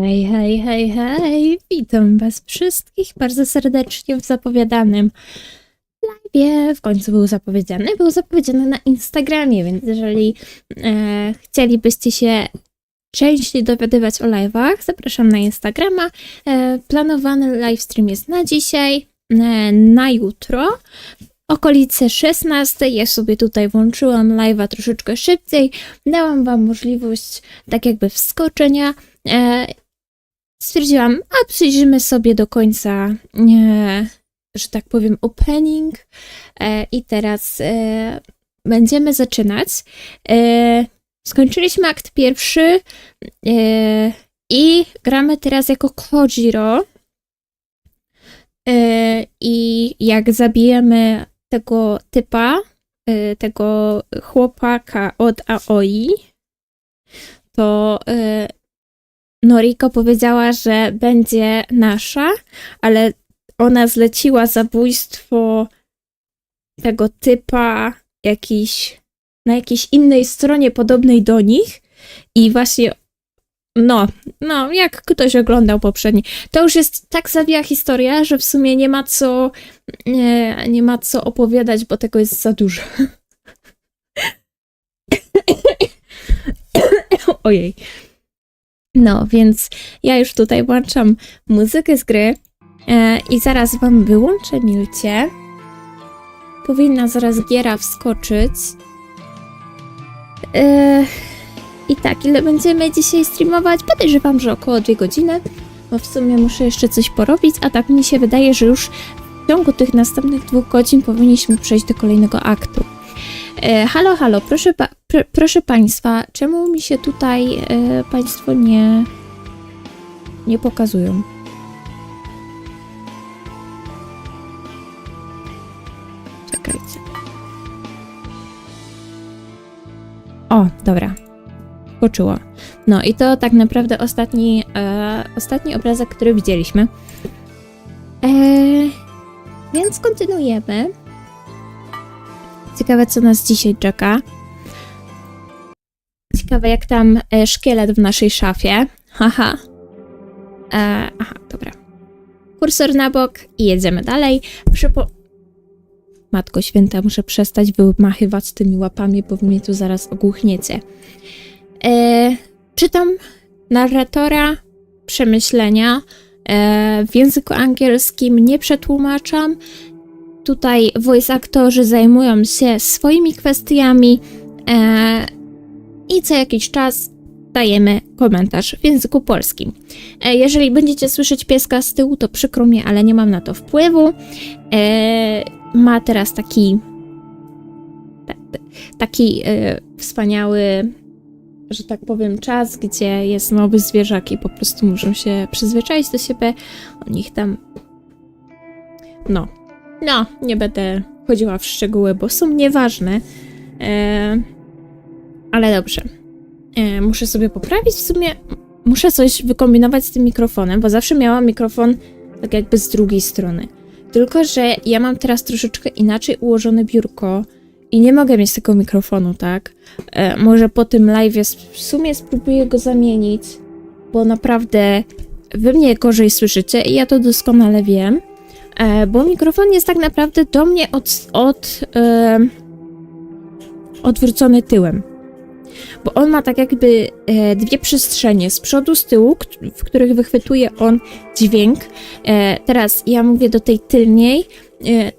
Hej, hej, hej, hej! Witam was wszystkich bardzo serdecznie w zapowiadanym live'ie. W końcu był zapowiedziany na Instagramie, więc jeżeli chcielibyście się częściej dowiadywać o live'ach, zapraszam na Instagrama. Planowany livestream jest na dzisiaj, na jutro. Okolice 16. Ja sobie tutaj włączyłam live'a troszeczkę szybciej. Dałam wam możliwość tak jakby wskoczenia. Stwierdziłam, a przyjrzymy sobie do końca, że tak powiem, opening. I teraz będziemy zaczynać. Skończyliśmy akt pierwszy i gramy teraz jako Kojiro. I jak zabijemy tego typa, tego chłopaka od Aoi, to Noriko powiedziała, że będzie nasza, ale ona zleciła zabójstwo tego typa na jakiejś innej stronie podobnej do nich i właśnie jak ktoś oglądał poprzedni, to już jest tak zawiła historia, że w sumie nie ma co opowiadać, bo tego jest za dużo. Ojej. No, więc ja już tutaj włączam muzykę z gry i zaraz wam wyłączę Milcie. Powinna zaraz giera wskoczyć. I tak, ile będziemy dzisiaj streamować? Podejrzewam, że około 2 godziny, bo w sumie muszę jeszcze coś porobić, a tak mi się wydaje, że już w ciągu tych następnych 2 godzin powinniśmy przejść do kolejnego aktu. Halo, proszę Państwa, czemu mi się tutaj Państwo nie pokazują? Czekajcie. O, dobra. Skoczyło. No i to tak naprawdę ostatni obrazek, który widzieliśmy. Więc kontynuujemy. Ciekawe, co nas dzisiaj czeka. Ciekawe, jak tam szkielet w naszej szafie. Aha, dobra. Kursor na bok i jedziemy dalej. Matko Święta, muszę przestać wymachywać tymi łapami, bo wy mnie tu zaraz ogłuchniecie. Czytam narratora, przemyślenia. W języku angielskim nie przetłumaczam. Tutaj voice aktorzy zajmują się swoimi kwestiami i co jakiś czas dajemy komentarz w języku polskim. Jeżeli będziecie słyszeć pieska z tyłu, to przykro mi, ale nie mam na to wpływu. Ma teraz taki wspaniały, że tak powiem, czas, gdzie jest nowy zwierzak i po prostu muszą się przyzwyczaić do siebie. O nich tam... nie będę chodziła w szczegóły, bo są nieważne. Ale dobrze. Muszę sobie poprawić w sumie. Muszę coś wykombinować z tym mikrofonem, bo zawsze miałam mikrofon tak jakby z drugiej strony. Tylko że ja mam teraz troszeczkę inaczej ułożone biurko i nie mogę mieć tego mikrofonu, tak? Może po tym live'ie w sumie spróbuję go zamienić, bo naprawdę wy mnie gorzej słyszycie i ja to doskonale wiem. Bo mikrofon jest tak naprawdę do mnie odwrócony tyłem. Bo on ma tak jakby 2 przestrzenie z przodu, z tyłu, w których wychwytuje on dźwięk. Teraz ja mówię do tej tylniej,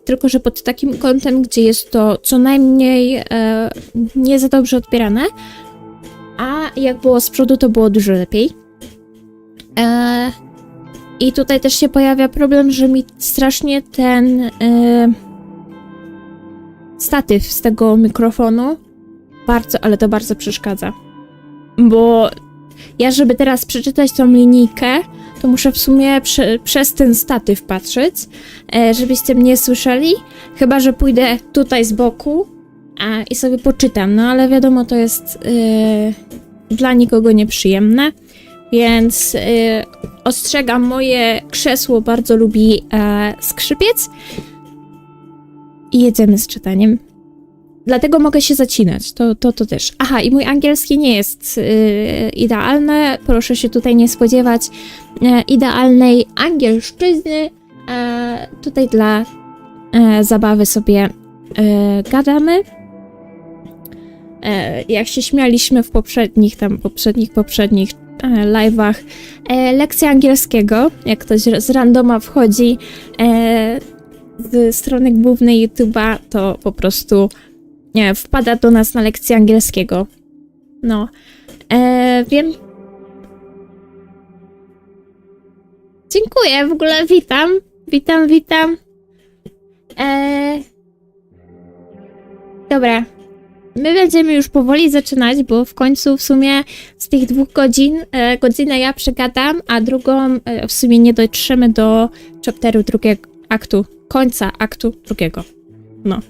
tylko że pod takim kątem, gdzie jest to co najmniej nie za dobrze odbierane, a jak było z przodu, to było dużo lepiej. I tutaj też się pojawia problem, że mi strasznie ten statyw z tego mikrofonu bardzo przeszkadza. Bo ja, żeby teraz przeczytać tą linijkę, to muszę w sumie przez ten statyw patrzeć, żebyście mnie słyszeli. Chyba że pójdę tutaj z boku i sobie poczytam. No ale wiadomo, to jest dla nikogo nieprzyjemne. Więc ostrzegam, moje krzesło bardzo lubi skrzypiec. I jedziemy z czytaniem. dlatego mogę się zacinać, to też. Aha, i mój angielski nie jest idealny, proszę się tutaj nie spodziewać idealnej angielszczyzny. Tutaj dla zabawy sobie gadamy. Jak się śmialiśmy w poprzednich live'ach, lekcja angielskiego, jak ktoś z randoma wchodzi z strony głównej YouTube'a, to po prostu wpada do nas na lekcję angielskiego. No, wiem. Dziękuję, w ogóle witam. Dobra. My będziemy już powoli zaczynać, bo w końcu w sumie z tych 2 godzin, godzinę ja przegadam, a drugą w sumie nie dotrzemy do chapteru drugiego aktu, końca aktu drugiego. No,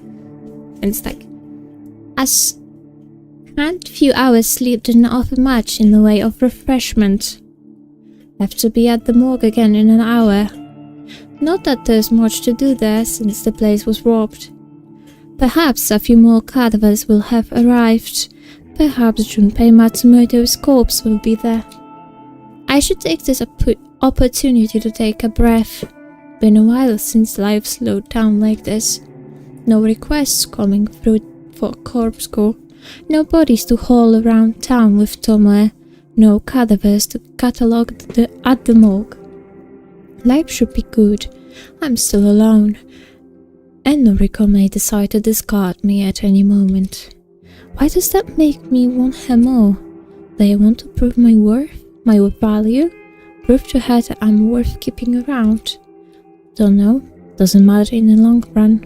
więc tak. As few hours sleep didn't offer much in the way of refreshment. Have to be at the morgue again in an hour. Not that there's much to do there since the place was robbed. Perhaps a few more cadavers will have arrived. Perhaps Junpei Matsumoto's corpse will be there. I should take this opportunity to take a breath. Been a while since life slowed down like this. No requests coming through for corpse call. No bodies to haul around town with Tomoe. No cadavers to catalogue at the morgue. Life should be good. I'm still alone. And Noriko may decide to discard me at any moment. Why does that make me want her more? Do I want to prove my worth? My value? Prove to her that I'm worth keeping around? Don't know. Doesn't matter in the long run.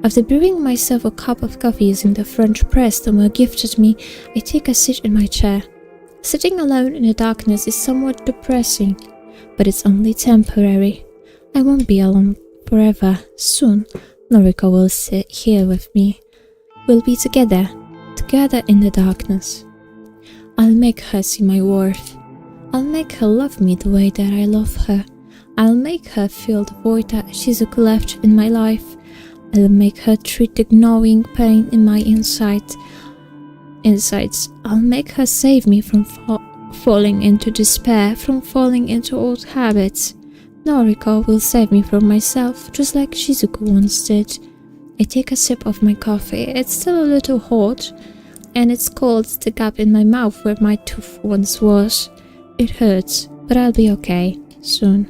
After brewing myself a cup of coffee using the French press Tomoe gifted me, I take a seat in my chair. Sitting alone in the darkness is somewhat depressing, but it's only temporary. I won't be alone forever. Soon, Noriko will sit here with me. We'll be together in the darkness. I'll make her see my worth. I'll make her love me the way that I love her. I'll make her feel the void that Shizuku left in my life. I'll make her treat the gnawing pain in my insides. I'll make her save me from falling into despair, from falling into old habits. Noriko will save me from myself, just like Shizuku once did. I take a sip of my coffee. It's still a little hot, and it's cold the gap in my mouth where my tooth once was. It hurts, but I'll be okay soon.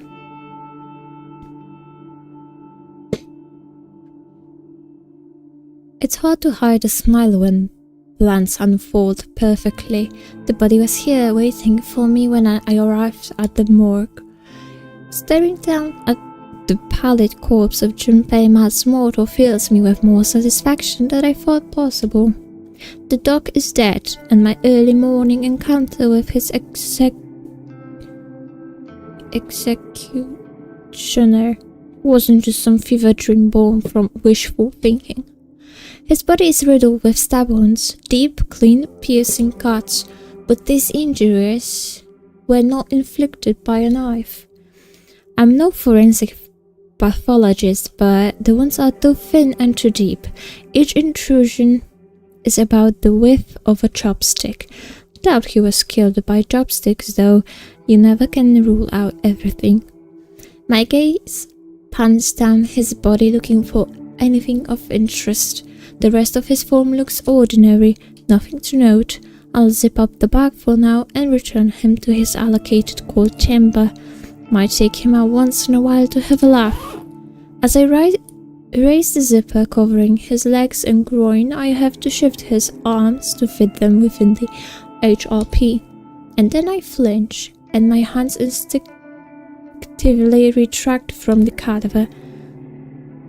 It's hard to hide a smile when plans unfold perfectly. The body was here waiting for me when I arrived at the morgue. Staring down at the pallid corpse of Junpei Matsumoto fills me with more satisfaction than I thought possible. The dog is dead, and my early morning encounter with his executioner wasn't just some fever dream born from wishful thinking. His body is riddled with stab wounds, deep, clean, piercing cuts, but these injuries were not inflicted by a knife. I'm no forensic pathologist, but the wounds are too thin and too deep. Each intrusion is about the width of a chopstick. Doubt he was killed by chopsticks, though you never can rule out everything. My gaze pans down his body looking for anything of interest. The rest of his form looks ordinary, nothing to note. I'll zip up the bag for now and return him to his allocated cold chamber. Might take him out once in a while to have a laugh. As I raise the zipper covering his legs and groin, I have to shift his arms to fit them within the HRP. And then I flinch, and my hands instinctively retract from the cadaver.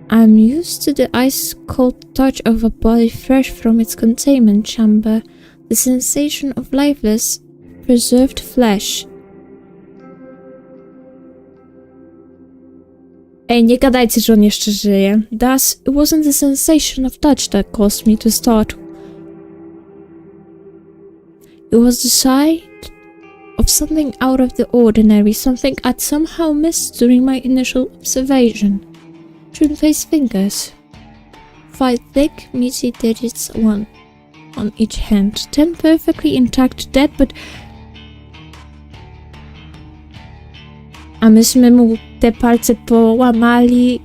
I'm used to the ice-cold touch of a body fresh from its containment chamber, the sensation of lifeless, preserved flesh. Ej, nie gadajcie, że on jeszcze żyje. It wasn't the sensation of touch that caused me to startle. It was the sight of something out of the ordinary, something I'd somehow missed during my initial observation. Junpei's fingers. 5 thick, meaty digits, one on each hand. 10 perfectly intact dead, but... A myśmy mu te palce połamali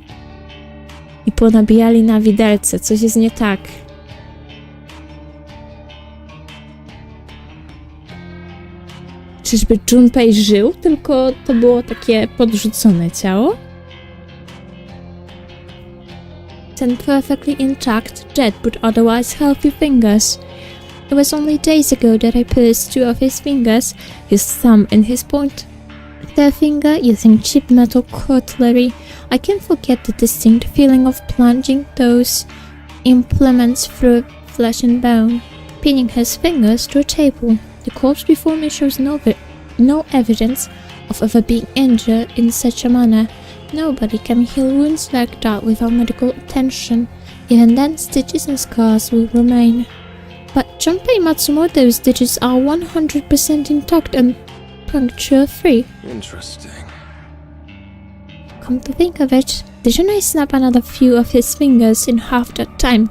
i ponabijali na widelce. Coś jest nie tak. Czyżby Junpei żył, tylko to było takie podrzucone ciało? 10 perfectly intact, dead but otherwise healthy fingers. It was only days ago that I pierced 2 of his fingers, his thumb and his pointer finger, using cheap metal cutlery. I can't forget the distinct feeling of plunging those implements through flesh and bone, pinning his fingers to a table. The corpse before me shows no evidence of ever being injured in such a manner. Nobody can heal wounds like that without medical attention. Even then, stitches and scars will remain. But Junpei Matsumoto's stitches are 100% intact and puncture-free. Interesting. Come to think of it, didn't I snap another few of his fingers in half that time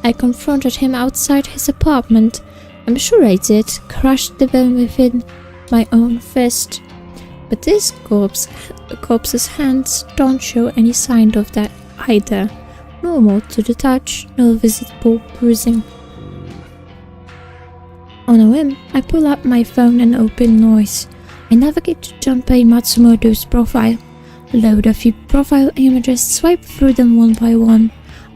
I confronted him outside his apartment? I'm sure I did, crushed the bone within my own fist. But this corpse's hands don't show any sign of that either. Normal to the touch, no visible bruising. On a whim, I pull up my phone and open Noise. I navigate to Junpei Matsumoto's profile, load a few profile images, swipe through them one by one.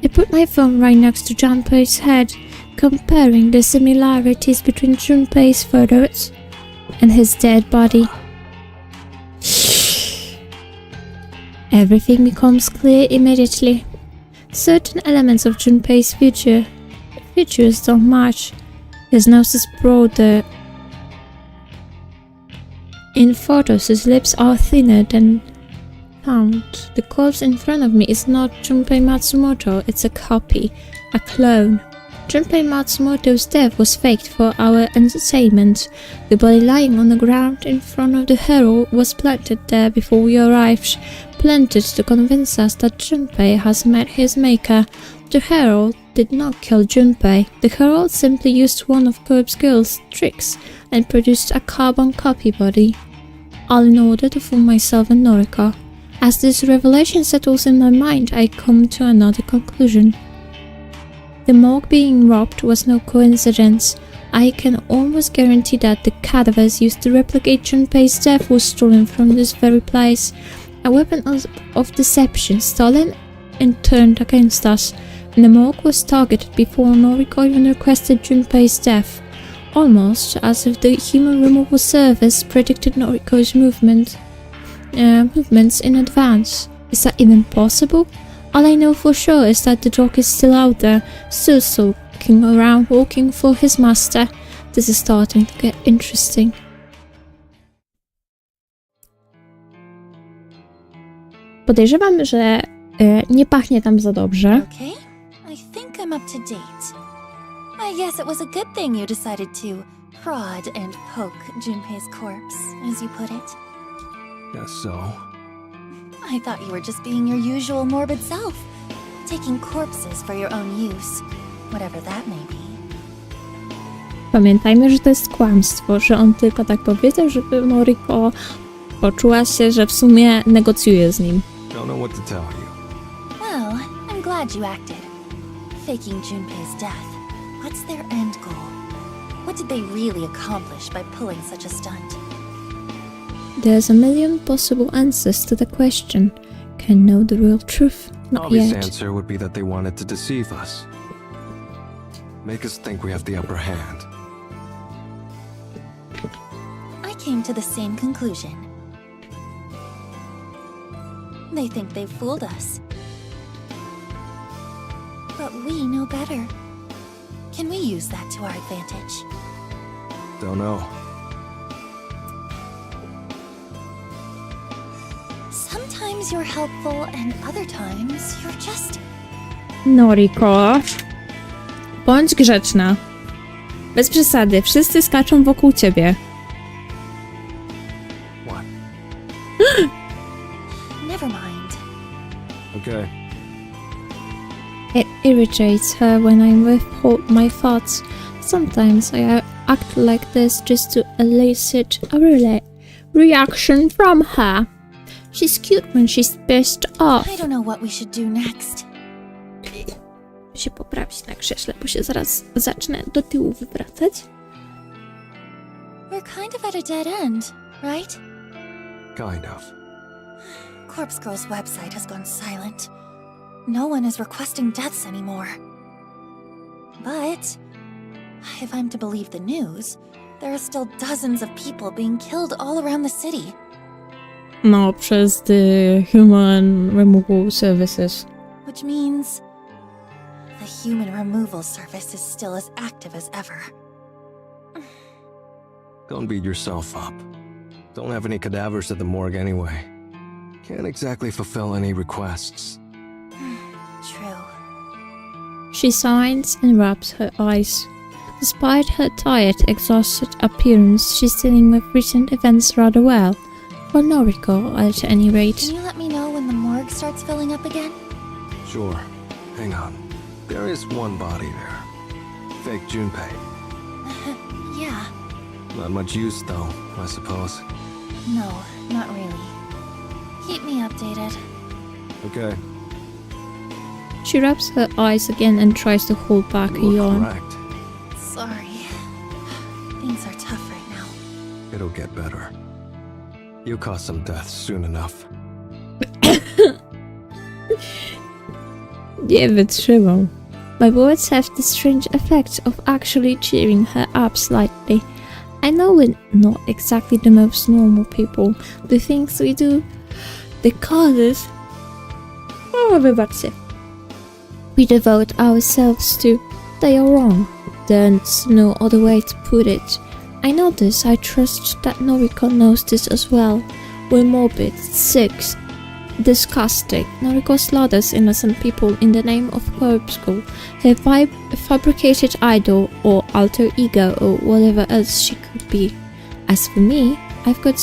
I put my phone right next to Junpei's head, comparing the similarities between Junpei's photos and his dead body. Everything becomes clear immediately. Certain elements of Junpei's features don't match. His nose is broader. In photos, his lips are thinner than found. The corpse in front of me is not Junpei Matsumoto, it's a copy, a clone. Junpei Matsumoto's death was faked for our entertainment. The body lying on the ground in front of the herald was planted there before we arrived, planted to convince us that Junpei has met his maker. The herald did not kill Junpei. The herald simply used one of Corpse Girl's tricks and produced a carbon copy body, all in order to fool myself and Noriko. As this revelation settles in my mind, I come to another conclusion. The morgue being robbed was no coincidence. I can almost guarantee that the cadavers used to replicate Junpei's death was stolen from this very place. A weapon of deception stolen and turned against us, and the morgue was targeted before Noriko even requested Junpei's death. Almost as if the human removal service predicted Noriko's movements in advance. Is that even possible? All I know for sure is that the dog is still out there, still sulking around looking for his master. This is starting to get interesting. Podejrzewam, że nie pachnie tam za dobrze. Okay, I think I'm up to date. I guess it was a good thing you decided to prod and poke Junpei's corpse, as you put it. Guess so. I thought you were just being your usual morbid self, taking corpses for your own use, whatever that may be. Pamiętajmy, że to jest kłamstwo, że on tylko tak powiedział, żeby Noriko poczuła się, że w sumie negocjuje z nim. Don't know what to tell you. Well, I'm glad you acted. Faking Junpei's death. What's their end goal? What did they really accomplish by pulling such a stunt? There's a million possible answers to the question. Can know the real truth? Not Obvious yet. answer would be that they wanted to deceive us. Make us think we have the upper hand. I came to the same conclusion. They think they've fooled us. But we know better. Can we use that to our advantage? Don't know. Sometimes you're helpful and other times you're just... Noriko, bądź grzeczna. Bez przesady, wszyscy skaczą wokół ciebie. What? Never mind. Okay. It irritates her when I withhold my thoughts. Sometimes I act like this just to elicit a reaction from her. She's cute when she's pissed off. I don't know what we should do next. Się poprawić na krześle, bo się zaraz zacznę do tyłu wywracać. We're kind of at a dead end, right? Kind of. Corpse Girl's website has gone silent. No one is requesting deaths anymore. But if I'm to believe the news, there are still dozens of people being killed all around the city. No, przez the Human Removal Services. Which means the human removal service is still as active as ever. Don't beat yourself up. Don't have any cadavers at the morgue anyway. Can't exactly fulfill any requests. True. She sighs and rubs her eyes. Despite her tired, exhausted appearance, she's dealing with recent events rather well. For Noriko, at any rate. Can you let me know when the morgue starts filling up again? Sure. Hang on. There is one body there. Fake Junpei. Yeah. Not much use, though, I suppose. No, not really. Keep me updated. Okay. She rubs her eyes again and tries to hold back a You look yawn. correct. Sorry. Things are tough right now. It'll get better. You'll cause some deaths soon enough. Nie wytrzymał. My words have the strange effect of actually cheering her up slightly. I know we're not exactly the most normal people. The things we do, the causes... Oh, wybaczcie. We devote ourselves to, they are wrong. There's no other way to put it. I know this. I trust that Noriko knows this as well. We're morbid, sick, disgusting. Noriko slaughters innocent people in the name of Corpse Girl, her fabricated idol or alter ego or whatever else she could be. As for me, I've got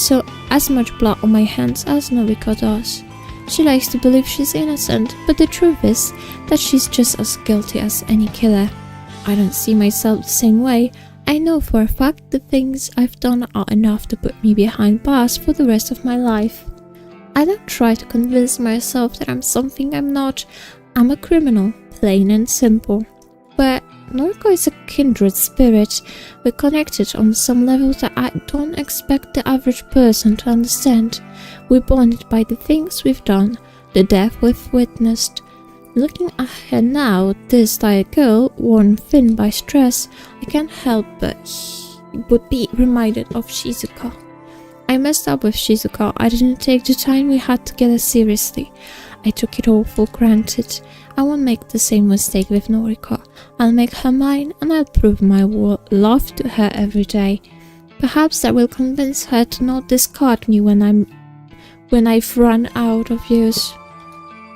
as much blood on my hands as Noriko does. She likes to believe she's innocent, but the truth is that she's just as guilty as any killer. I don't see myself the same way. I know for a fact the things I've done are enough to put me behind bars for the rest of my life. I don't try to convince myself that I'm something I'm not. I'm a criminal, plain and simple. But Noriko is a kindred spirit. We're connected on some level that I don't expect the average person to understand. We're bonded by the things we've done, the death we've witnessed. Looking at her now, this tired girl, worn thin by stress, I can't help but be reminded of Shizuka. I messed up with Shizuka. I didn't take the time we had together seriously. I took it all for granted. I won't make the same mistake with Noriko. I'll make her mine and I'll prove my love to her every day. Perhaps that will convince her to not discard me when I've run out of years.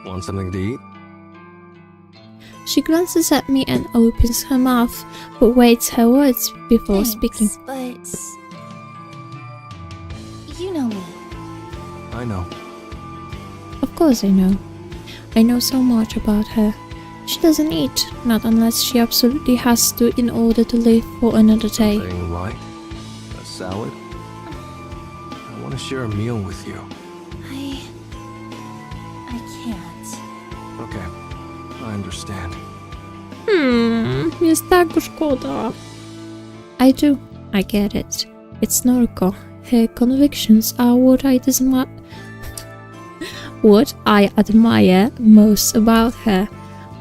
Want something to eat? She glances at me and opens her mouth, but waits her words before speaking. But you know me. I know. Of course I know. I know so much about her. She doesn't eat, not unless she absolutely has to in order to live for another day. Something light? A salad? I want to share a meal with you. I can't. Okay. I understand. Jest tak szkoda. I do. I get it. It's Noriko. Her convictions are what I admire most about her.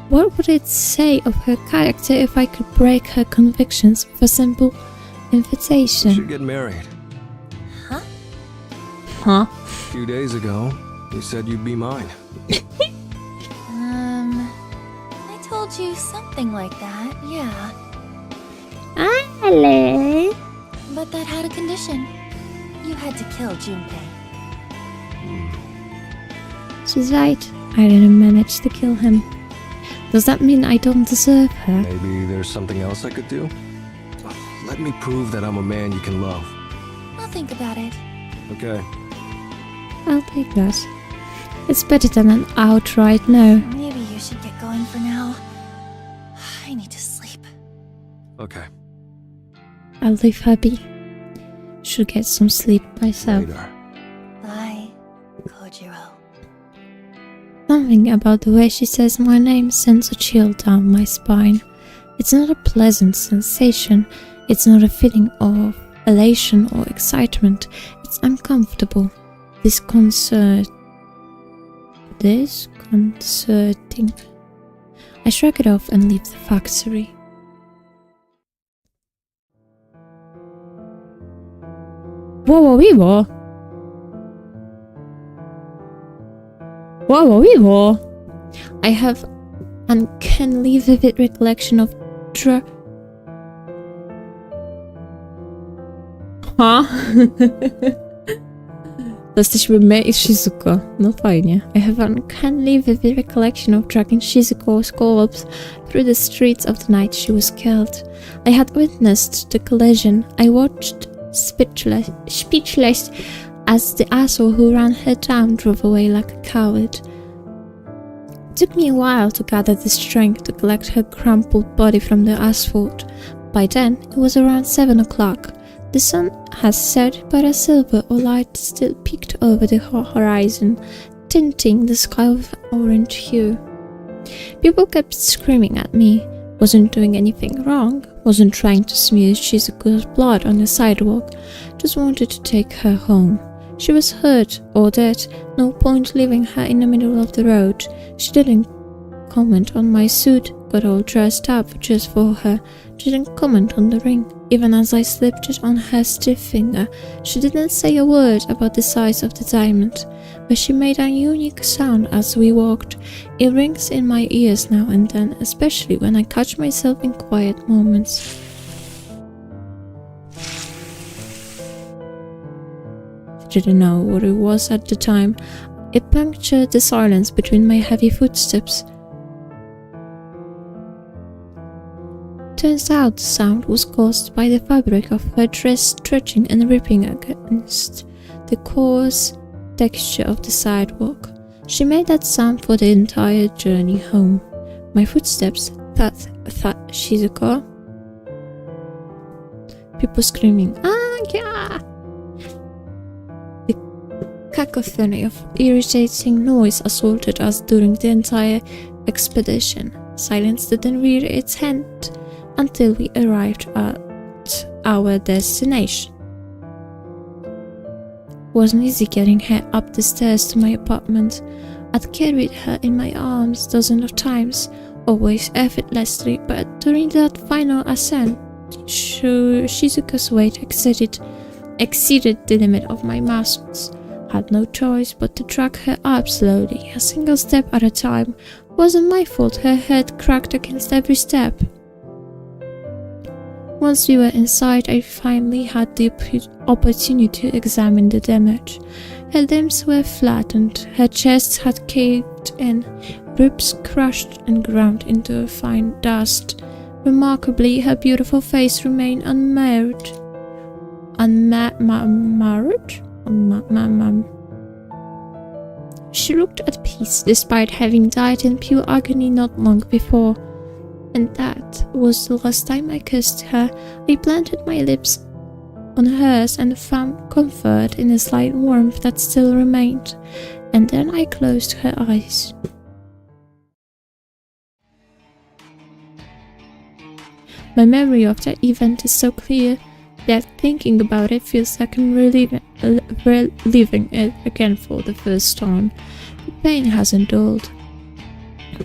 What would it say of her character if I could break her convictions with a simple We invitation? should get married. Huh? Huh? A few days ago, you said you'd be mine. I told you something like that, yeah. Ale. But that had a condition. You had to kill Junpei. She's right. I didn't manage to kill him. Does that mean I don't deserve her? Maybe there's something else I could do? Let me prove that I'm a man you can love. I'll think about it. Okay. I'll take that. It's better than an outright no. Maybe you should get going for now. Okay. I'll leave her be. Should get some sleep myself. Later. Bye, Kojiro. Something about the way she says my name sends a chill down my spine. It's not a pleasant sensation. It's not a feeling of elation or excitement. It's uncomfortable, disconcerting. I shrug it off and leave the factory. Whoa. I have uncannily vivid recollection of To jesteśmy my i Shizuko. No fajnie. I have an uncannily vivid recollection of dragging Shizuko's corpse through the streets of the night she was killed. I had witnessed the collision. I watched speechless as the asshole who ran her down drove away like a coward. It took me a while to gather the strength to collect her crumpled body from the asphalt. By then, it was around 7 o'clock. The sun has set, but a silver light still peeked over the horizon, tinting the sky with orange hue. People kept screaming at me. Wasn't doing anything wrong, wasn't trying to smear Shizuko's blood on the sidewalk, just wanted to take her home. She was hurt or dead, no point leaving her in the middle of the road. She didn't comment on my suit, got all dressed up just for her. She didn't comment on the ring, even as I slipped it on her stiff finger. She didn't say a word about the size of the diamond, but she made a unique sound as we walked. It rings in my ears now and then, especially when I catch myself in quiet moments. I didn't know what it was at the time. It punctured the silence between my heavy footsteps. Turns out the sound was caused by the fabric of her dress stretching and ripping against the coarse texture of the sidewalk. She made that sound for the entire journey home. My footsteps, thud, Shizuko. People screaming, yeah! The cacophony of irritating noise assaulted us during the entire expedition. Silence didn't rear its hand until we arrived at our destination. Wasn't easy getting her up the stairs to my apartment. I'd carried her in my arms dozens of times, always effortlessly, but during that final ascent, Shizuko's weight exceeded the limit of my muscles. Had no choice but to drag her up slowly, a single step at a time. Wasn't my fault her head cracked against every step. Once we were inside, I finally had the opportunity to examine the damage. Her limbs were flattened, her chest had caved in, ribs crushed and ground into a fine dust. Remarkably, her beautiful face remained unmarred. She looked at peace, despite having died in pure agony not long before. And that was the last time I kissed her. I planted my lips on hers and found comfort in the slight warmth that still remained. And then I closed her eyes. My memory of that event is so clear that thinking about it feels like I'm reliving it again for the first time. The pain hasn't dulled.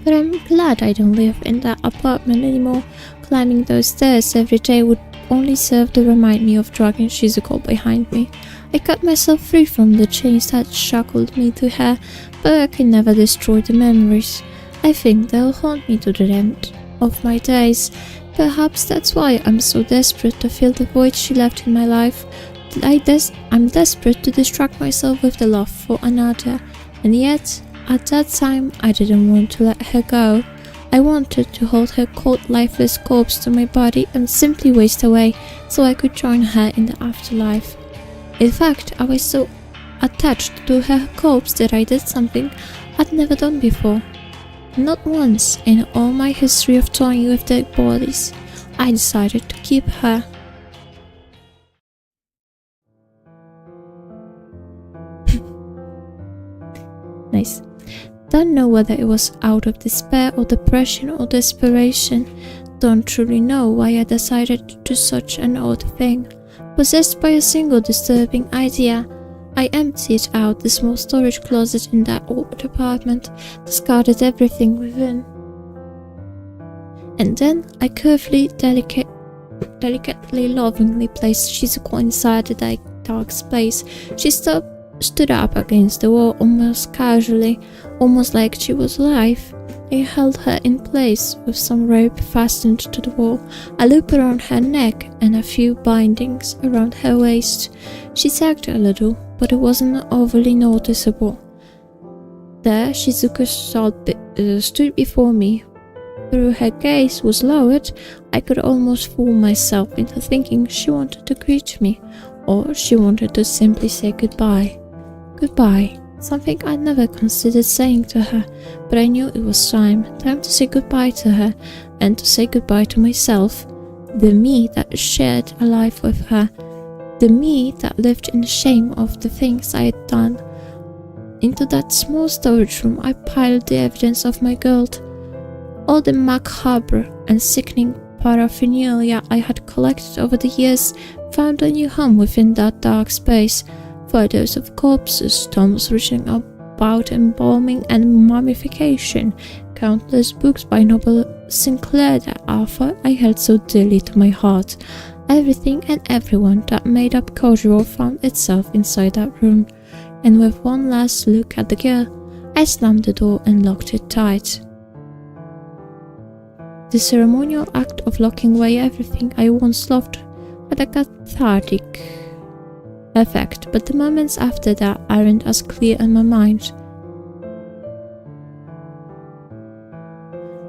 But I'm glad I don't live in that apartment anymore. Climbing those stairs every day would only serve to remind me of dragging Shizuko behind me. I cut myself free from the chains that shackled me to her, but I can never destroy the memories. I think they'll haunt me to the end of my days. Perhaps that's why I'm so desperate to fill the void she left in my life. I'm desperate to distract myself with the love for another, and yet, at that time, I didn't want to let her go. I wanted to hold her cold, lifeless corpse to my body and simply waste away so I could join her in the afterlife. In fact, I was so attached to her corpse that I did something I'd never done before. Not once in all my history of toying with dead bodies. I decided to keep her. Nice. Don't know whether it was out of despair or depression or desperation. Don't truly know why I decided to do such an odd thing. Possessed by a single disturbing idea, I emptied out the small storage closet in that old apartment, discarded everything within. And then I carefully, delicately, lovingly placed Shizuko inside the dark space. She stood up against the wall almost casually, almost like she was alive. I held her in place with some rope fastened to the wall, a loop around her neck and a few bindings around her waist. She sagged a little, but it wasn't overly noticeable. There Shizuko stood before me. Though her gaze was lowered, I could almost fool myself into thinking she wanted to greet me, or she wanted to simply say goodbye. Goodbye. Something I'd never considered saying to her, but I knew it was time to say goodbye to her, and to say goodbye to myself, the me that shared a life with her, the me that lived in shame of the things I had done. Into that small storage room I piled the evidence of my guilt, all the macabre and sickening paraphernalia I had collected over the years found a new home within that dark space. Photos of corpses, tomes written about embalming and mummification, countless books by Nobel Sinclair, the author I held so dearly to my heart. Everything and everyone that made up Kojiro found itself inside that room, and with one last look at the girl, I slammed the door and locked it tight. The ceremonial act of locking away everything I once loved had a cathartic effect, but the moments after that aren't as clear in my mind.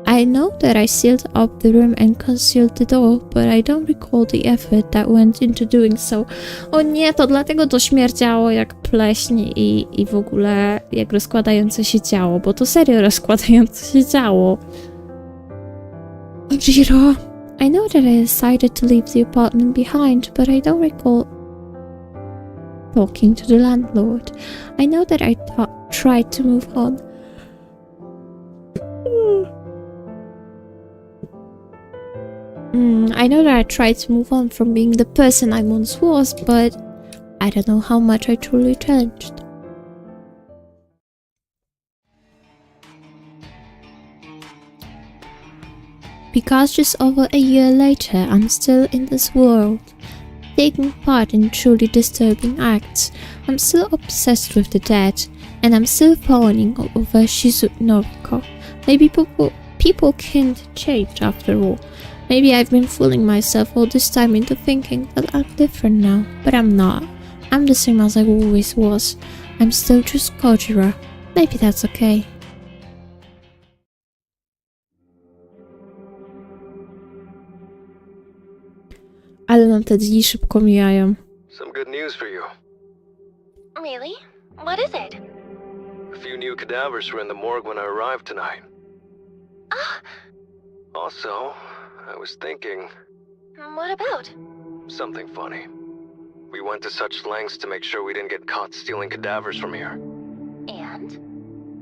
I know that I sealed up the room and concealed the door, but I don't recall the effort that went into doing so. O nie, to dlatego to śmierdziało jak pleśń i w ogóle jak rozkładające się ciało, bo to serio rozkładające się ciało. Kojiro, I know that I decided to leave the apartment behind, but I don't recall talking to the landlord. I know that I tried to move on. I know that I tried to move on from being the person I once was, but I don't know how much I truly changed. Because just over a year later, I'm still in this world, taking part in truly disturbing acts. I'm still obsessed with the dead, and I'm still fawning over Shizuko. Maybe people can't change after all. Maybe I've been fooling myself all this time into thinking that I'm different now, but I'm not. I'm the same as I always was. I'm still just Kojiro. Maybe that's okay. Ale nam te dni szybko mijają. Some good news for you. Really? What is it? A few new cadavers were in the morgue when I arrived tonight. Ah, Also, I was thinking what about? something funny. We went to such lengths to make sure we didn't get caught stealing cadavers from here. And?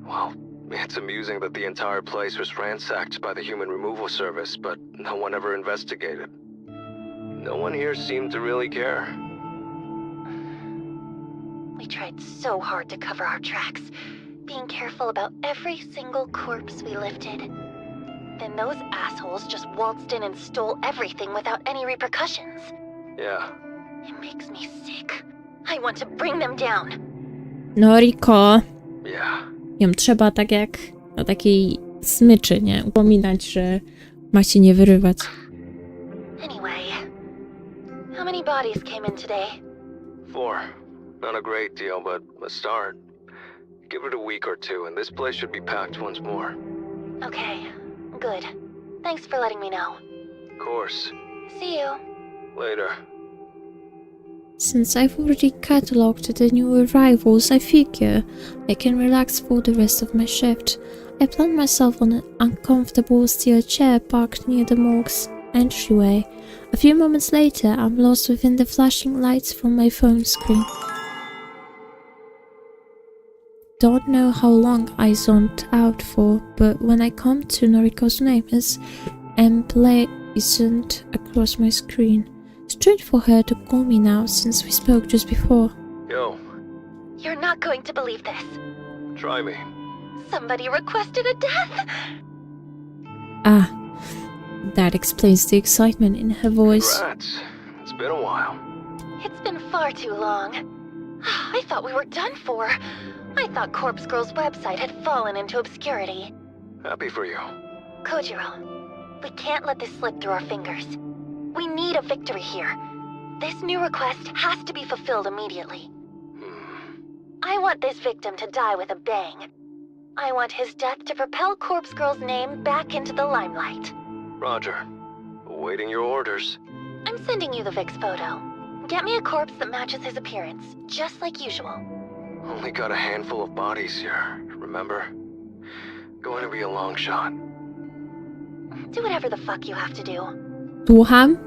Well, it's amusing that the entire place was ransacked by the human removal service, but no one ever investigated. No one here seemed to really care. We tried so hard to cover our tracks, being careful about every single corpse we lifted. Then those assholes just waltzed in and stole everything without any repercussions. Yeah. It makes me sick. I want to bring them down. No Riko, Yeah. ją trzeba tak jak na takiej smyczy, nie? Upominać, że ma się nie wyrywać. Anyway, how many bodies came in today? 4. Not a great deal, but a start. Give it a week or two, and this place should be packed once more. Okay, good. Thanks for letting me know. Of course. See you. Later. Since I've already catalogued the new arrivals, I figure I can relax for the rest of my shift. I plant myself on an uncomfortable steel chair parked near the morgue's entryway. A few moments later, I'm lost within the flashing lights from my phone screen. Don't know how long I zoned out for, but when I come to, Noriko's name is emblazoned across my screen. Strange for her to call me now, since we spoke just before. Yo, You're not going to believe this. try me. Somebody requested a death. Ah, that explains the excitement in her voice. Congrats. It's been a while. It's been far too long. I thought we were done for. I thought Corpse Girl's website had fallen into obscurity. Happy for you. Kojiro, we can't let this slip through our fingers. We need a victory here. This new request has to be fulfilled immediately. I want this victim to die with a bang. I want his death to propel Corpse Girl's name back into the limelight. Roger. Awaiting your orders. I'm sending you the Vic's photo. Get me a corpse that matches his appearance, just like usual. Only got a handful of bodies here, remember? Going to be a long shot. Do whatever the fuck you have to do. Słucham?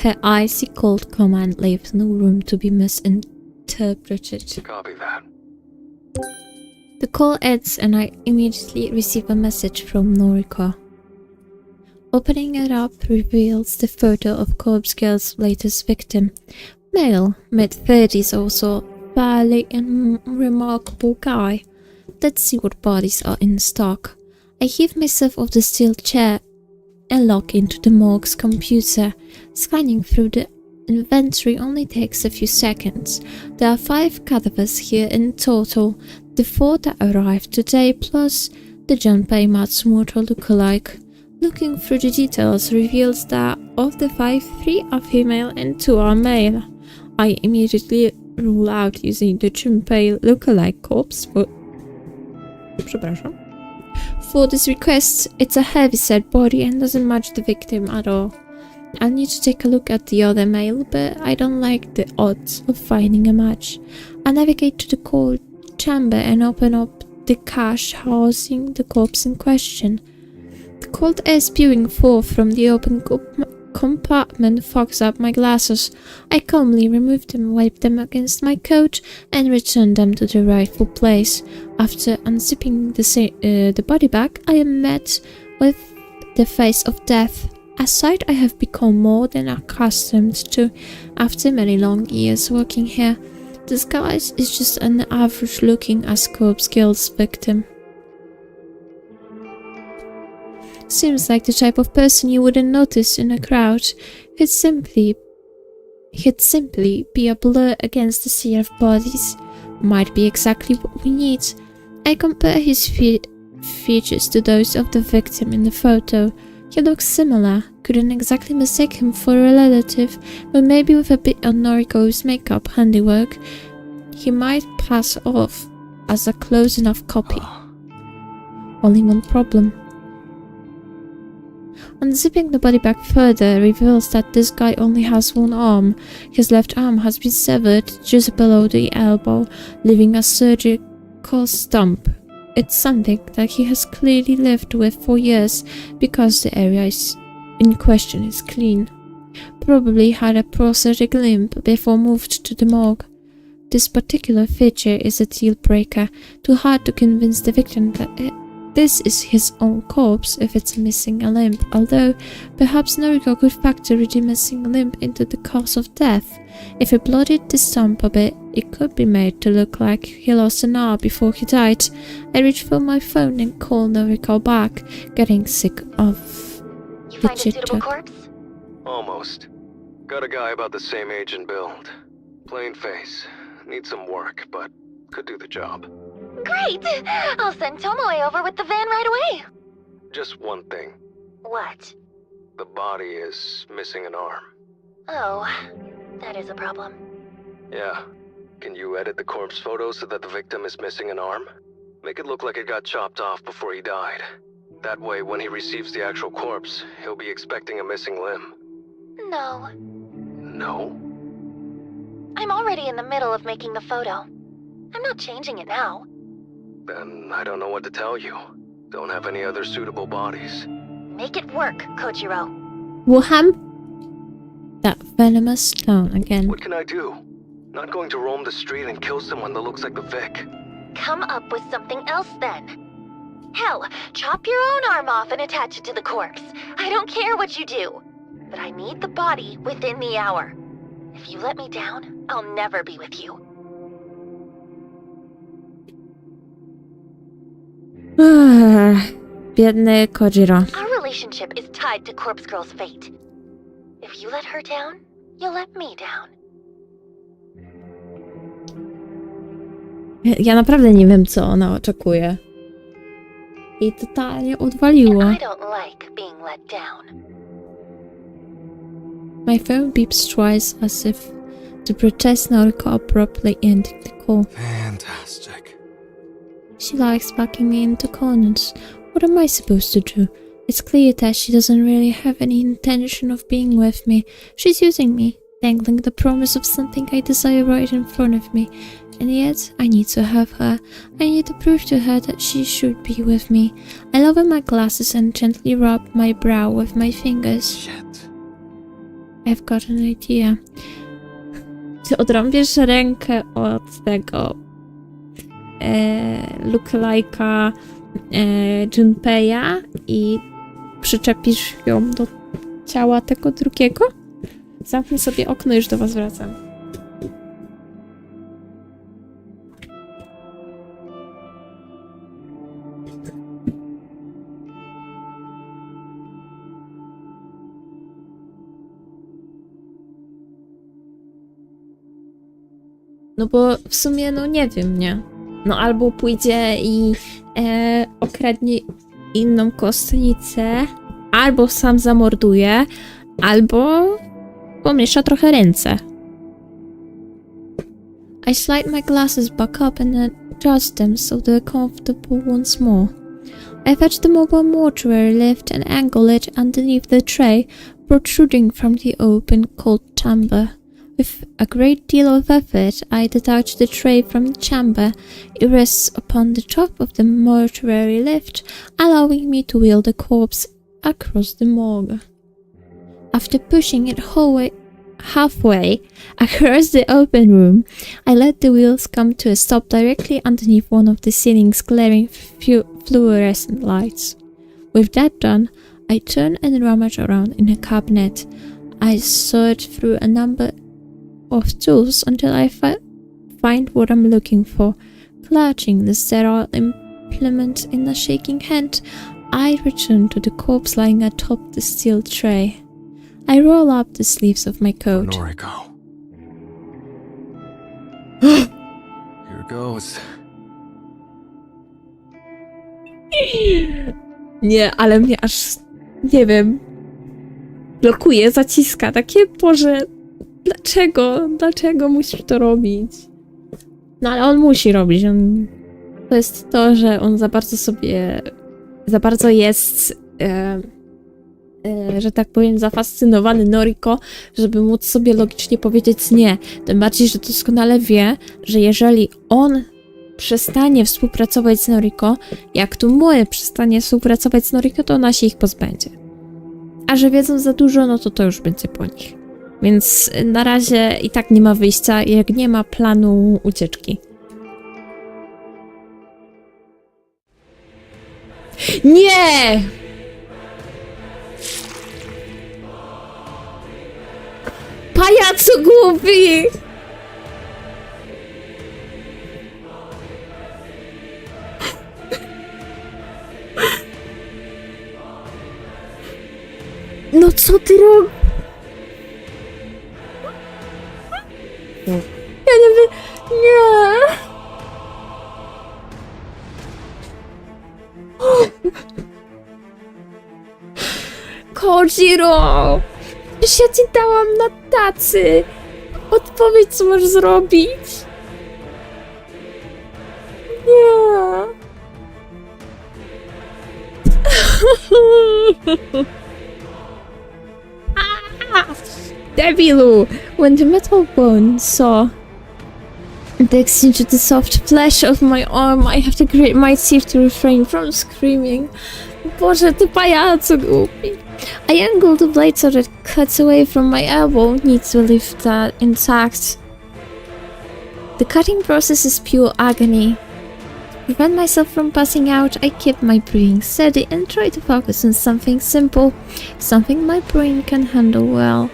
Her icy cold command leaves no room to be misinterpreted. Copy that. The call ends and I immediately receive a message from Noriko. Opening it up reveals the photo of Corpse Girl's latest victim. Male, mid-30s also, fairly remarkable guy. Let's see what bodies are in stock. I heave myself off the steel chair and log into the morgue's computer. Scanning through the inventory only takes a few seconds. There are 5 cadavers here in total, the 4 that arrived today plus the Junpei Matsumoto lookalike. Looking through the details reveals that of the 5, 3 are female and 2 are male. I immediately rule out using the Junpei lookalike corpse for this request. It's a heavy-set body and doesn't match the victim at all. I'll need to take a look at the other male, but I don't like the odds of finding a match. I navigate to the cold chamber and open up the cache housing the corpse in question. The cold air spewing forth from the open compartment fogs up my glasses. I calmly remove them, wipe them against my coat, and return them to their rightful place. After unzipping the body bag, I am met with the face of death, a sight I have become more than accustomed to after many long years working here. This guy is just an average-looking as Corpse Girl's victim. Seems like the type of person you wouldn't notice in a crowd. He'd simply be a blur against the sea of bodies. Might be exactly what we need. I compare his features to those of the victim in the photo. He looks similar. Couldn't exactly mistake him for a relative, but maybe with a bit of Noriko's makeup handiwork, he might pass off as a close enough copy. Only one problem. Unzipping the body bag further reveals that this guy only has one arm. His left arm has been severed just below the elbow, leaving a surgical stump. It's something that he has clearly lived with for years because the area in question is clean. Probably had a prosthetic limb before moved to the morgue. This particular feature is a deal breaker, too hard to convince the victim that this is his own corpse if it's missing a limb, although perhaps Noriko could factor the missing limb into the cause of death. If he bloodied the stump a bit, it could be made to look like he lost an hour before he died. I reach for my phone and call Noriko back, getting sick of You the find a suitable chit-chat. corpse? Almost. Got a guy about the same age and build. Plain face. Needs some work, but could do the job. Great! I'll send Tomoe over with the van right away. Just one thing. What? The body is missing an arm. Oh, that is a problem. Yeah. Can you edit the corpse photo so that the victim is missing an arm? Make it look like it got chopped off before he died. That way, when he receives the actual corpse, he'll be expecting a missing limb. No. No? I'm already in the middle of making the photo. I'm not changing it now. Then I don't know what to tell you. Don't have any other suitable bodies. Make it work, Kojiro. Wuhan? That venomous stone again. What can I do? Not going to roam the street and kill someone that looks like the Vic. Come up with something else then. Hell, chop your own arm off and attach it to the corpse. I don't care what you do. But I need the body within the hour. If you let me down, I'll never be with you. Biedny Kojiro. Our relationship is tied to Corpse Girl's fate. If you let her down, you'll let me down. Ja naprawdę nie wiem, co ona oczekuje. I totalnie odwaliło. And I don't like being let down. My phone beeps twice as if to protest Noriko abruptly ending the call. Fantastic. She likes backing me into corners. What am I supposed to do? It's clear that she doesn't really have any intention of being with me. She's using me, dangling the promise of something I desire right in front of me. And yet, I need to have her. I need to prove to her that she should be with me. I lower my glasses and gently rub my brow with my fingers. Shit. I've got an idea. Ty odrąbiesz rękę od tego lookalike'a Junpei'a i przyczepisz ją do ciała tego drugiego? Zamknij sobie okno, już do was wracam. No bo w sumie, no nie wiem, nie? No albo pójdzie i okradnie inną kostnicę, albo sam zamorduje, albo pomiesza trochę ręce. I slide my glasses back up and adjust them so they're comfortable once more. I fetch the mobile mortuary lift and angle it underneath the tray, protruding from the open, cold chamber. With a great deal of effort, I detach the tray from the chamber. It rests upon the top of the mortuary lift, allowing me to wheel the corpse across the morgue. After pushing it halfway across the open room, I let the wheels come to a stop directly underneath one of the ceiling's glaring fluorescent lights. With that done, I turn and rummage around in a cabinet. I search through a number of tools until I find what I'm looking for. Clutching the sterile implement in a shaking hand, I return to the corpse lying atop the steel tray. I roll up the sleeves of my coat. Noriko. Here goes. Nie, ale mnie aż, nie wiem, blokuje, zaciska. Takie, Boże, dlaczego musisz to robić? No ale on musi robić. To jest to, że on za bardzo jest, że tak powiem, zafascynowany Noriko, żeby móc sobie logicznie powiedzieć nie. Tym bardziej, że doskonale wie, że jeżeli on przestanie współpracować z Noriko, jak tu Moe przestanie współpracować z Noriko, to ona się ich pozbędzie. A że wiedzą za dużo, no to już będzie po nich. Więc na razie i tak nie ma wyjścia, jak nie ma planu ucieczki. Nie! Pajacu głupi! No co ty robisz? Ja nie wiem... Nie! Kojiro! Przecież ja ci dałam na tacy! Odpowiedz, co masz zrobić! Nie! Debilu! When the metal bone saw the exchange of the soft flesh of my arm, I have to grate my teeth to refrain from screaming. Boże, ty pajacu głupi. I angled the blade so that it cuts away from my elbow. Need to leave that intact. The cutting process is pure agony. To prevent myself from passing out, I keep my breathing steady and try to focus on something simple, something my brain can handle well.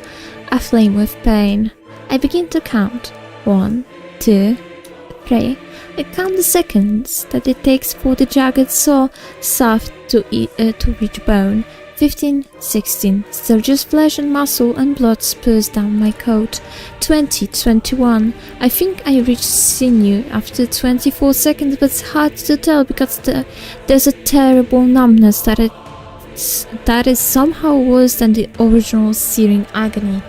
Aflame with pain. I begin to count. 1, 2, 3. I count the seconds that it takes for the jagged saw shaft to reach bone. 15, 16. Still just flesh and muscle and blood spurs down my coat. 20, 21. I think I reached sinew after 24 seconds, but it's hard to tell because there's a terrible numbness that is somehow worse than the original searing agony.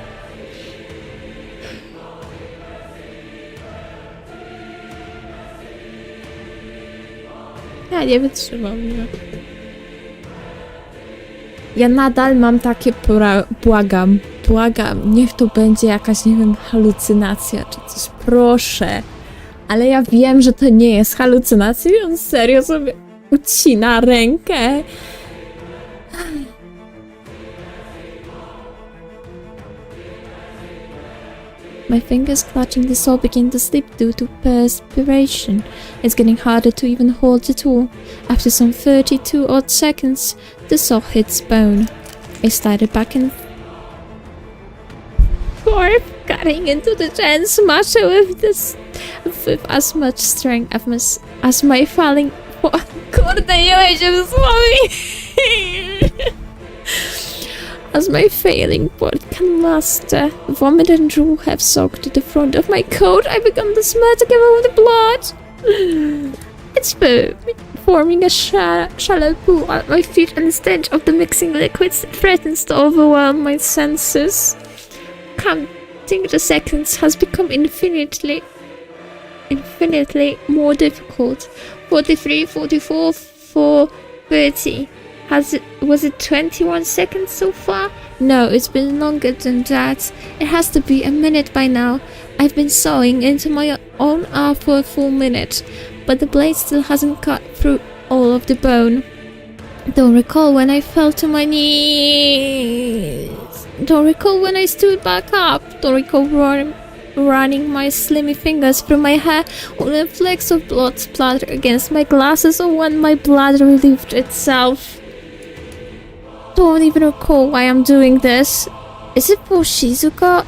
Ja nie wytrzymam, nie. Ja nadal mam takie błagam, niech to będzie jakaś, nie wiem, halucynacja czy coś, proszę. Ale ja wiem, że to nie jest halucynacja i on serio sobie ucina rękę. My fingers clutching the saw begin to slip due to perspiration. It's getting harder to even hold the tool. After some 32 odd seconds, the saw hits bone. I slide it back and forth, cutting into the giant smasher with as much strength as my falling. Kurde, nie wiem się wysłowić. As my failing board can muster. Vomit and drool have soaked the front of my coat. I began to smell together with the blood. It's forming a shallow pool at my feet, and the stench of the mixing liquids threatens to overwhelm my senses. Counting the seconds has become infinitely more difficult. 43, 44, 30. Was it 21 seconds so far? No, it's been longer than that. It has to be a minute by now. I've been sawing into my own arm for a full minute, but the blade still hasn't cut through all of the bone. Don't recall when I fell to my knees. Don't recall when I stood back up. Don't recall running my slimy fingers through my hair, or when flakes of blood splattered against my glasses, or when my blood relieved itself. Don't even recall why I'm doing this. Is it for Shizuka?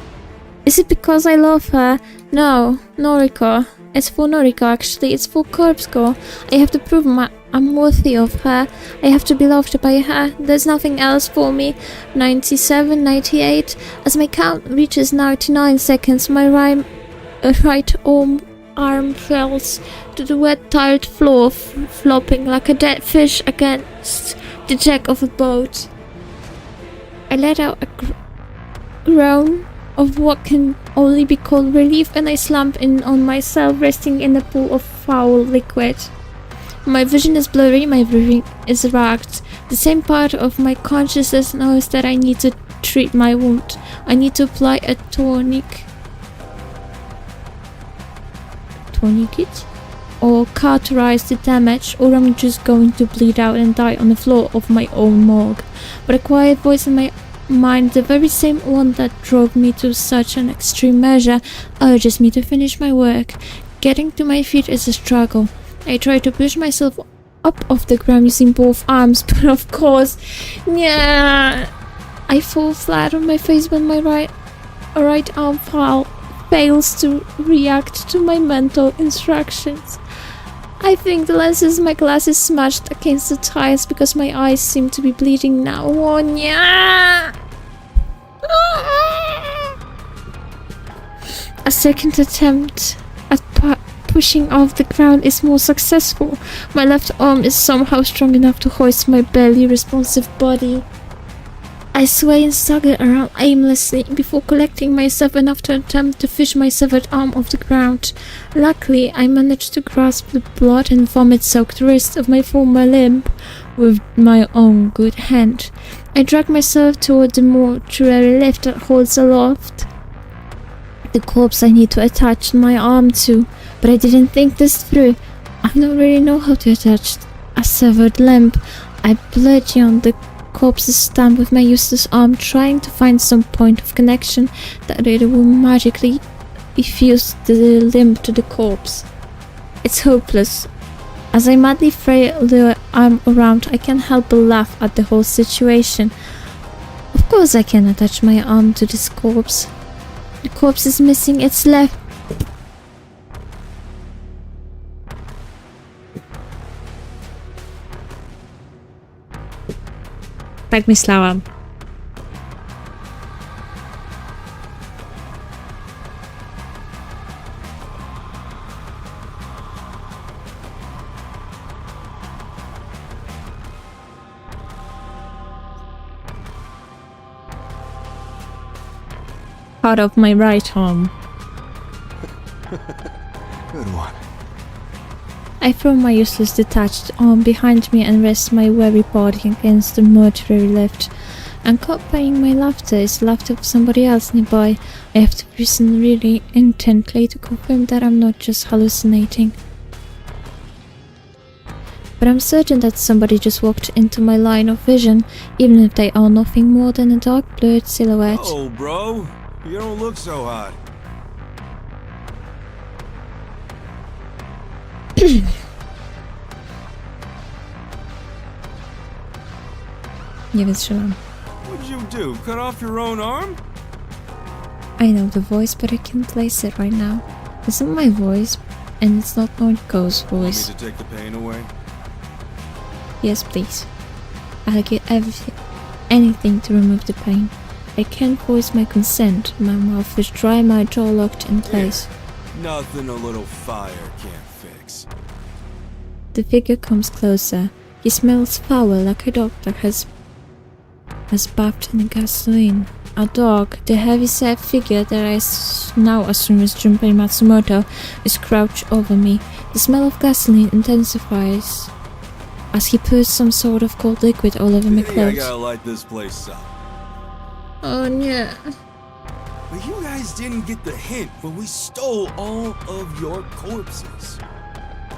Is it because I love her? No, Noriko. It's for Noriko actually, it's for Corpse Girl. I have to prove I'm worthy of her. I have to be loved by her. There's nothing else for me. 97, 98. As my count reaches 99 seconds, my right arm falls to the wet tiled floor, flopping like a dead fish against the deck of a boat. I let out a groan of what can only be called relief, and I slump in on myself, resting in a pool of foul liquid. My vision is blurry, my breathing is ragged. The same part of my consciousness knows that I need to treat my wound. I need to apply a tourniquet? Or cauterize the damage, or I'm just going to bleed out and die on the floor of my own morgue. But a quiet voice in my mind, the very same one that drove me to such an extreme measure, urges me to finish my work. Getting to my feet is a struggle. I try to push myself up off the ground using both arms, but of course, yeah, I fall flat on my face when my right arm fails to react to my mental instructions. I think the lenses of my glasses smashed against the tires because my eyes seem to be bleeding now. Oh, yeah. A second attempt at pushing off the ground is more successful. My left arm is somehow strong enough to hoist my barely responsive body. I sway and stagger around aimlessly before collecting myself enough to attempt to fish my severed arm off the ground. Luckily, I managed to grasp the blood and vomit-soaked wrist of my former limb with my own good hand. I drag myself toward the mortuary lift that holds aloft the corpse I need to attach my arm to, but I didn't think this through. I don't really know how to attach a severed limb. I bloody on the corpse's stump with my useless arm, trying to find some point of connection that it will magically fuse the limb to the corpse. It's hopeless. As I madly flail the arm around, I can't help but laugh at the whole situation. Of course I can attach my arm to this corpse. The corpse is missing its left. Tak myślałam. Part of my right arm. Good one. I throw my useless detached arm behind me and rest my weary body against the mortuary lift. Accompanying my laughter is the laughter of somebody else nearby. I have to listen really intently to confirm that I'm not just hallucinating. But I'm certain that somebody just walked into my line of vision, even if they are nothing more than a dark blurred silhouette. Oh, bro. You don't look so hot. Nie wytrzymam. What'd you do? Cut off your own arm? I know the voice, but I can't place it right now. It's not my voice, and it's not Noriko's Want me voice. to take the pain away? Yes, please. I'll give anything to remove the pain. I can't voice my consent. My mouth is dry, my jaw locked in place. Nothing a little fire can't fix. The figure comes closer. He smells foul, like a dog that has bathed in gasoline. A dog, the heavy-set figure that I now assume is Junpei Matsumoto, is crouched over me. The smell of gasoline intensifies as he pours some sort of cold liquid all over my I clothes. gotta light this place up. Oh, yeah. But you guys didn't get the hint when we stole all of your corpses.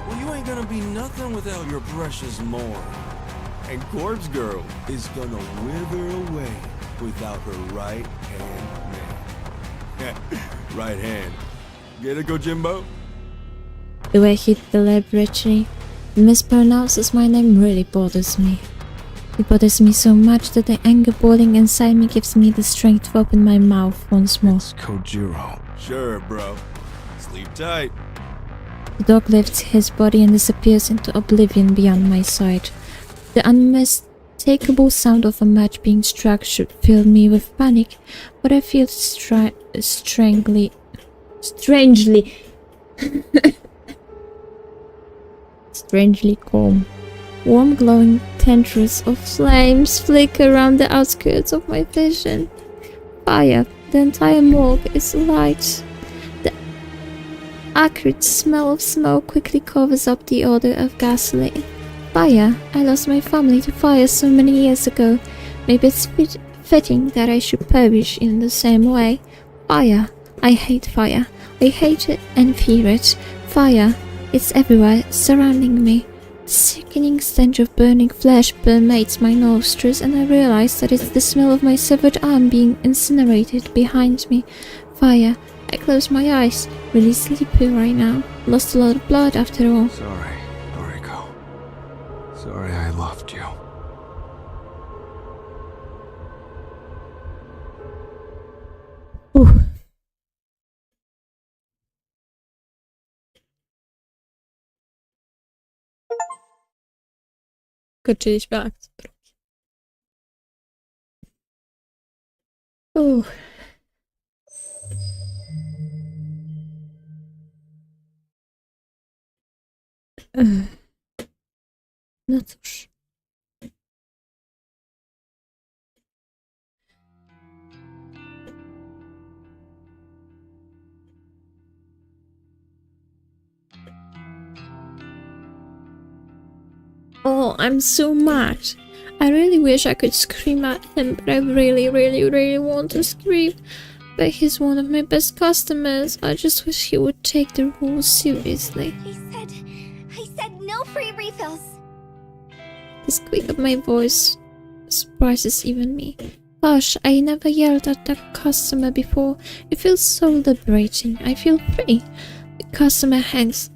Well, you ain't gonna be nothing without your precious Moore. And Corpse Girl is gonna wither away without her right hand man. Right hand. Get it, Kojimbo? The way he deliberately mispronounces my name really bothers me. It bothers me so much that the anger boiling inside me gives me the strength to open my mouth once more. It's Kojiro. Sure, bro. Sleep tight. The dog lifts his body and disappears into oblivion beyond my sight. The unmistakable sound of a match being struck should fill me with panic, but I feel strangely calm. Warm glowing tendrils of flames flicker around the outskirts of my vision. Fire. The entire morgue is alight. The acrid smell of smoke quickly covers up the odor of gasoline. Fire. I lost my family to fire so many years ago. Maybe it's fitting that I should perish in the same way. Fire. I hate fire. I hate it and fear it. Fire. It's everywhere, surrounding me. The sickening stench of burning flesh permeates my nostrils, and I realize that it's the smell of my severed arm being incinerated behind me. Fire. I close my eyes. Really sleepy right now. Lost a lot of blood after all. Sorry, Noriko. Sorry I loved you. Uff. Skoczyliśmy akcję. No cóż. Oh, I'm so mad. I really wish I could scream at him, but I really want to scream. But he's one of my best customers. I just wish he would take the rules seriously. I said no free refills. The squeak of my voice surprises even me. Gosh, I never yelled at that customer before. It feels so liberating. I feel free. The customer hangs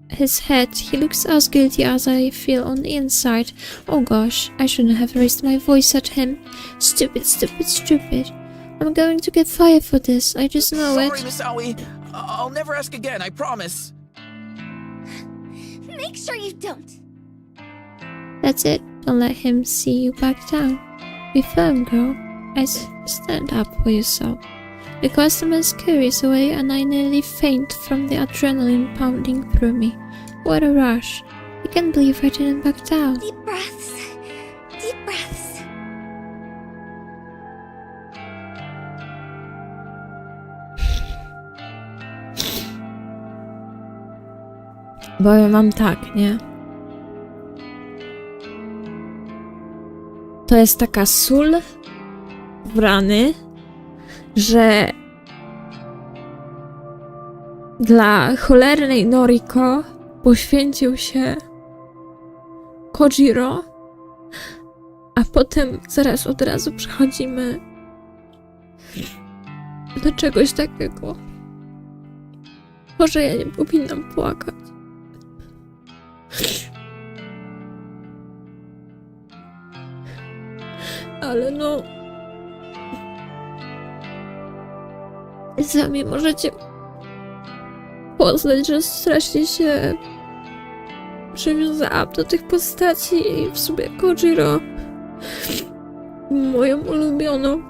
his head. He looks as guilty as I feel on the inside. Oh gosh, I shouldn't have raised my voice at him. Stupid, stupid, stupid. I'm going to get fired for this. I just know Sorry, it. Miss Owie. I'll never ask again, I promise. Make sure you don't. That's it. Don't let him see you back down. Be firm, girl. Stand up for yourself. The customer scurries away and I nearly faint from the adrenaline pounding through me. What a rush. I can't believe I didn't back down. Deep breaths. Deep breaths. Powiem wam tak, nie? To jest taka sól w rany, że dla cholernej Noriko poświęcił się Kojiro, a potem zaraz od razu przechodzimy do czegoś takiego. Może ja nie powinnam płakać. Ale no... Sami możecie poznać, że strasznie się przywiązałam do tych postaci i w sumie Kojiro, moją ulubioną.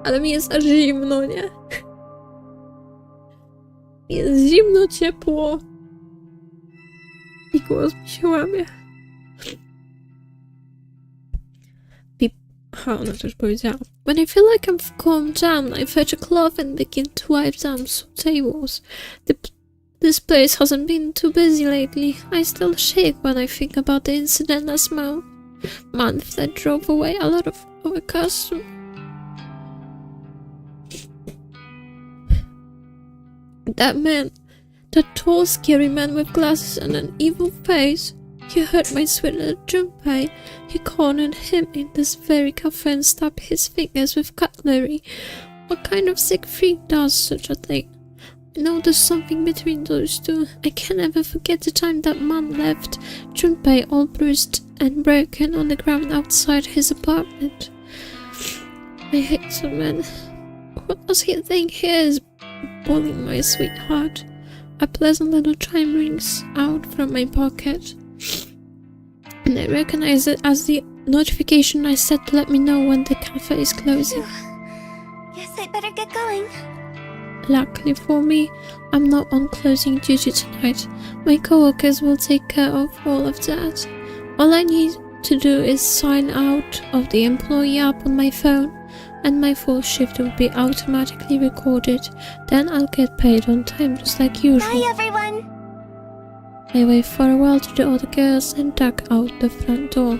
Ale mi jest aż zimno, nie? Jest zimno, ciepło. I głos mi się łamie. Ona też powiedziała. When I feel like I'm calmed down, I fetch a cloth and begin to wipe down some tables. This place hasn't been too busy lately. I still shake when I think about the incident last month that drove away a lot of our customers. That man, that tall, scary man with glasses and an evil face, he hurt my sweet little Junpei. He cornered him in this very cafe and stabbed his fingers with cutlery. What kind of sick freak does such a thing? I know there's something between those two. I can't ever forget the time that man left Junpei all bruised and broken on the ground outside his apartment. I hate the man. What does he think he is? Bullying my sweetheart. A pleasant little chime rings out from my pocket, and I recognize it as the notification I set to let me know when the cafe is closing. Guess I better get going. Luckily for me, I'm not on closing duty tonight. My coworkers will take care of all of that. All I need to do is sign out of the employee app on my phone, and my full shift will be automatically recorded. Then I'll get paid on time just like usual. Bye, everyone. I wave farewell to the other girls and duck out the front door.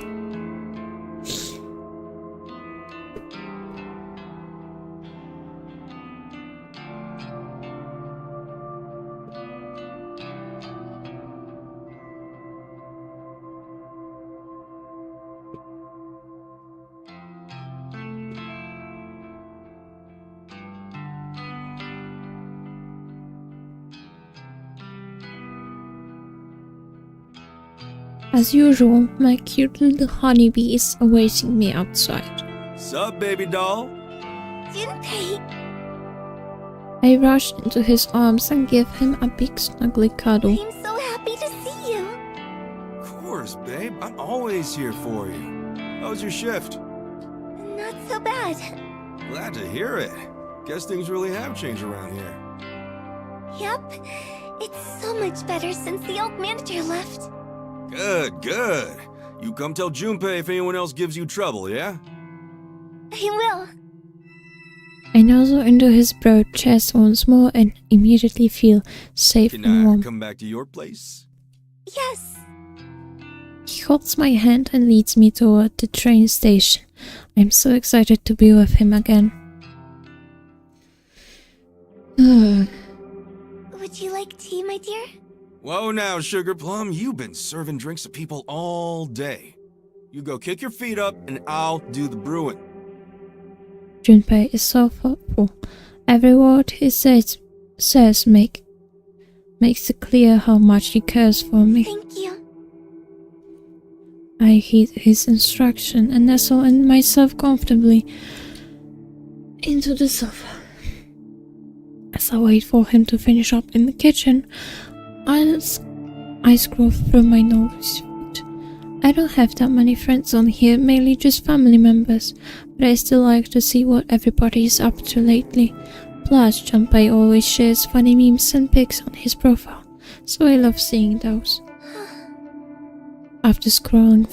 As usual, my cute little honeybee is awaiting me outside. Sup, baby doll? Junpei. I rush into his arms and give him a big snuggly cuddle. I'm so happy to see you. Of course, babe. I'm always here for you. How was your shift? Not so bad. Glad to hear it. Guess things really have changed around here. Yep. It's so much better since the old manager left. Good, good. You come tell Junpei if anyone else gives you trouble, yeah? I will. I nuzzle into his broad chest once more and immediately feel safe Can and I warm. come back to your place? Yes. He holds my hand and leads me toward the train station. I'm so excited to be with him again. Would you like tea, my dear? Whoa now, Sugar Plum, you've been serving drinks to people all day. You go kick your feet up and I'll do the brewing. Junpei is so thoughtful. Every word he says makes it clear how much he cares for me. Thank you. I heed his instruction and nestle in myself comfortably into the sofa. As I wait for him to finish up in the kitchen, I scroll through my notes feed. I don't have that many friends on here, mainly just family members, but I still like to see what everybody is up to lately. Plus, Junpei always shares funny memes and pics on his profile, so I love seeing those. After scrolling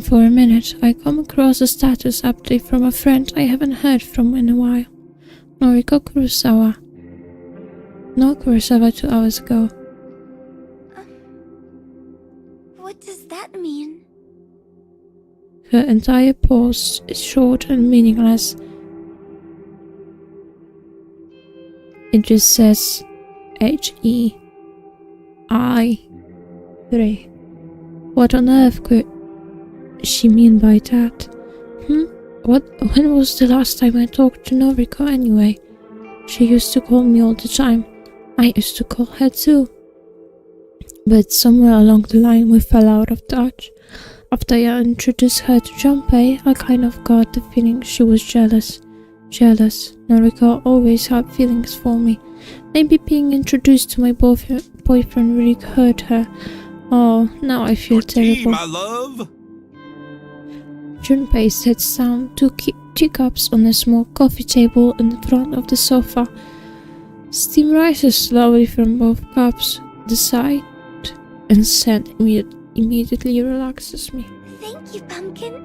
for a minute, I come across a status update from a friend I haven't heard from in a while. Noriko Kurosawa. No Kurosawa 2 hours ago. What does that mean? Her entire post is short and meaningless. It just says HEI 3. What on earth could she mean by that? When was the last time I talked to Noriko anyway? She used to call me all the time. I used to call her too. But somewhere along the line we fell out of touch. After I introduced her to Junpei, I kind of got the feeling she was jealous. Noriko always had feelings for me. Maybe being introduced to my boyfriend really hurt her. Oh, now I feel terrible. My love. Junpei sits down 2 teacups on a small coffee table in front of the sofa. Steam rises slowly from both cups. The sight and scent immediately relaxes me. Thank you, Pumpkin.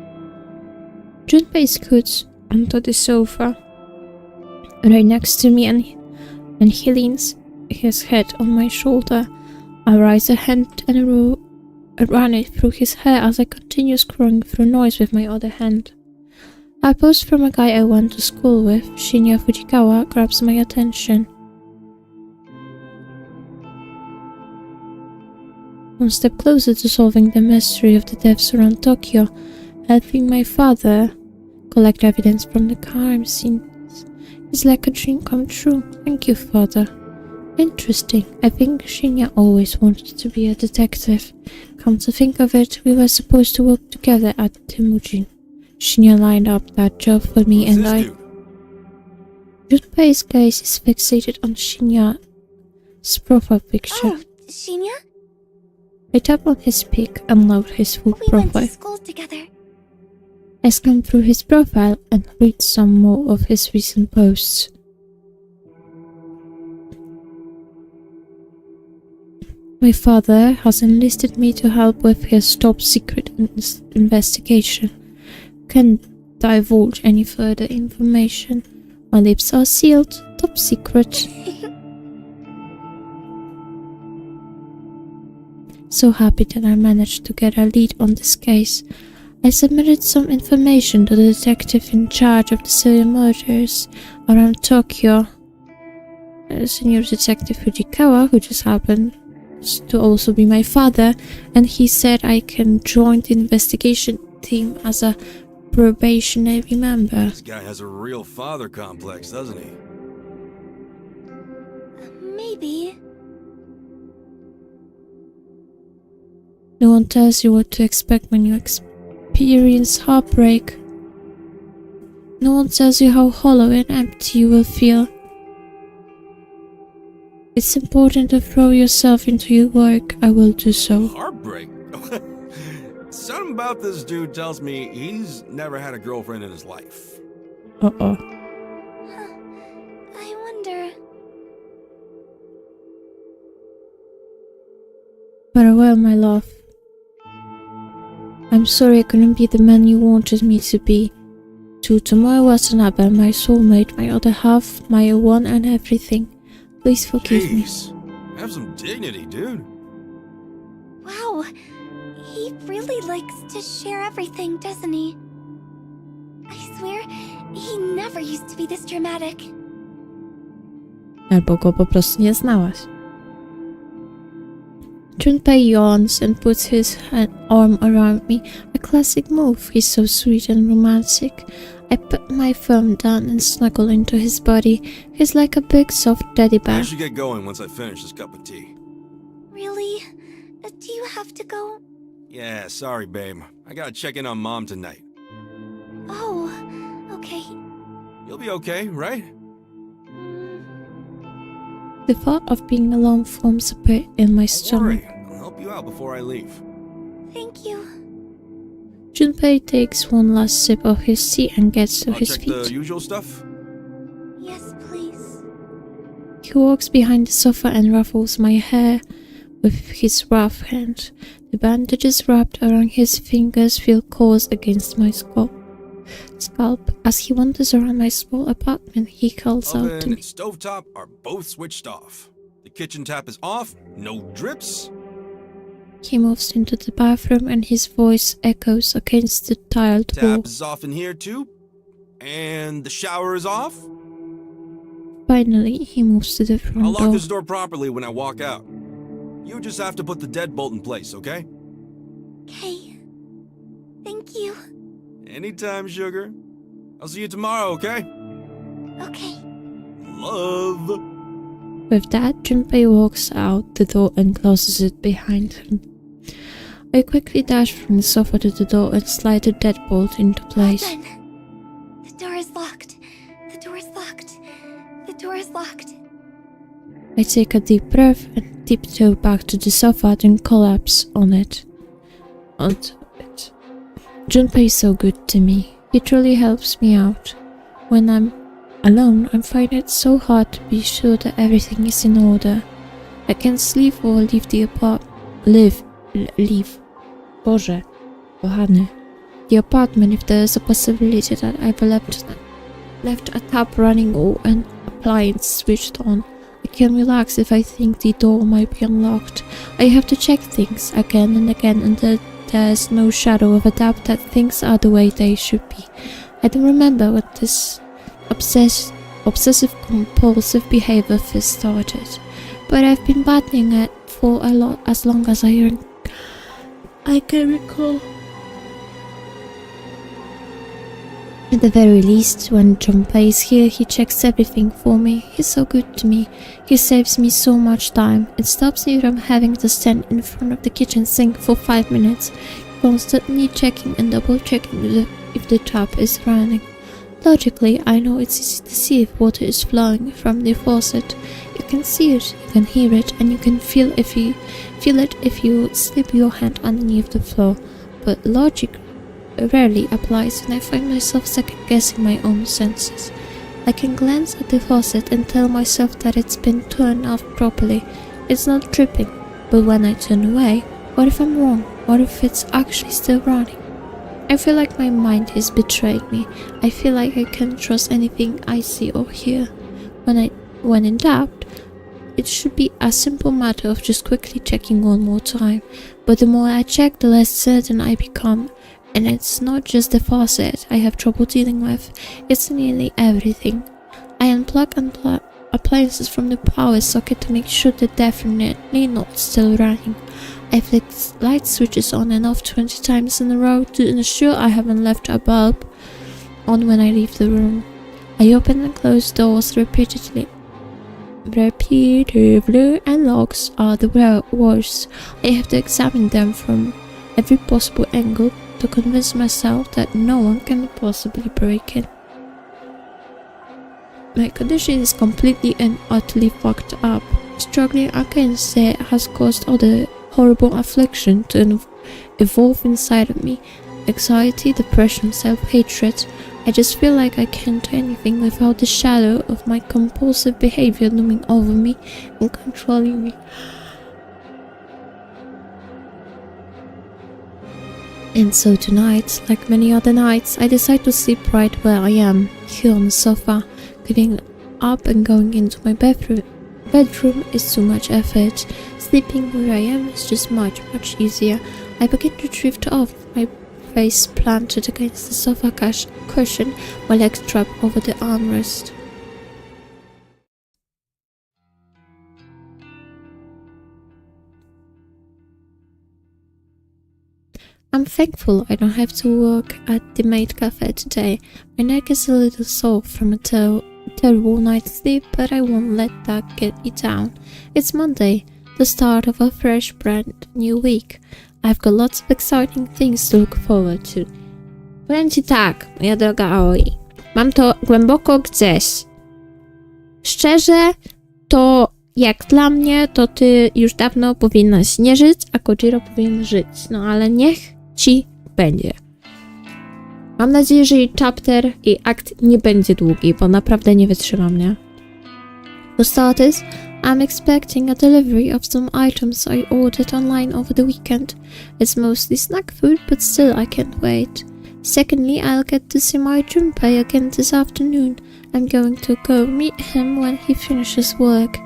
Junpei scoots onto the sofa right next to me and he leans his head on my shoulder. I raise a hand and run it through his hair as I continue scrolling through noise with my other hand. A post from a guy I went to school with, Shinya Fujikawa, grabs my attention. One step closer to solving the mystery of the deaths around Tokyo, helping my father collect evidence from the crime scenes is like a dream come true. Thank you, father. Interesting. I think Shinya always wanted to be a detective. Come to think of it, we were supposed to work together at Temujin. Shinya lined up that job for me and I... Junpei's gaze is fixated on Shinya's profile picture. Oh, Shinya? I tap on his pic and load his full We profile. went to school together. I scan through his profile and read some more of his recent posts. My father has enlisted me to help with his top secret investigation. Can't divulge any further information. My lips are sealed. Top secret. So happy that I managed to get a lead on this case. I submitted some information to the detective in charge of the serial murders around Tokyo, Senior Detective Fujikawa, who just happened to also be my father, and he said I can join the investigation team as a probationary member. This guy has a real father complex, doesn't he? Maybe. No one tells you what to expect when you experience heartbreak. No one tells you how hollow and empty you will feel. It's important to throw yourself into your work. I will do so. Heartbreak? Something about this dude tells me he's never had a girlfriend in his life. Uh-oh. I wonder. Farewell, my love. I'm sorry I couldn't be the man you wanted me to be. Tomoe Watanabe, my soulmate, my other half, my one and everything. Please forgive me. Have some dignity, dude. Wow. He really likes to share everything, doesn't he? I swear, he never used to be this dramatic. Albo go po prostu nie znałaś. Junpei yawns and puts his arm around me. A classic move. He's so sweet and romantic. I put my thumb down and snuggle into his body. He's like a big soft teddy I bear. should get going once I finish this cup of tea. Really? Do you have to go? Yeah, sorry, babe. I gotta check in on Mom tonight. Oh, okay. You'll be okay, right? The thought of being alone forms a pit in my Don't stomach. worry. I'll help you out before I leave. Thank you. Junpei takes one last sip of his tea and gets to I'll his check feet. the usual stuff. Yes, please. He walks behind the sofa and ruffles my hair with his rough hand. The bandages wrapped around his fingers feel coarse against my scalp. As he wanders around my small apartment, he calls out to Oven me. and stovetop are both switched off. The kitchen tap is off, no drips. He moves into the bathroom and his voice echoes against the tiled wall. Tap is off in here too. And the shower is off. Finally, he moves to the I'll front lock door. this door properly when I walk out. You just have to put the deadbolt in place, okay? Okay. Thank you. Anytime, sugar. I'll see you tomorrow, okay? Okay. Love. With that, Junpei walks out the door and closes it behind him. I quickly dash from the sofa to the door and slide the deadbolt into place. Done. The door is locked. The door is locked. The door is locked. I take a deep breath and tiptoe back to the sofa, then collapse on it. Onto it. Junpei is so good to me. He truly helps me out. When I'm alone, I find it so hard to be sure that everything is in order. I can sleep or leave the leave. Boże, kochany. The apartment if there is a possibility that I've left a tap running or an appliance switched on. I can relax if I think the door might be unlocked. I have to check things again and again until there's no shadow of a doubt that things are the way they should be. I don't remember when this obsessive compulsive behavior first started, but I've been battling it for as long as I can recall. At the very least, when Junpei is here, he checks everything for me. He's so good to me. He saves me so much time. It stops me from having to stand in front of the kitchen sink for 5 minutes, constantly checking and double checking if the tap is running. Logically, I know it's easy to see if water is flowing from the faucet. You can see it, you can hear it, and you can feel it if you slip your hand underneath the floor. But logic rarely applies when I find myself second-guessing my own senses. I can glance at the faucet and tell myself that it's been turned off properly. It's not dripping. But when I turn away, what if I'm wrong? What if it's actually still running? I feel like my mind is betraying me. I feel like I can't trust anything I see or hear. When in doubt, it should be a simple matter of just quickly checking one more time. But the more I check, the less certain I become. And it's not just the faucet I have trouble dealing with, it's nearly everything. I unplug appliances from the power socket to make sure they're definitely not still running. I flick light switches on and off 20 times in a row to ensure I haven't left a bulb on when I leave the room. I open and close doors repeatedly, and locks are the worst. I have to examine them from every possible angle to convince myself that no one can possibly break in. My condition is completely and utterly fucked up. Struggling against it has caused all the horrible affliction to evolve inside of me. Anxiety, depression, self-hatred. I just feel like I can't do anything without the shadow of my compulsive behavior looming over me and controlling me. And so tonight, like many other nights, I decide to sleep right where I am, here on the sofa. Getting up and going into my bedroom is too much effort. Sleeping where I am is just much easier. I begin to drift off, my face planted against the sofa cushion, my legs trapped over the armrest. I'm thankful I don't have to work at the maid cafe today. My neck is a little sore from a terrible night's sleep, but I won't let that get me down. It's Monday, the start of a fresh, brand new week. I've got lots of exciting things to look forward to. Powiem ci tak, moja droga Aoi. Mam to głęboko gdzieś. Szczerze, to jak dla mnie, to ty już dawno powinnaś nie żyć, a Kojiro powinien żyć. No ale niech ci będzie. Mam nadzieję, że jej chapter i akt nie będzie długi, bo naprawdę nie wytrzymam, nie? For starters, I'm expecting a delivery of some items I ordered online over the weekend. It's mostly snack food, but still I can't wait. Secondly, I'll get to see my Junpei again this afternoon. I'm going to go meet him when he finishes work.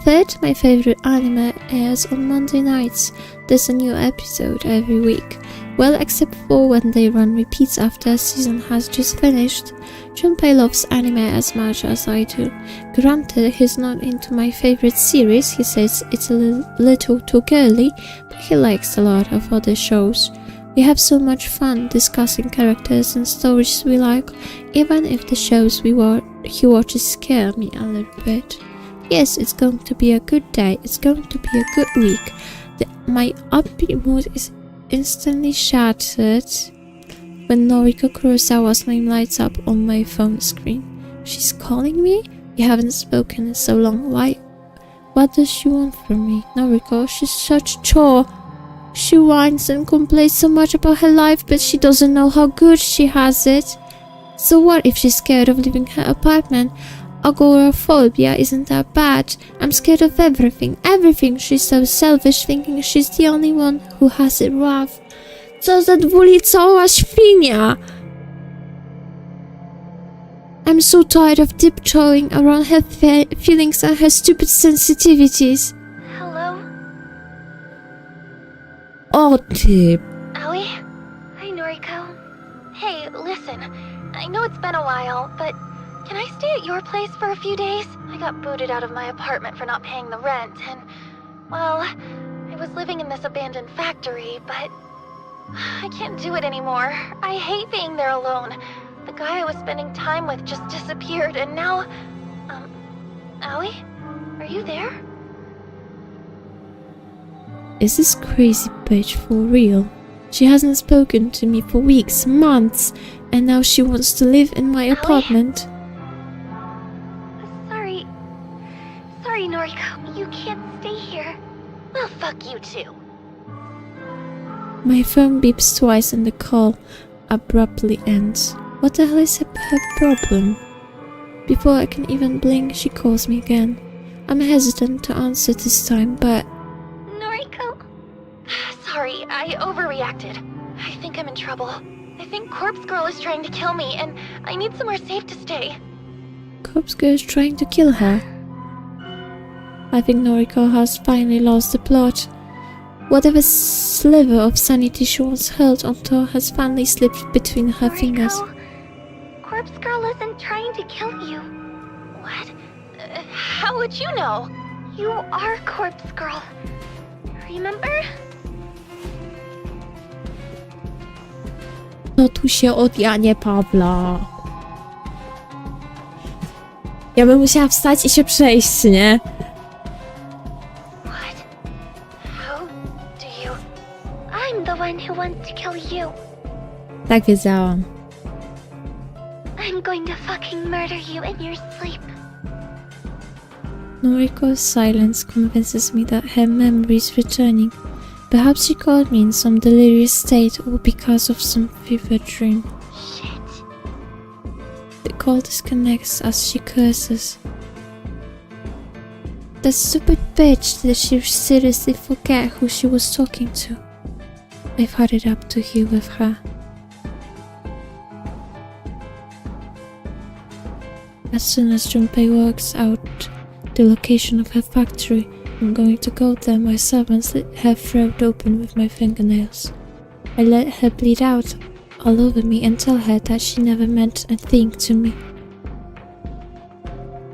Third, my favorite anime airs on Monday nights. There's a new episode every week. Well, except for when they run repeats after a season has just finished. Junpei loves anime as much as I do. Granted, he's not into my favorite series. He says it's a little too girly, but he likes a lot of other shows. We have so much fun discussing characters and stories we like, even if the shows he watches scare me a little bit. Yes, it's going to be a good day. It's going to be a good week. My upbeat mood is instantly shattered when Noriko Kurosawa's name lights up on my phone screen. She's calling me? We haven't spoken in so long. Why? What does she want from me? Noriko, she's such a chore. She whines and complains so much about her life, but she doesn't know how good she has it. So what if she's scared of leaving her apartment? Agoraphobia isn't that bad. I'm scared of everything. Everything. She's so selfish, thinking she's the only one who has it rough. Co za dwulicowa świnia! I'm so tired of tiptoeing around her feelings and her stupid sensitivities. Hello? O ty! Aoi? Hi, Noriko. Hey, listen. I know it's been a while, but can I stay at your place for a few days? I got booted out of my apartment for not paying the rent, and, well, I was living in this abandoned factory, but I can't do it anymore. I hate being there alone. The guy I was spending time with just disappeared, and now, Aoi? Are you there? Is this crazy bitch for real? She hasn't spoken to me for weeks, months, and now she wants to live in my apartment. Sorry, Noriko. You can't stay here. Well, fuck you too. My phone beeps twice and the call abruptly ends. What the hell is her problem? Before I can even blink, she calls me again. I'm hesitant to answer this time, but... Noriko? Sorry, I overreacted. I think I'm in trouble. I think Corpse Girl is trying to kill me, and I need somewhere safe to stay. Corpse Girl is trying to kill her. I think Noriko has finally lost the plot. Whatever sliver of sanity she once held onto has finally slipped between her fingers. Corpse Girl isn't trying to kill you. What? How would you know? You are Corpse Girl. Remember? No tu się odjanie Pawla. Ja bym musiała wstać i się przejść, nie? What? How do you... I'm the one who wants to kill you. Tak wiedziałam. I'm going to fucking murder you in your sleep. Noriko's silence convinces me that her memory is returning. Perhaps she called me in some delirious state or because of some fever dream. Shit. The call disconnects as she curses. That stupid bitch, did she seriously forget who she was talking to? I've had it up to here with her. As soon as Junpei works out the location of her factory, I'm going to go there myself and slit her throat open with my fingernails. I let her bleed out all over me and tell her that she never meant a thing to me.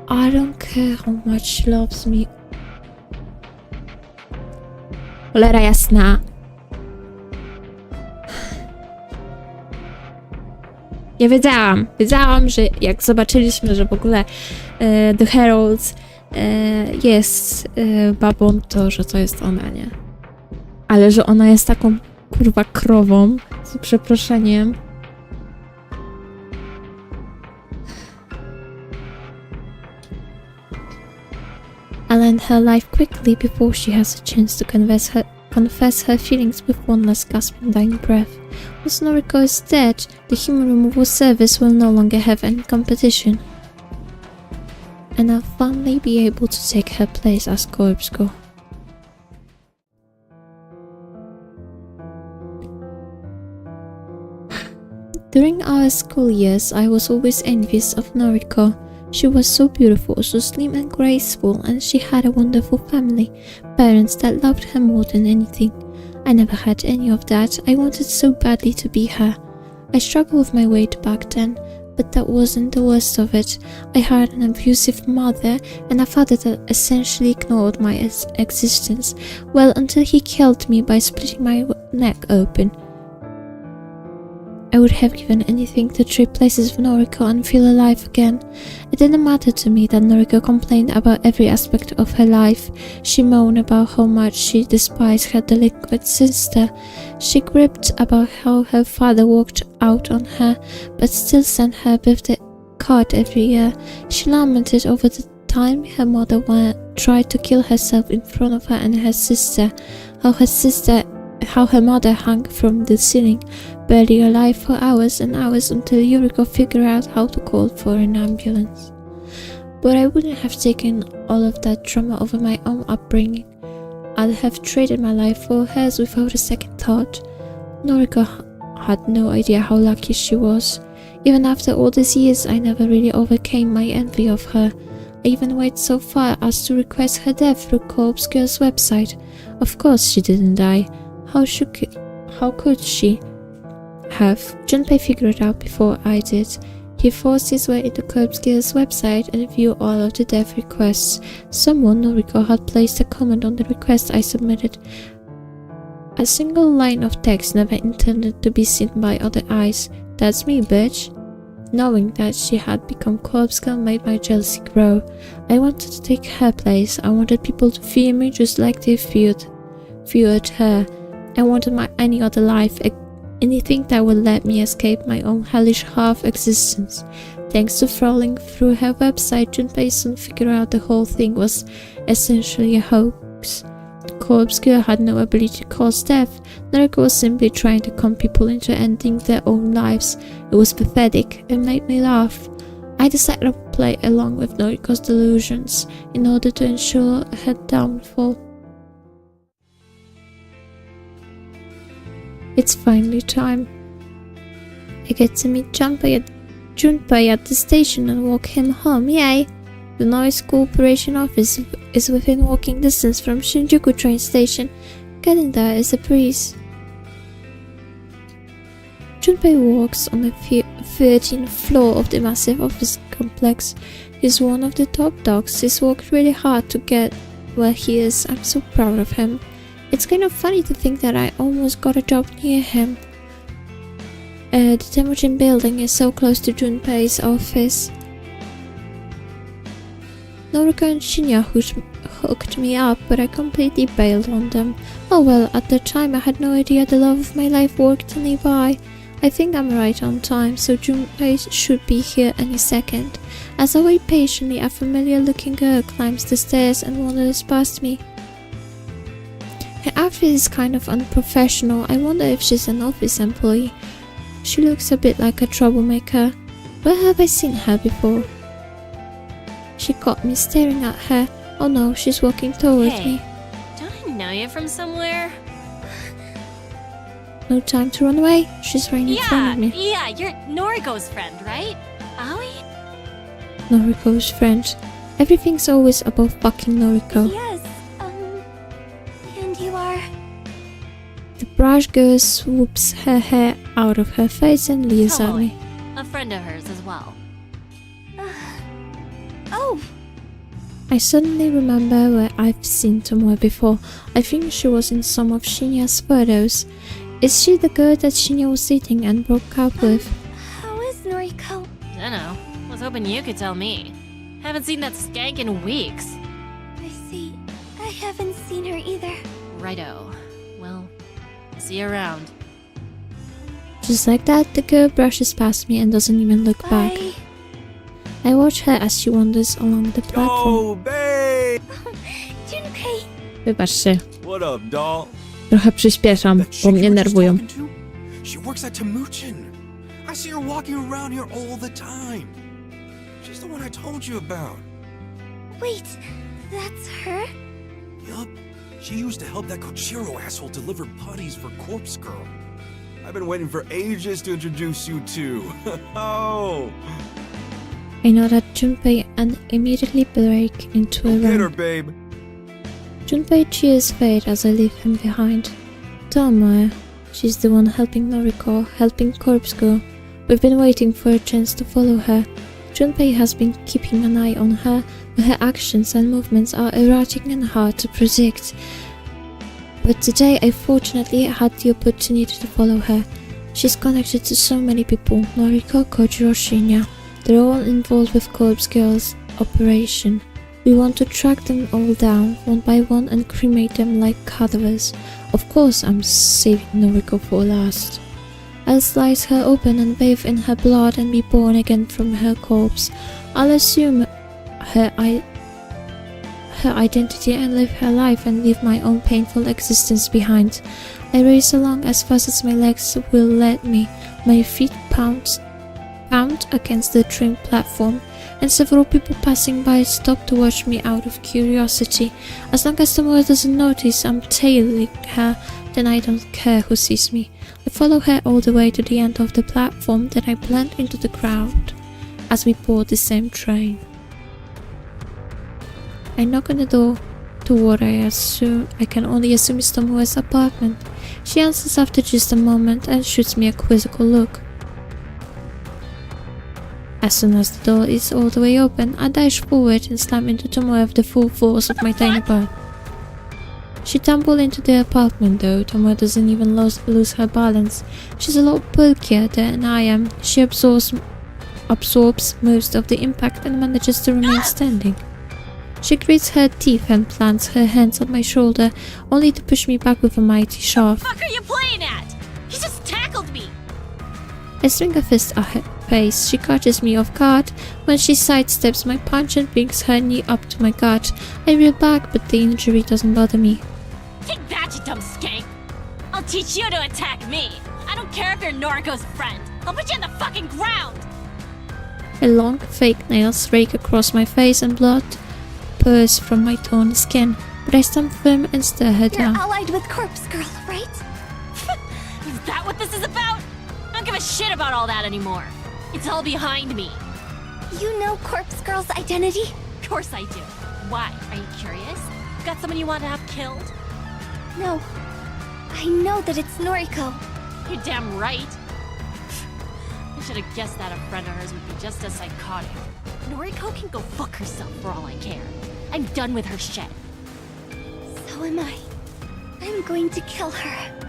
I don't care how much she loves me. Cholera jasna. Ja wiedziałam, że jak zobaczyliśmy, że w ogóle The Herald jest babą, to że to jest ona, nie? Ale że ona jest taką kurwa krową, z przeproszeniem. I'll end her life quickly before she has a chance to confess her feelings with one last gasping dying breath. Once Noriko is dead, the human removal service will no longer have any competition. And I'll finally be able to take her place as corpse girl. During our school years, I was always envious of Noriko. She was so beautiful, so slim and graceful, and she had a wonderful family, parents that loved her more than anything. I never had any of that. I wanted so badly to be her. I struggled with my weight back then, but that wasn't the worst of it. I had an abusive mother and a father that essentially ignored my existence, well, until he killed me by splitting my neck open. I would have given anything to trade places with Noriko and feel alive again. It didn't matter to me that Noriko complained about every aspect of her life. She moaned about how much she despised her delinquent sister. She gripped about how her father walked out on her, but still sent her a birthday card every year. She lamented over the time her mother tried to kill herself in front of her and her sister, how her mother hung from the ceiling, barely alive for hours and hours until Yuriko figured out how to call for an ambulance. But I wouldn't have taken all of that trauma over my own upbringing. I'd have traded my life for hers without a second thought. Noriko had no idea how lucky she was. Even after all these years, I never really overcame my envy of her. I even went so far as to request her death through Corpse Girl's website. Of course she didn't die. How could she have? Junpei figured it out before I did. He forced his way into Corpse Girl's website and viewed all of the death requests. Someone, Noriko, had placed a comment on the request I submitted. A single line of text never intended to be seen by other eyes. That's me, bitch. Knowing that she had become Corpse Girl made my jealousy grow. I wanted to take her place. I wanted people to fear me just like they feared her. I wanted any other life, anything that would let me escape my own hellish half-existence. Thanks to trawling through her website, Junpei soon figured out the whole thing was essentially a hoax. Corpse Girl had no ability to cause death. Noriko was simply trying to con people into ending their own lives. It was pathetic. It made me laugh. I decided to play along with Noriko's delusions in order to ensure her downfall. It's finally time. I get to meet Junpei at the station and walk him home, yay! The Noise Corporation office is within walking distance from Shinjuku train station. Getting there is a breeze. Junpei walks on the 13th floor of the massive office complex. He's one of the top dogs. He's worked really hard to get where he is. I'm so proud of him. It's kind of funny to think that I almost got a job near him. The Temujin building is so close to Junpei's office. Noriko and Shinya hooked me up, but I completely bailed on them. Oh well, at the time I had no idea the love of my life worked nearby. I think I'm right on time, so Junpei should be here any second. As I wait patiently, a familiar-looking girl climbs the stairs and wanders past me. Her outfit is kind of unprofessional. I wonder if she's an office employee. She looks a bit like a troublemaker. Where have I seen her before? She caught me staring at her. Oh no, she's walking towards me. Don't I know you from somewhere? No time to run away. She's right in front of me. Yeah, you're Noriko's friend, right? Aoi? Noriko's friend. Everything's always about fucking Noriko. Yes, and you are? The brush girl swoops her hair out of her face and leers at me. A friend of hers as well. Oh! I suddenly remember where I've seen Tomoe before. I think she was in some of Shinya's photos. Is she the girl that Shinya was dating and broke up with? How is Noriko Dunno. Was hoping you could tell me. Haven't seen that skank in weeks. I see. I haven't seen her either. Righto. Well, see you around. Just like that, the girl brushes past me and doesn't even look back. Bye. I watch her as she wanders along the platform. Oh, babe! Junpei. Wybaczcie, What up, doll? trochę przyspieszam, That bo chick mnie you were just nerwują. talking to? She works at Tamuchin. I see her walking around here all the time. She's the one I told you about. Wait, that's her? Yup. She used to help that Kochiro asshole deliver putties for Corpse Girl. I've been waiting for ages to introduce you to. Oh! I know that Junpei and immediately break into a Get her, run. babe. Junpei cheers Fate as I leave him behind. Tomoe, she's the one helping Noriko, helping Corpse Girl. We've been waiting for a chance to follow her. Junpei has been keeping an eye on her, but her actions and movements are erratic and hard to predict. But today I fortunately had the opportunity to follow her. She's connected to so many people, Noriko, Kojiro, Shinya. They're all involved with Corpse Girl's operation. We want to track them all down, one by one, and cremate them like cadavers. Of course I'm saving Noriko for last. I'll slice her open and bathe in her blood and be born again from her corpse. I'll assume her identity and live her life and leave my own painful existence behind. I race along as fast as my legs will let me. My feet pound against the trim platform, and several people passing by stop to watch me out of curiosity. As long as the mother doesn't notice I'm tailing her, then I don't care who sees me. I follow her all the way to the end of the platform, then I blend into the crowd as we board the same train. I knock on the door to what I can only assume is Tomoe's apartment. She answers after just a moment and shoots me a quizzical look. As soon as the door is all the way open, I dash forward and slam into Tomoe with the full force of my tiny butt. She tumbled into the apartment though. Tomoe doesn't even lose her balance. She's a lot bulkier than I am. She absorbs most of the impact and manages to remain standing. She grits her teeth and plants her hands on my shoulder, only to push me back with a mighty shove. What the fuck are you playing at? He just tackled me! I swing a fist at her face. She catches me off guard when she sidesteps my punch and brings her knee up to my gut. I reel back, but the injury doesn't bother me. Take that, you dumb skank! I'll teach you to attack me! I don't care if you're Noriko's friend! I'll put you on the fucking ground! Her long, fake nails rake across my face and blood pours from my torn skin, but I stand firm and stare her You're down. allied with Corpse Girl, right? Is that what this is about? I don't give a shit about all that anymore. It's all behind me. You know Corpse Girl's identity? Of course I do. Why? Are you curious? Got someone you want to have killed? No. I know that it's Noriko. You're damn right. I should have guessed that a friend of hers would be just as psychotic. Noriko can go fuck herself for all I care. I'm done with her shit. So am I. I'm going to kill her.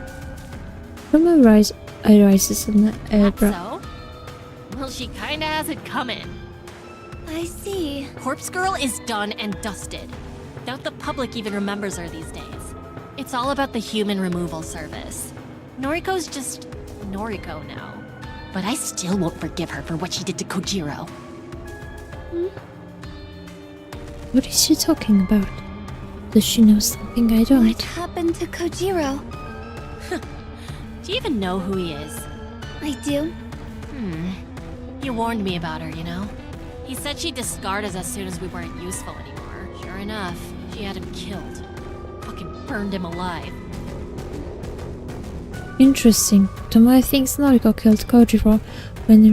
From her rise, I rises an Thought eyebrow. so? Well, she kinda has it coming. I see. Corpse Girl is done and dusted. Doubt the public even remembers her these days. It's all about the human removal service. Noriko's just Noriko now. But I still won't forgive her for what she did to Kojiro. What is she talking about? Does she know something I don't? What happened to Kojiro? Do you even know who he is? I do. He warned me about her, you know? He said she'd discard us as soon as we weren't useful anymore. Sure enough, she had him killed. Fucking burned him alive. Interesting. Tomoe thinks Noriko killed Kojiro, when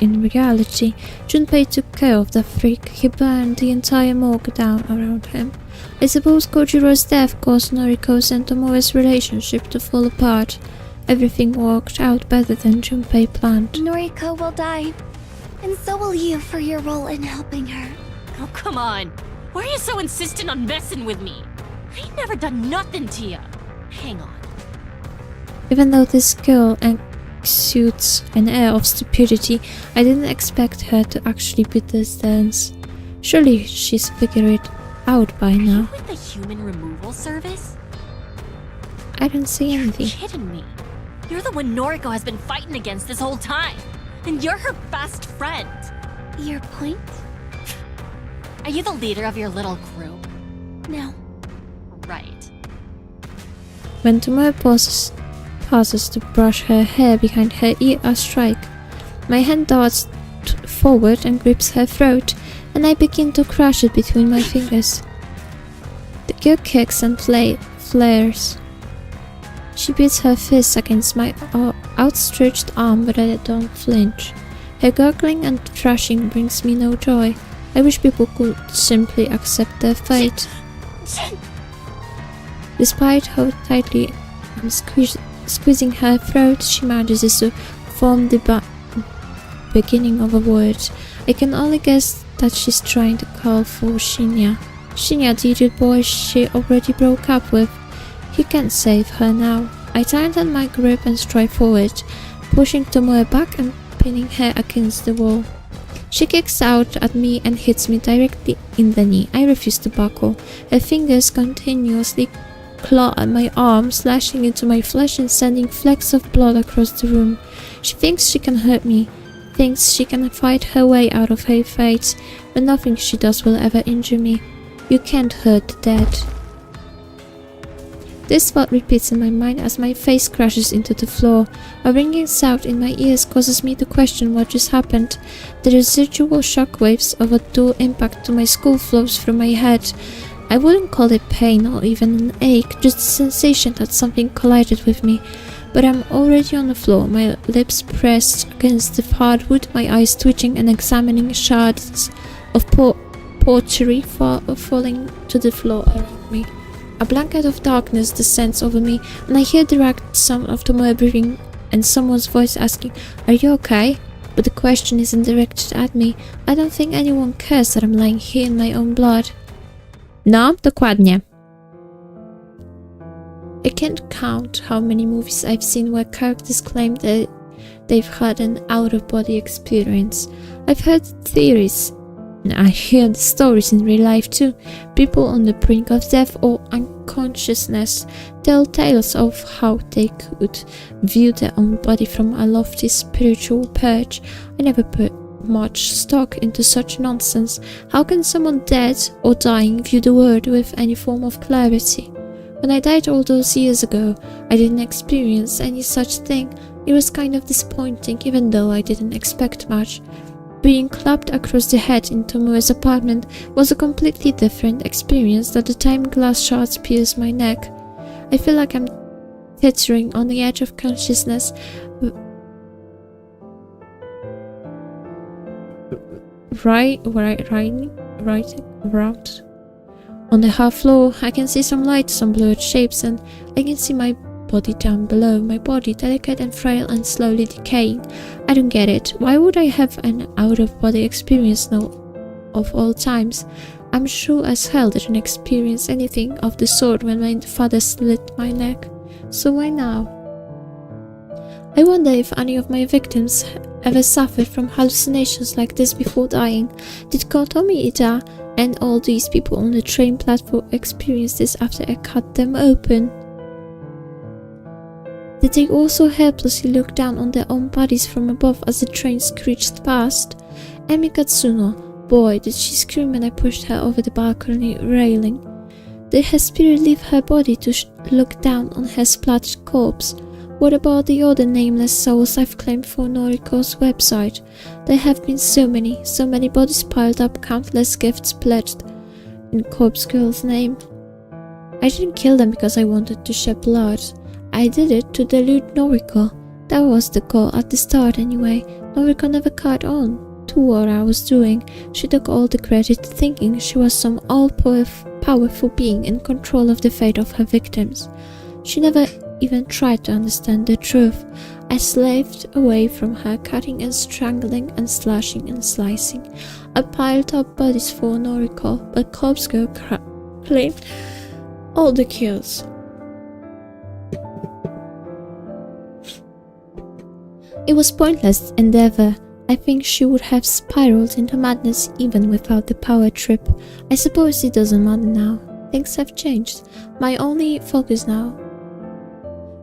in reality, Junpei took care of the freak. He burned the entire morgue down around him. I suppose Kojiro's death caused Noriko's and Tomoe's relationship to fall apart. Everything worked out better than Junpei planned. Noriko will die. And so will you for your role in helping her. Oh, come on. Why are you so insistent on messing with me? I ain't never done nothing to you. Hang on. Even though this girl and exudes an air of stupidity. I didn't expect her to actually be this dense. Surely she's figured it out by Are you now. with the human removal service? I don't see You're anything. kidding me. You're the one Noriko has been fighting against this whole time. And you're her best friend. Your point? Are you the leader of your little group? No. Right. When Tomoe pauses to brush her hair behind her ear, I strike. My hand darts forward and grips her throat, and I begin to crush it between my fingers. The girl kicks and flares. She beats her fist against my outstretched arm, but I don't flinch. Her gurgling and thrashing brings me no joy. I wish people could simply accept their fate. Despite how tightly I'm squeezing her throat, she manages to form the beginning of a word. I can only guess that she's trying to call for Shinya. Shinya, the idiot boy she already broke up with. He can't save her now. I tighten my grip and stride forward, pushing Tomoe back and pinning her against the wall. She kicks out at me and hits me directly in the knee. I refuse to buckle. Her fingers continuously claw at my arm, slashing into my flesh and sending flecks of blood across the room. She thinks she can hurt me, thinks she can fight her way out of her fate, but nothing she does will ever injure me. You can't hurt the dead. This thought repeats in my mind as my face crashes into the floor. A ringing sound in my ears causes me to question what just happened. The residual shockwaves of a dual impact to my skull flows through my head. I wouldn't call it pain or even an ache, just the sensation that something collided with me. But I'm already on the floor, my lips pressed against the hardwood, my eyes twitching and examining shards of pottery falling to the floor around me. A blanket of darkness descends over me, and I hear the ragged sound of Tomoe breathing and someone's voice asking, "Are you okay?" But the question isn't directed at me. I don't think anyone cares that I'm lying here in my own blood. No, dokładnie. I can't count how many movies I've seen where characters claim that they've had an out-of-body experience. I've heard theories. I hear the stories in real life too. People on the brink of death or unconsciousness tell tales of how they could view their own body from a lofty spiritual perch. I never put much stock into such nonsense. How can someone dead or dying view the world with any form of clarity? When I died all those years ago, I didn't experience any such thing. It was kind of disappointing, even though I didn't expect much. Being clapped across the head in Tomoe's apartment was a completely different experience than the time glass shards pierced my neck. I feel like I'm teetering on the edge of consciousness. Right around. On the half floor, I can see some lights, some blurred shapes, and I can see my body down below. My body, delicate and frail and slowly decaying. I don't get it. Why would I have an out-of-body experience now of all times? I'm sure as hell didn't experience anything of the sort when my father slit my neck. So why now? I wonder if any of my victims ever suffered from hallucinations like this before dying. Did Kotomi Ita and all these people on the train platform experience this after I cut them open? Did they also helplessly look down on their own bodies from above as the train screeched past? Emi Katsuno, boy, did she scream when I pushed her over the balcony railing. Did her spirit leave her body to look down on her splattered corpse? What about the other nameless souls I've claimed for Noriko's website? There have been so many bodies piled up, countless gifts pledged in Corpse Girl's name. I didn't kill them because I wanted to shed blood. I did it to delude Noriko. That was the goal at the start anyway. Noriko never caught on to what I was doing. She took all the credit, thinking she was some all-powerful being in control of the fate of her victims. She never even tried to understand the truth. I slaved away from her, cutting and strangling and slashing and slicing. I piled up bodies for Noriko, but Corpse Girl claimed all the kills. It was pointless endeavor. I think she would have spiraled into madness even without the power trip. I suppose it doesn't matter now. Things have changed. My only focus now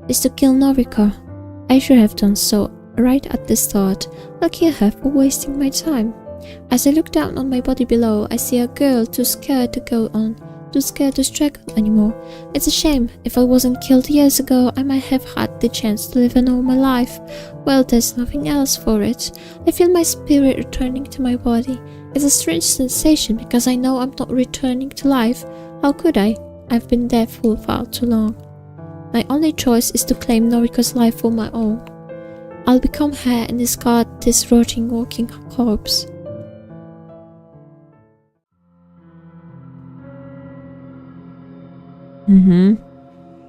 is to kill Noriko. I should have done so right at the start. Lucky her for wasting my time. As I look down on my body below, I see a girl too scared to go on, too scared to struggle anymore. It's a shame. If I wasn't killed years ago, I might have had the chance to live a normal life. Well, there's nothing else for it. I feel my spirit returning to my body. It's a strange sensation because I know I'm not returning to life. How could I? I've been dead for far too long. My only choice is to claim Noriko's life for my own. I'll become her and discard this rotting walking corpse.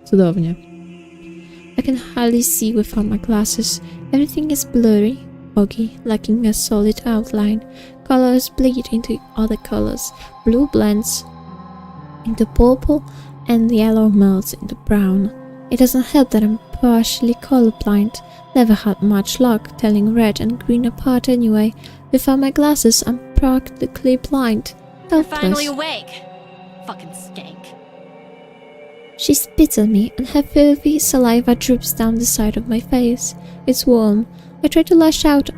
Cudownie. I can hardly see without my glasses. Everything is blurry, foggy, lacking a solid outline. Colors bleed into other colors. Blue blends into purple and yellow melts into brown. It doesn't help that I'm partially colorblind. Never had much luck telling red and green apart anyway. Without my glasses, I'm practically blind. You're Helpless. finally awake. Fucking skank. She spits at me and her filthy saliva drips down the side of my face. It's warm. I try to lash out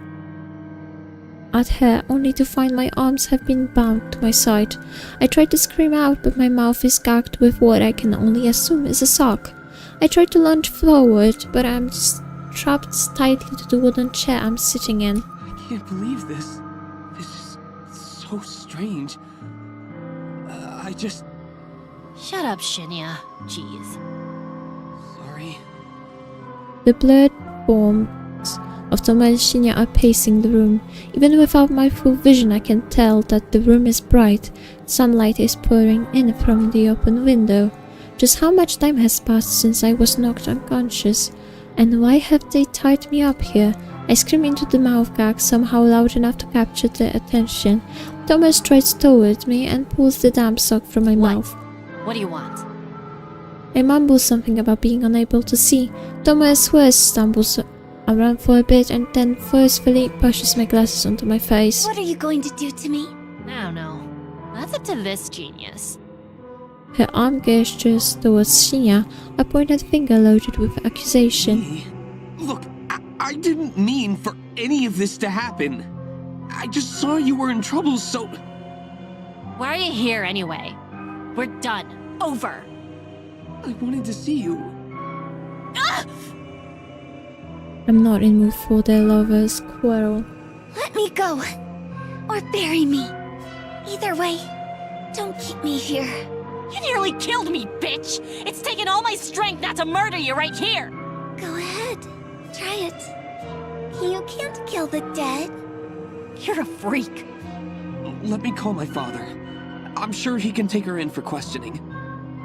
at her only to find my arms have been bound to my side. I try to scream out but my mouth is gagged with what I can only assume is a sock. I try to lunge forward but I'm strapped tightly to the wooden chair I'm sitting in. I can't believe this. This is so strange. I just... Shut up, Shinya. Jeez. Sorry. The blurred forms of Toma and Shinya are pacing the room. Even without my full vision I can tell that the room is bright. Sunlight is pouring in from the open window. Just how much time has passed since I was knocked unconscious? And why have they tied me up here? I scream into the mouth gag, somehow loud enough to capture their attention. Thomas strides toward me and pulls the damn sock from my mouth. What do you want? I mumble something about being unable to see. Thomas swears, stumbles around for a bit and then forcefully pushes my glasses onto my face. What are you going to do to me? I don't know. That's up to this genius. Her arm gestures towards Shinya, a pointed finger loaded with accusation. Me? Look, I didn't mean for any of this to happen. I just saw you were in trouble, so... Why are you here anyway? We're done. Over. I wanted to see you. I'm not in mood for their lovers' quarrel. Let me go. Or bury me. Either way, don't keep me here. You nearly killed me, bitch! It's taken all my strength not to murder you right here! Go ahead. Try it. You can't kill the dead. You're a freak. Let me call my father. I'm sure he can take her in for questioning.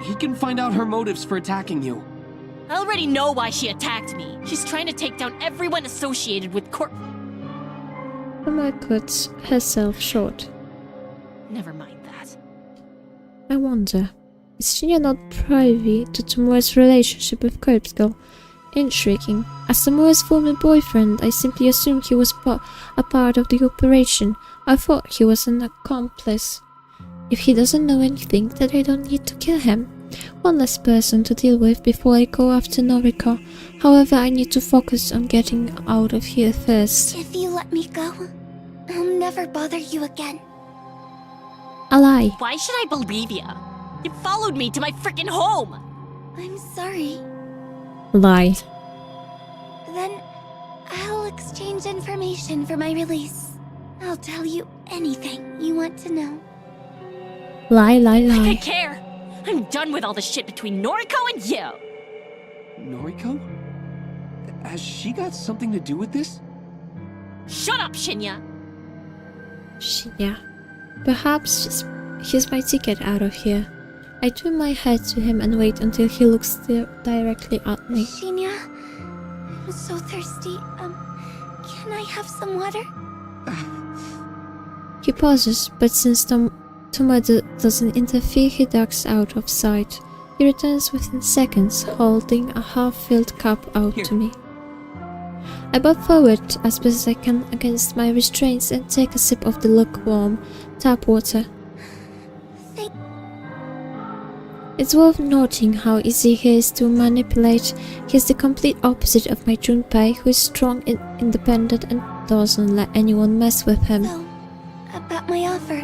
He can find out her motives for attacking you. I already know why she attacked me. She's trying to take down everyone associated with Toma cuts herself short. Never mind that. I wonder, is Shinya not privy to Tomoe's relationship with Corpse Girl? Intriguing. As Tomoe's former boyfriend, I simply assumed he was a part of the operation. I thought he was an accomplice. If he doesn't know anything, then I don't need to kill him. One less person to deal with before I go after Noriko. However, I need to focus on getting out of here first. If you let me go, I'll never bother you again. A lie. Why should I believe you? You followed me to my freaking home! I'm sorry. Lie. Then I'll exchange information for my release. I'll tell you anything you want to know. Lie, lie, I lie. don't care! I'm done with all the shit between Noriko and you! Noriko? Has she got something to do with this? Shut up, Shinya! Shinya. Perhaps he's my ticket out of here. I turn my head to him and wait until he looks directly at me. Shinya, I'm so thirsty. Can I have some water? He pauses, but since Toma doesn't interfere, he ducks out of sight. He returns within seconds, holding a half-filled cup out Here. to me. I bow forward as best as I can against my restraints and take a sip of the lukewarm tap water. It's worth noting how easy he is to manipulate. He is the complete opposite of my Junpei, who is strong and independent and doesn't let anyone mess with him. So, about my offer,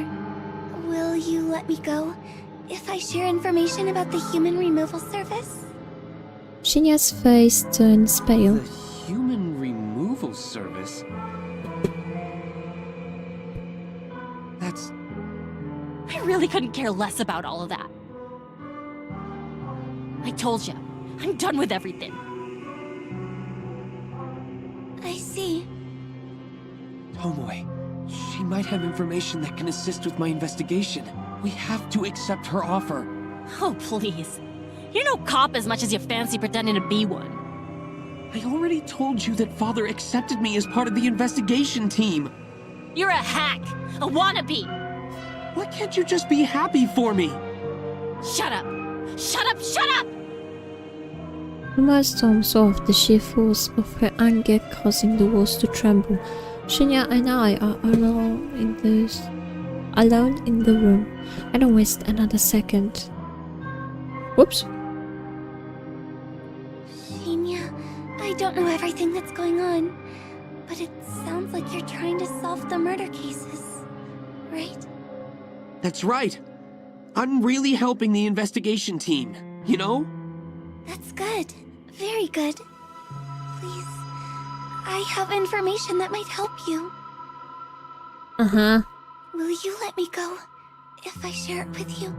will you let me go if I share information about the human removal service? Shinya's face turns pale. The human removal service? That's... I really couldn't care less about all of that. I told you, I'm done with everything. I see. Tomoe. She might have information that can assist with my investigation. We have to accept her offer. Oh, please. You're no cop as much as you fancy pretending to be one. I already told you that Father accepted me as part of the investigation team. You're a hack, a wannabe. Why can't you just be happy for me? Shut up. Shut up, shut up! Tomoe storms off, the sheer force of her anger causing the walls to tremble. Shinya and I are alone in the room. I don't waste another second. Whoops. Shinya, I don't know everything that's going on, but it sounds like you're trying to solve the murder cases, right? That's right. I'm really helping the investigation team, you know? That's good. Very good. Please, I have information that might help you. Uh-huh. Will you let me go if I share it with you?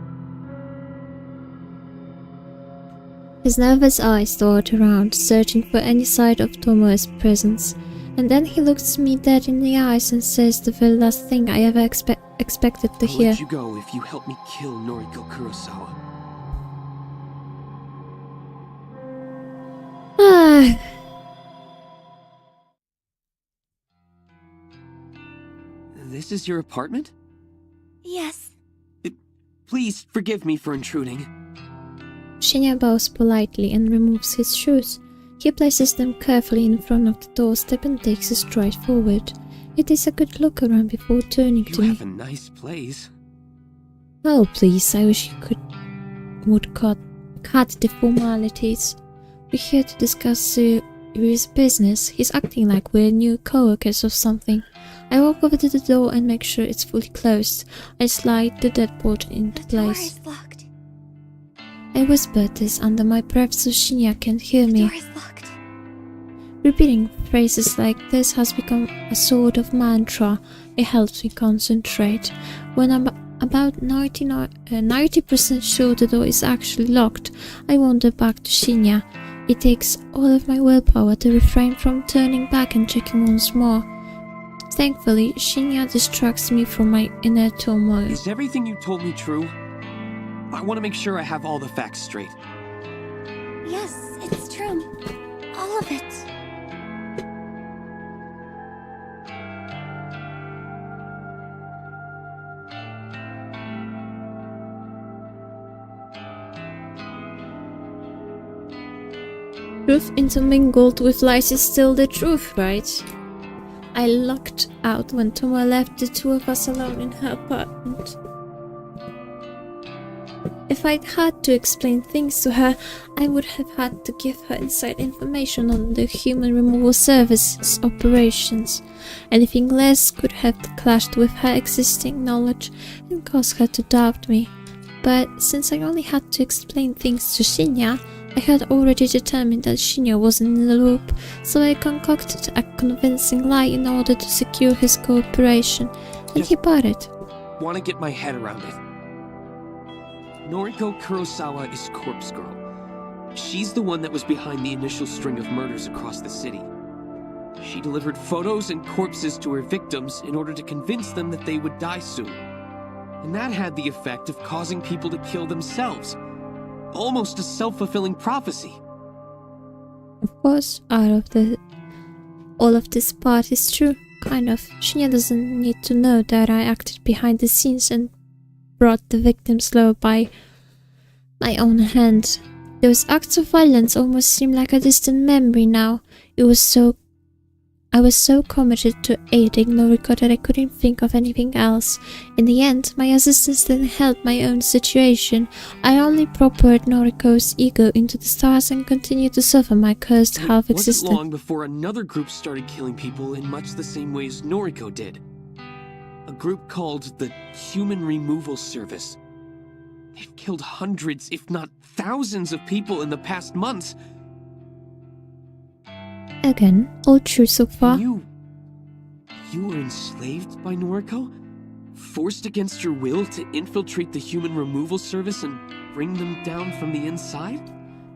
His nervous eyes dart around, searching for any sign of Tomoe's presence. And then he looks me dead in the eyes and says the very last thing I ever expected to I'll hear. let you go if you help me kill Noriko Kurosawa. Ah. This is your apartment? Yes. Please forgive me for intruding. Shinya bows politely and removes his shoes. He places them carefully in front of the doorstep and takes a stride forward. He takes a good look around before turning to You me. have a nice place. Oh, please, I wish you would cut the formalities. We're here to discuss serious business. He's acting like we're new co-workers or something. I walk over to the door and make sure it's fully closed. I slide the deadbolt into The door place. is locked. I whisper this under my breath so Shinya can hear The me. door is locked. Repeating phrases like this has become a sort of mantra. It helps me concentrate. When I'm about 90% sure the door is actually locked, I wander back to Shinya. It takes all of my willpower to refrain from turning back and checking once more. Thankfully, Shinya distracts me from my inner turmoil. Is everything you told me true? I want to make sure I have all the facts straight. Yes, it's true. All of it. Truth intermingled with lies is still the truth, right? I locked out when Tomoe left the two of us alone in her apartment. If I'd had to explain things to her, I would have had to give her inside information on the human removal service's operations. Anything less could have clashed with her existing knowledge and caused her to doubt me. But since I only had to explain things to Shinya, I had already determined that Shinya wasn't in the loop, so I concocted a convincing lie in order to secure his cooperation, and he bought it. Want to get my head around it. Noriko Kurosawa is Corpse Girl. She's the one that was behind the initial string of murders across the city. She delivered photos and corpses to her victims in order to convince them that they would die soon. And that had the effect of causing people to kill themselves. Almost a self-fulfilling prophecy. Of course, all of this part is true, kind of. Shinya doesn't need to know that I acted behind the scenes and brought the victims low by my own hand. Those acts of violence almost seem like a distant memory now. It was so I was so committed to aiding Noriko that I couldn't think of anything else. In the end, my assistance didn't help my own situation. I only propelled Noriko's ego into the stars and continued to suffer my cursed It half-existence. wasn't long before another group started killing people in much the same way as Noriko did. A group called the Human Removal Service. They've killed hundreds, if not thousands of people in the past months. Again, all true so far. You were enslaved by Noriko? Forced against your will to infiltrate the Human Removal Service and bring them down from the inside?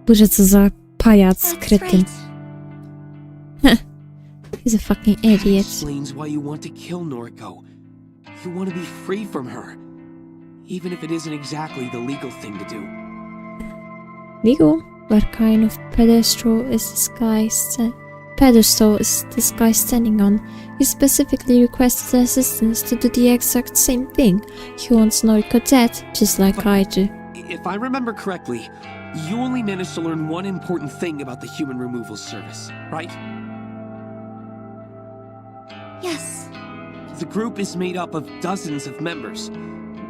Boże, co za pajac, That's kretyn. right. He's a fucking idiot. Explains why you want to kill Noriko. You want to be free from her. Even if it isn't exactly the legal thing to do. Legal? What kind of pedestal is this guy standing on? He specifically requested assistance to do the exact same thing. He wants Noriko dead, just like I do. If I remember correctly, you only managed to learn one important thing about the Human Removal Service, right? Yes. The group is made up of dozens of members.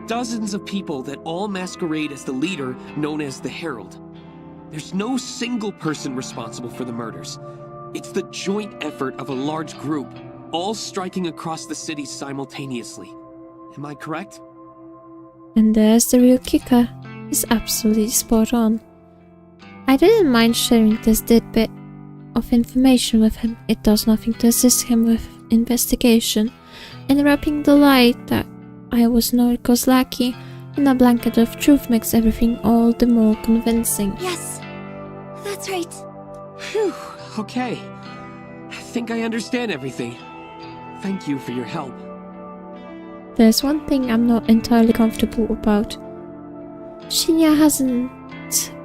Dozens of people that all masquerade as the leader known as the Herald. There's no single person responsible for the murders. It's the joint effort of a large group, all striking across the city simultaneously. Am I correct? And there's the real kicker. He's absolutely spot on. I didn't mind sharing this bit of information with him. It does nothing to assist him with investigation. And wrapping the lie that I was Noriko's lackey in a blanket of truth makes everything all the more convincing. Yes. That's right. Phew, okay. I think I understand everything. Thank you for your help. There's one thing I'm not entirely comfortable about. Shinya hasn't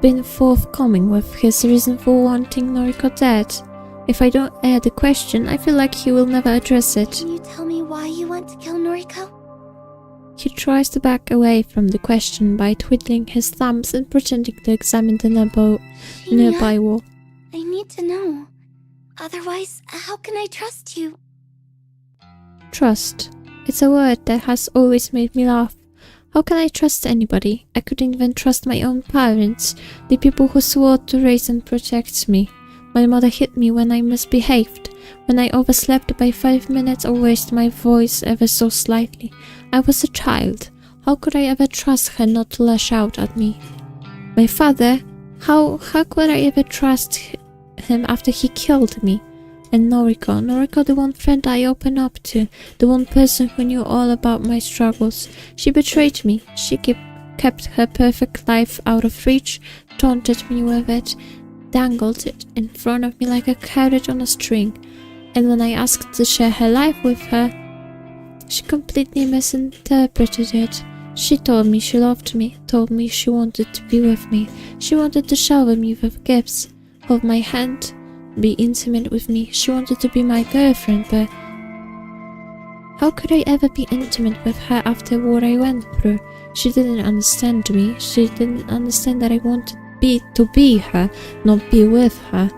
been forthcoming with his reason for wanting Noriko dead. If I don't air the question, I feel like he will never address it. Can you tell me why you want to kill Noriko? He tries to back away from the question by twiddling his thumbs and pretending to examine the nearby wall. I need to know. Otherwise, how can I trust you? Trust. It's a word that has always made me laugh. How can I trust anybody? I couldn't even trust my own parents, the people who swore to raise and protect me. My mother hit me when I misbehaved, when I overslept by 5 minutes or raised my voice ever so slightly. I was a child. How could I ever trust her not to lash out at me? My father, how could I ever trust him after he killed me? And Noriko, the one friend I opened up to, the one person who knew all about my struggles. She betrayed me. She kept her perfect life out of reach, taunted me with it, dangled it in front of me like a carrot on a string. And when I asked to share her life with her, she completely misinterpreted it. She told me she loved me, told me she wanted to be with me. She wanted to shower me with gifts, hold my hand, be intimate with me. She wanted to be my girlfriend, but how could I ever be intimate with her after what I went through? She didn't understand me. She didn't understand that I wanted to be her, not be with her.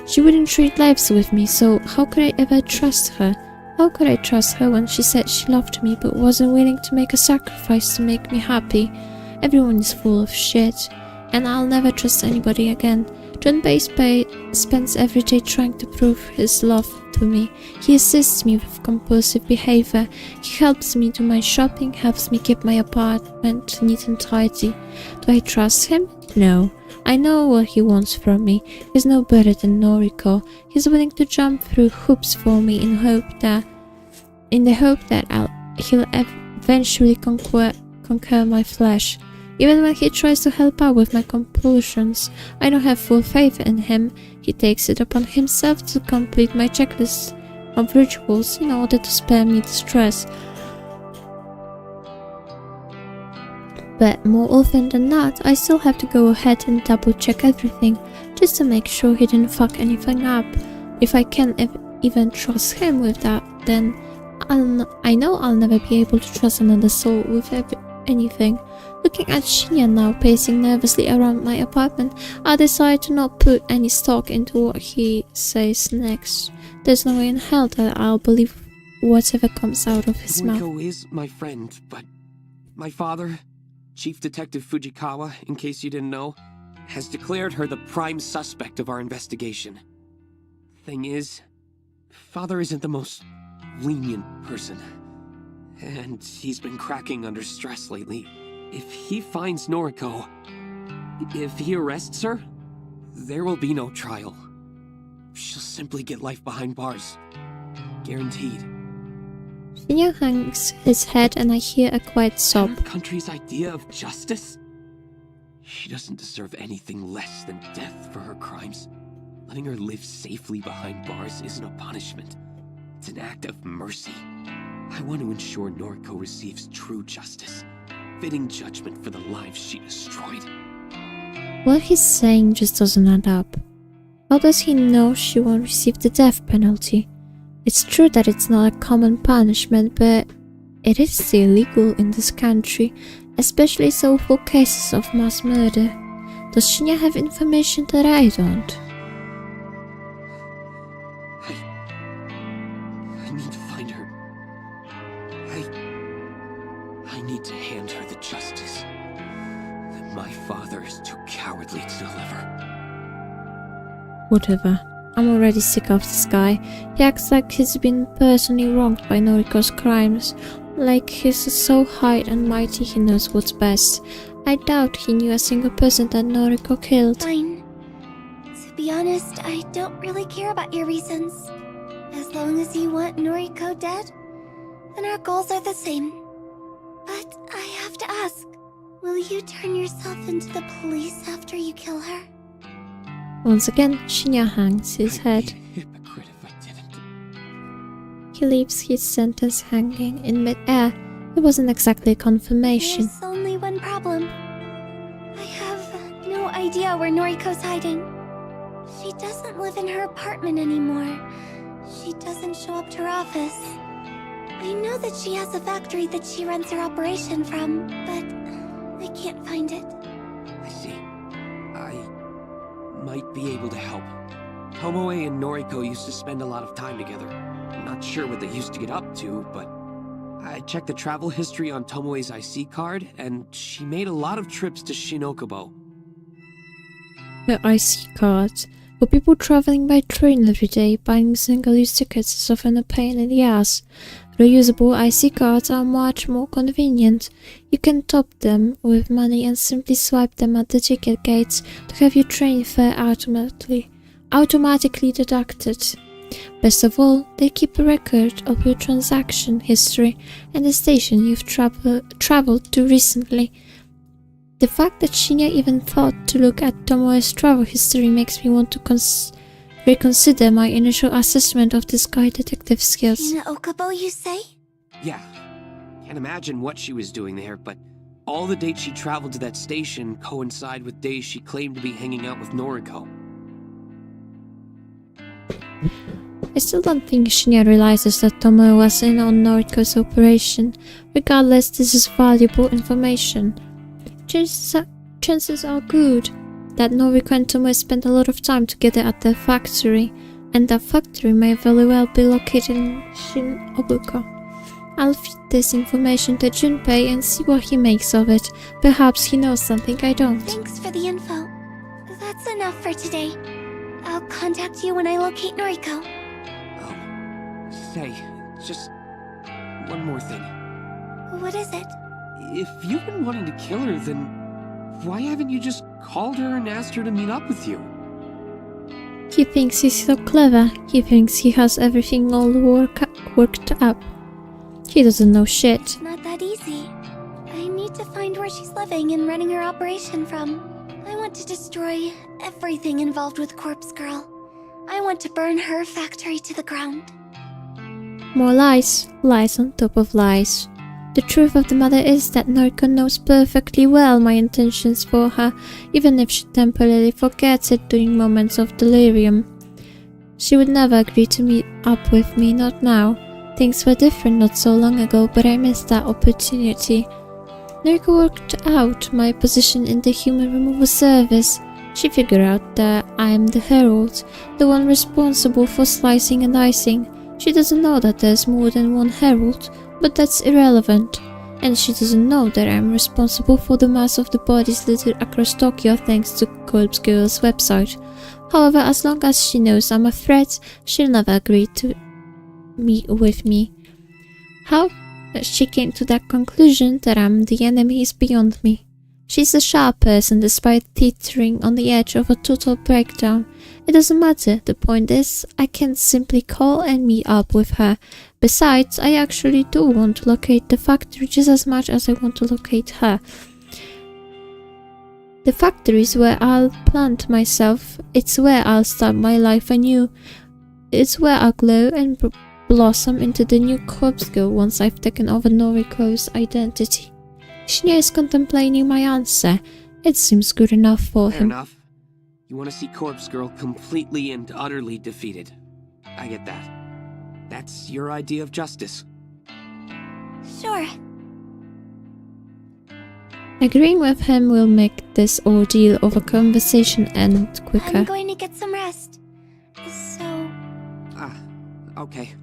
She wouldn't trade lives with me, so how could I ever trust her? How could I trust her when she said she loved me but wasn't willing to make a sacrifice to make me happy? Everyone is full of shit, and I'll never trust anybody again. Junpei spends every day trying to prove his love to me. He assists me with compulsive behavior. He helps me do my shopping, helps me keep my apartment neat and tidy. Do I trust him? No. I know what he wants from me. He's no better than Noriko. He's willing to jump through hoops for me in the hope that he'll eventually conquer my flesh. Even when he tries to help out with my compulsions, I don't have full faith in him. He takes it upon himself to complete my checklist of rituals in order to spare me the stress. But more often than not, I still have to go ahead and double check everything, just to make sure he didn't fuck anything up. If I can't even trust him with that, then I know I'll never be able to trust another soul with anything. Looking at Shinya now pacing nervously around my apartment, I decide to not put any stock into what he says next. There's no way in hell that I'll believe whatever comes out of his mouth. Noriko is my friend, but my father, Chief Detective Fujikawa, in case you didn't know, has declared her the prime suspect of our investigation. Thing is, Father isn't the most lenient person, and he's been cracking under stress lately. If he finds Noriko, if he arrests her, there will be no trial. She'll simply get life behind bars. Guaranteed. Shinya hangs his head and I hear a quiet sob. Our country's idea of justice? She doesn't deserve anything less than death for her crimes. Letting her live safely behind bars isn't a punishment. It's an act of mercy. I want to ensure Noriko receives true justice, fitting judgment for the lives she destroyed. What he's saying just doesn't add up. How does he know she won't receive the death penalty? It's true that it's not a common punishment, but it is still illegal in this country, especially so for cases of mass murder. Does Shinya have information that I don't? I need to find her. I need to hand her the justice that my father is too cowardly to deliver. Whatever. I'm already sick of this guy. He acts like he's been personally wronged by Noriko's crimes. Like he's so high and mighty he knows what's best. I doubt he knew a single person that Noriko killed. Fine. To be honest, I don't really care about your reasons. As long as you want Noriko dead, then our goals are the same. But I have to ask, will you turn yourself into the police after you kill her? Once again, Shinya hangs his I'd head. be a hypocrite if I didn't. He leaves his sentence hanging in mid-air. It wasn't exactly a confirmation. There's only one problem. I have no idea where Noriko's hiding. She doesn't live in her apartment anymore. She doesn't show up to her office. I know that she has a factory that she runs her operation from, but I can't find it. I see. I might be able to help. Tomoe and Noriko used to spend a lot of time together. I'm not sure what they used to get up to, but I checked the travel history on Tomoe's IC card, and she made a lot of trips to Shinokubo. Her IC card. For people traveling by train every day, buying single-use tickets is often a pain in the ass. Reusable IC cards are much more convenient. You can top them with money and simply swipe them at the ticket gates to have your train fare automatically deducted. Best of all, they keep a record of your transaction history and the station you've traveled to recently. The fact that Shinya even thought to look at Tomoe's travel history makes me want to reconsider my initial assessment of this guy's detective skills. Shinokubo, you say? Yeah, can't imagine what she was doing there, but all the dates she traveled to that station coincide with days she claimed to be hanging out with Noriko. I still don't think Shinya realizes that Tomoe was in on Noriko's operation. Regardless, this is valuable information. Chances are good that Noriko and Tomoe spent a lot of time together at their factory, and that factory may very well be located in Shinobuko. I'll feed this information to Junpei and see what he makes of it. Perhaps he knows something I don't. Thanks for the info. That's enough for today. I'll contact you when I locate Noriko. Oh, say, just one more thing. What is it? If you've been wanting to kill her, then why haven't you just called her and asked her to meet up with you? He thinks he's so clever. He thinks he has everything all worked up. He doesn't know shit. It's not that easy. I need to find where she's living and running her operation from. I want to destroy everything involved with Corpse Girl. I want to burn her factory to the ground. More lies. Lies on top of lies. The truth of the matter is that Noriko knows perfectly well my intentions for her, even if she temporarily forgets it during moments of delirium. She would never agree to meet up with me, not now. Things were different not so long ago, but I missed that opportunity. Noriko worked out my position in the human removal service. She figured out that I am the herald, the one responsible for slicing and dicing. She doesn't know that there's more than one herald, but that's irrelevant. And she doesn't know that I'm responsible for the mass of the bodies littered across Tokyo thanks to Corpse Girl's website. However, as long as she knows I'm a threat, she'll never agree to meet with me. How she came to that conclusion that I'm the enemy is beyond me. She's a sharp person despite teetering on the edge of a total breakdown. It doesn't matter, the point is, I can simply call and meet up with her. Besides, I actually do want to locate the factory just as much as I want to locate her. The factory is where I'll plant myself, it's where I'll start my life anew. It's where I'll glow and blossom into the new Corpse Girl once I've taken over Noriko's identity. Shinya is contemplating my answer. It seems good enough for Fair him. enough. You want to see Corpse Girl completely and utterly defeated. I get that. That's your idea of justice. Sure. Agreeing with him will make this ordeal of a conversation end quicker. I'm going to get some rest. So... Okay.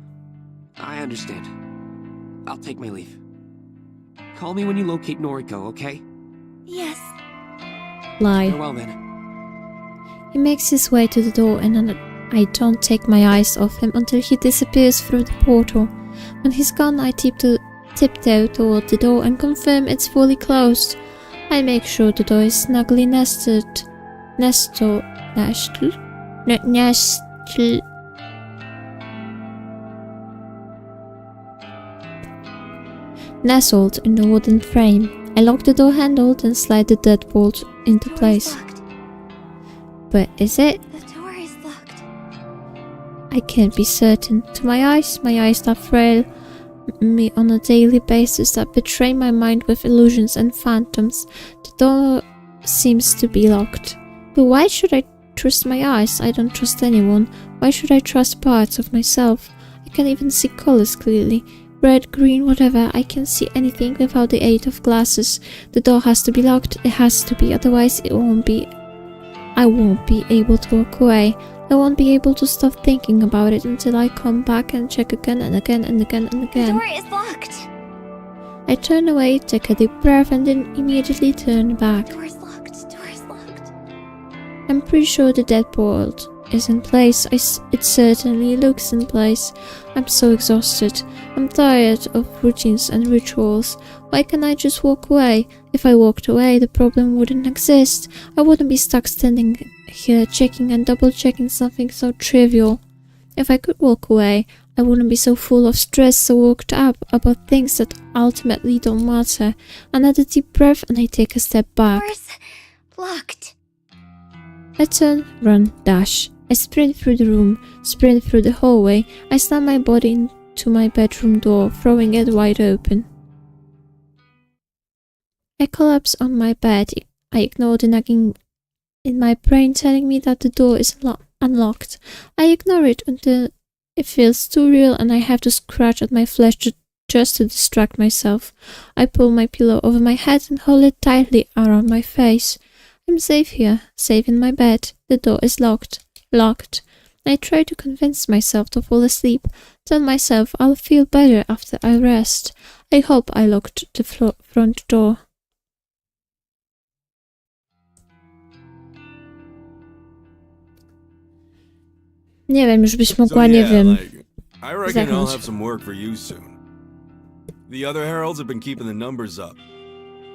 I understand. I'll take my leave. Call me when you locate Noriko, okay? yes. Lie. Farewell then. He makes his way to the door and I don't take my eyes off him until he disappears through the portal. When he's gone, I tiptoe toward the door and confirm it's fully closed. I make sure the door is snugly nestled nestled in the wooden frame. I lock the door handle and slide the deadbolt into place. Locked. But is it? The door is locked. I can't be certain. To my eyes that frail me on a daily basis, that betray my mind with illusions and phantoms, the door seems to be locked. But why should I trust my eyes? I don't trust anyone. Why should I trust parts of myself? I can't even see colors clearly. Red, green, whatever. I can't see anything without the aid of glasses. The door has to be locked. It has to be, otherwise I won't be able to walk away. I won't be able to stop thinking about it until I come back and check again and again and again and The again. door is locked. I turn away, take a deep breath, and then immediately turn back. Door is locked. Door is locked. I'm pretty sure the deadbolt is in place. It certainly looks in place. I'm so exhausted. I'm tired of routines and rituals. Why can't I just walk away? If I walked away, the problem wouldn't exist. I wouldn't be stuck standing here checking and double checking something so trivial. If I could walk away, I wouldn't be so full of stress, so worked up about things that ultimately don't matter. Another deep breath and I take a step back. Door's locked. I turn, run, dash. I sprint through the room, sprint through the hallway. I slam my body into my bedroom door, throwing it wide open. I collapse on my bed. I ignore the nagging in my brain telling me that the door is unlocked. I ignore it until it feels too real and I have to scratch at my flesh just to distract myself. I pull my pillow over my head and hold it tightly around my face. I'm safe here, safe in my bed. The door is locked. I try to convince myself to fall asleep, tell myself I'll feel better after I rest. I hope I locked the front door. Nie wiem, już byś mogła, nie wiem. I reckon I'll have some work for you soon. The other heralds have been keeping the numbers up.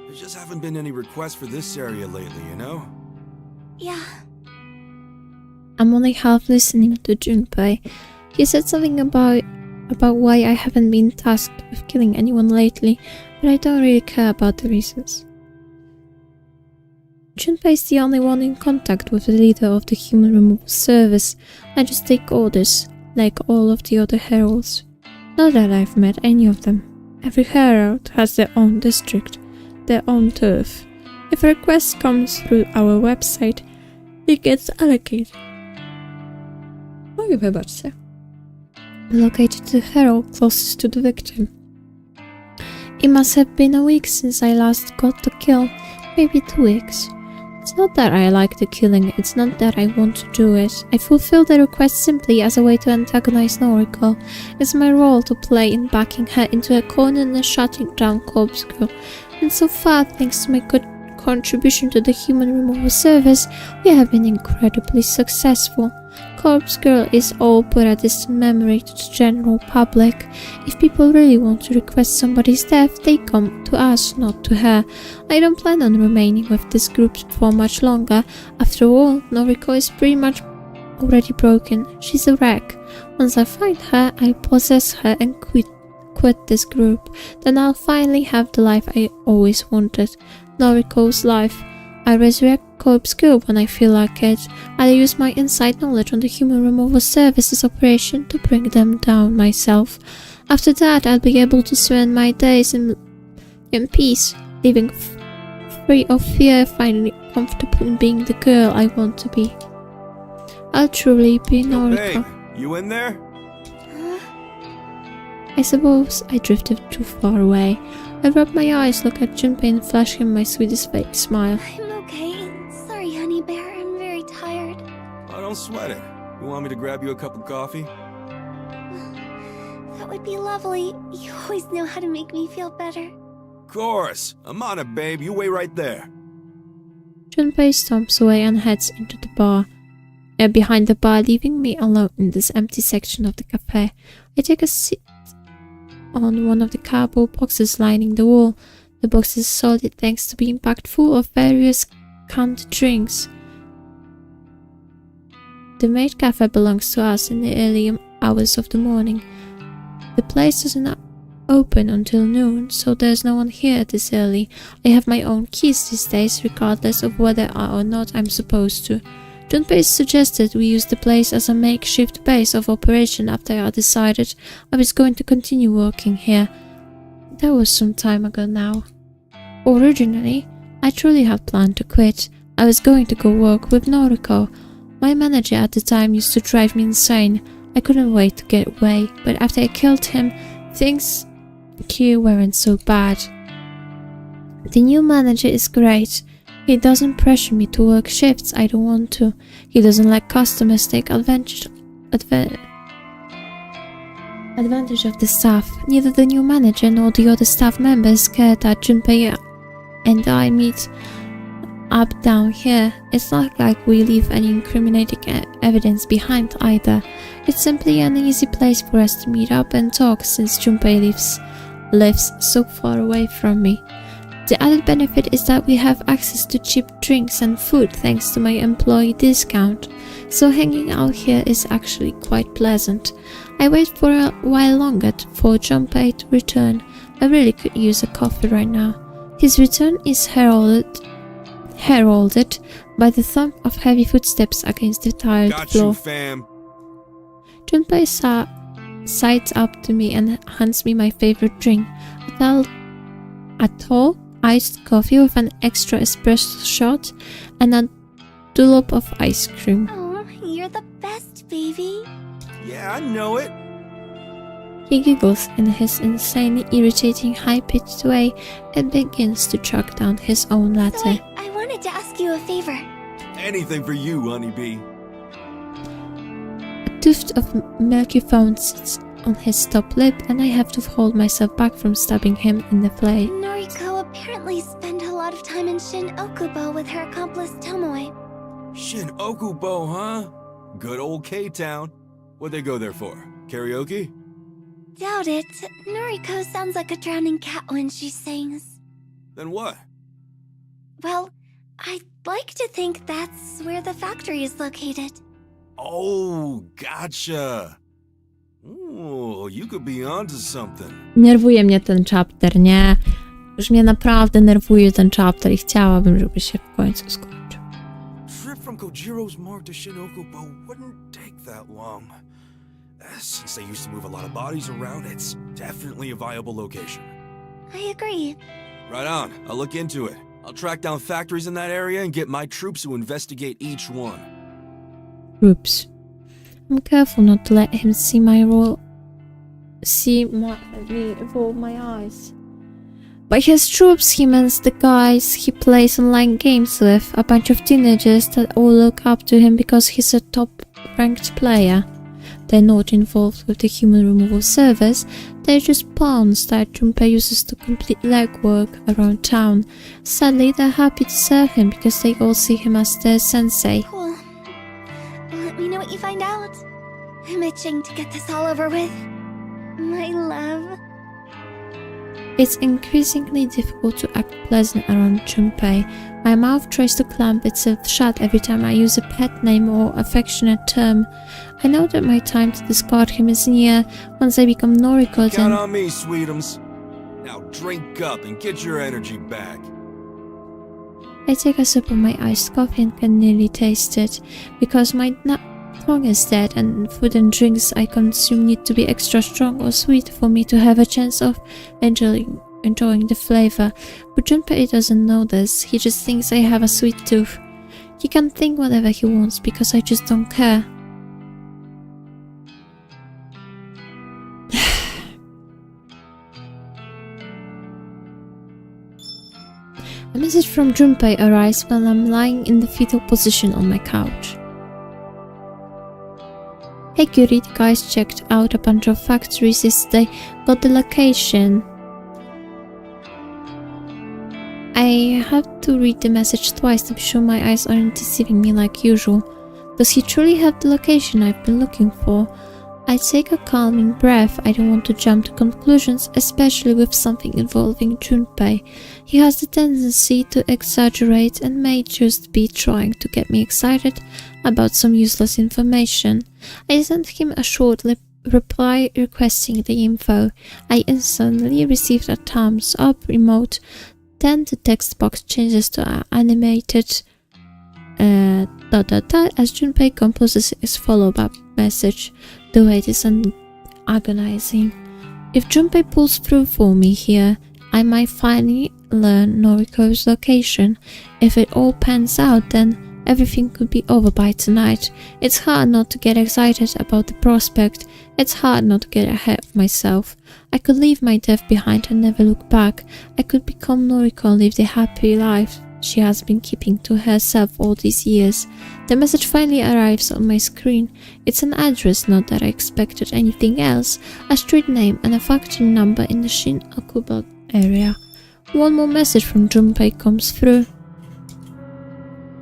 There just haven't been any requests for this area lately, you know? Yeah. I'm only half listening to Junpei. He said something about why I haven't been tasked with killing anyone lately, but I don't really care about the reasons. Junpei is the only one in contact with the leader of the human removal service. I just take orders, like all of the other heralds. Not that I've met any of them. Every herald has their own district, their own turf. If a request comes through our website, it gets allocated. Oj, wybaczcie. Located the herald closest to the victim. It must have been a week since I last got the kill, maybe 2 weeks. It's not that I like the killing, it's not that I want to do it. I fulfill the request simply as a way to antagonize Noriko. It's my role to play in backing her into a corner and shutting down Corpse Girl. And so far, thanks to my good contribution to the human removal service, we have been incredibly successful. Corpse Girl is all but a distant memory to the general public. If people really want to request somebody's death, they come to us, not to her. I don't plan on remaining with this group for much longer. After all, Noriko is pretty much already broken. She's a wreck. Once I find her, I'll possess her and quit this group. Then I'll finally have the life I always wanted. Noriko's life. I resurrect Corpse Girl when I feel like it. I'll use my inside knowledge on the human removal services operation to bring them down myself. After that, I'll be able to spend my days in peace, living free of fear, finally comfortable in being the girl I want to be. I'll truly be Noriko. Hey, you in there? I suppose I drifted too far away. I rub my eyes, look at Junpei and flash him my sweetest fake smile. I'm okay. Sorry, honey bear. I'm very tired. Oh, don't sweat it. You want me to grab you a cup of coffee? That would be lovely. You always know how to make me feel better. Of course. I'm on it, babe. You wait right there. Junpei stomps away and heads into the bar. Behind the bar, leaving me alone in this empty section of the cafe. I take a seat on one of the cardboard boxes lining the wall. The box is solid thanks to being packed full of various canned drinks. The maid cafe belongs to us in the early hours of the morning. The place doesn't open until noon, so there's no one here this early. I have my own keys these days, regardless of whether or not I'm supposed to. Junpei suggested we use the place as a makeshift base of operation after I decided I was going to continue working here. That was some time ago now. Originally, I truly had planned to quit. I was going to go work with Noriko. My manager at the time used to drive me insane. I couldn't wait to get away, but after I killed him, things here weren't so bad. The new manager is great. He doesn't pressure me to work shifts I don't want to. He doesn't let customers take advantage of the staff. Neither the new manager nor the other staff members care that Junpei and I meet up down here. It's not like we leave any incriminating evidence behind either. It's simply an easy place for us to meet up and talk since Junpei lives so far away from me. The added benefit is that we have access to cheap drinks and food thanks to my employee discount, so hanging out here is actually quite pleasant. I wait for a while longer for Junpei to return. I really could use a coffee right now. His return is heralded by the thump of heavy footsteps against the tiled Got floor. you, fam. Junpei sides up to me and hands me my favorite drink, a tall iced coffee with an extra espresso shot and a dollop of ice cream. Oh, you're the best, baby. Yeah, I know it. He giggles in his insanely irritating high-pitched way and begins to chug down his own So latte. I wanted to ask you a favor. Anything for you, honeybee. A tuft of milky foam sits on his top lip and I have to hold myself back from stabbing him in the face. Noriko apparently spent a lot of time in Shin Okubo with her accomplice Tomoe. Shin Okubo, huh? Good old K-Town. What'd they go there for? Karaoke? Doubt it. Noriko sounds like a drowning cat when she sings. Then what? Well, I'd like to think that's where the factory is located. Oh, gotcha. Ooh, you could be onto something. Nerwuje mnie ten chapter, nie? Już mnie naprawdę nerwuje ten chapter i chciałabym, żeby się w końcu skończył. Trip from Kojiro's Mark to Shin Okubo wouldn't take that long. Since they used to move a lot of bodies around, it's definitely a viable location. I agree. Right on. I'll look into it. I'll track down factories in that area and get my troops to investigate each one. Oops. I'm careful not to let him see me roll my eyes. By his troops, he means the guys he plays online games with, a bunch of teenagers that all look up to him because he's a top-ranked player. They're not involved with the human removal service, they're just pawns that Junpei uses to complete legwork around town. Sadly, they're happy to serve him because they all see him as their sensei. Cool. Let me know what you find out. I'm itching to get this all over with. My love. It's increasingly difficult to act pleasant around Junpei. My mouth tries to clamp itself shut every time I use a pet name or affectionate term. I know that my time to discard him is near. Once I become Noriko, then... Count on me, sweetums. Now drink up and get your energy back. I take a sip of my iced coffee and can nearly taste it. Because my tongue is dead and food and drinks I consume need to be extra strong or sweet for me to have a chance of enjoying the flavor. But Junpei doesn't know this. He just thinks I have a sweet tooth. He can think whatever he wants because I just don't care. A message from Junpei arrives while I'm lying in the fetal position on my couch. Hey cutie, the guys checked out a bunch of factories yesterday. Got the location. I have to read the message twice to be sure my eyes aren't deceiving me like usual. Does he truly have the location I've been looking for? I take a calming breath. I don't want to jump to conclusions, especially with something involving Junpei. He has the tendency to exaggerate and may just be trying to get me excited about some useless information. I sent him a short reply requesting the info. I instantly received a thumbs up emote. Then the text box changes to an animated as Junpei composes his follow-up message. The wait is agonizing. If Junpei pulls through for me here, I might finally learn Noriko's location. If it all pans out, then everything could be over by tonight. It's hard not to get excited about the prospect. It's hard not to get ahead of myself. I could leave my death behind and never look back. I could become Noriko and live the happy life she has been keeping to herself all these years. The message finally arrives on my screen. It's an address, not that I expected anything else. A street name and a factory number in the Shin-Akuba area. One more message from Junpei comes through.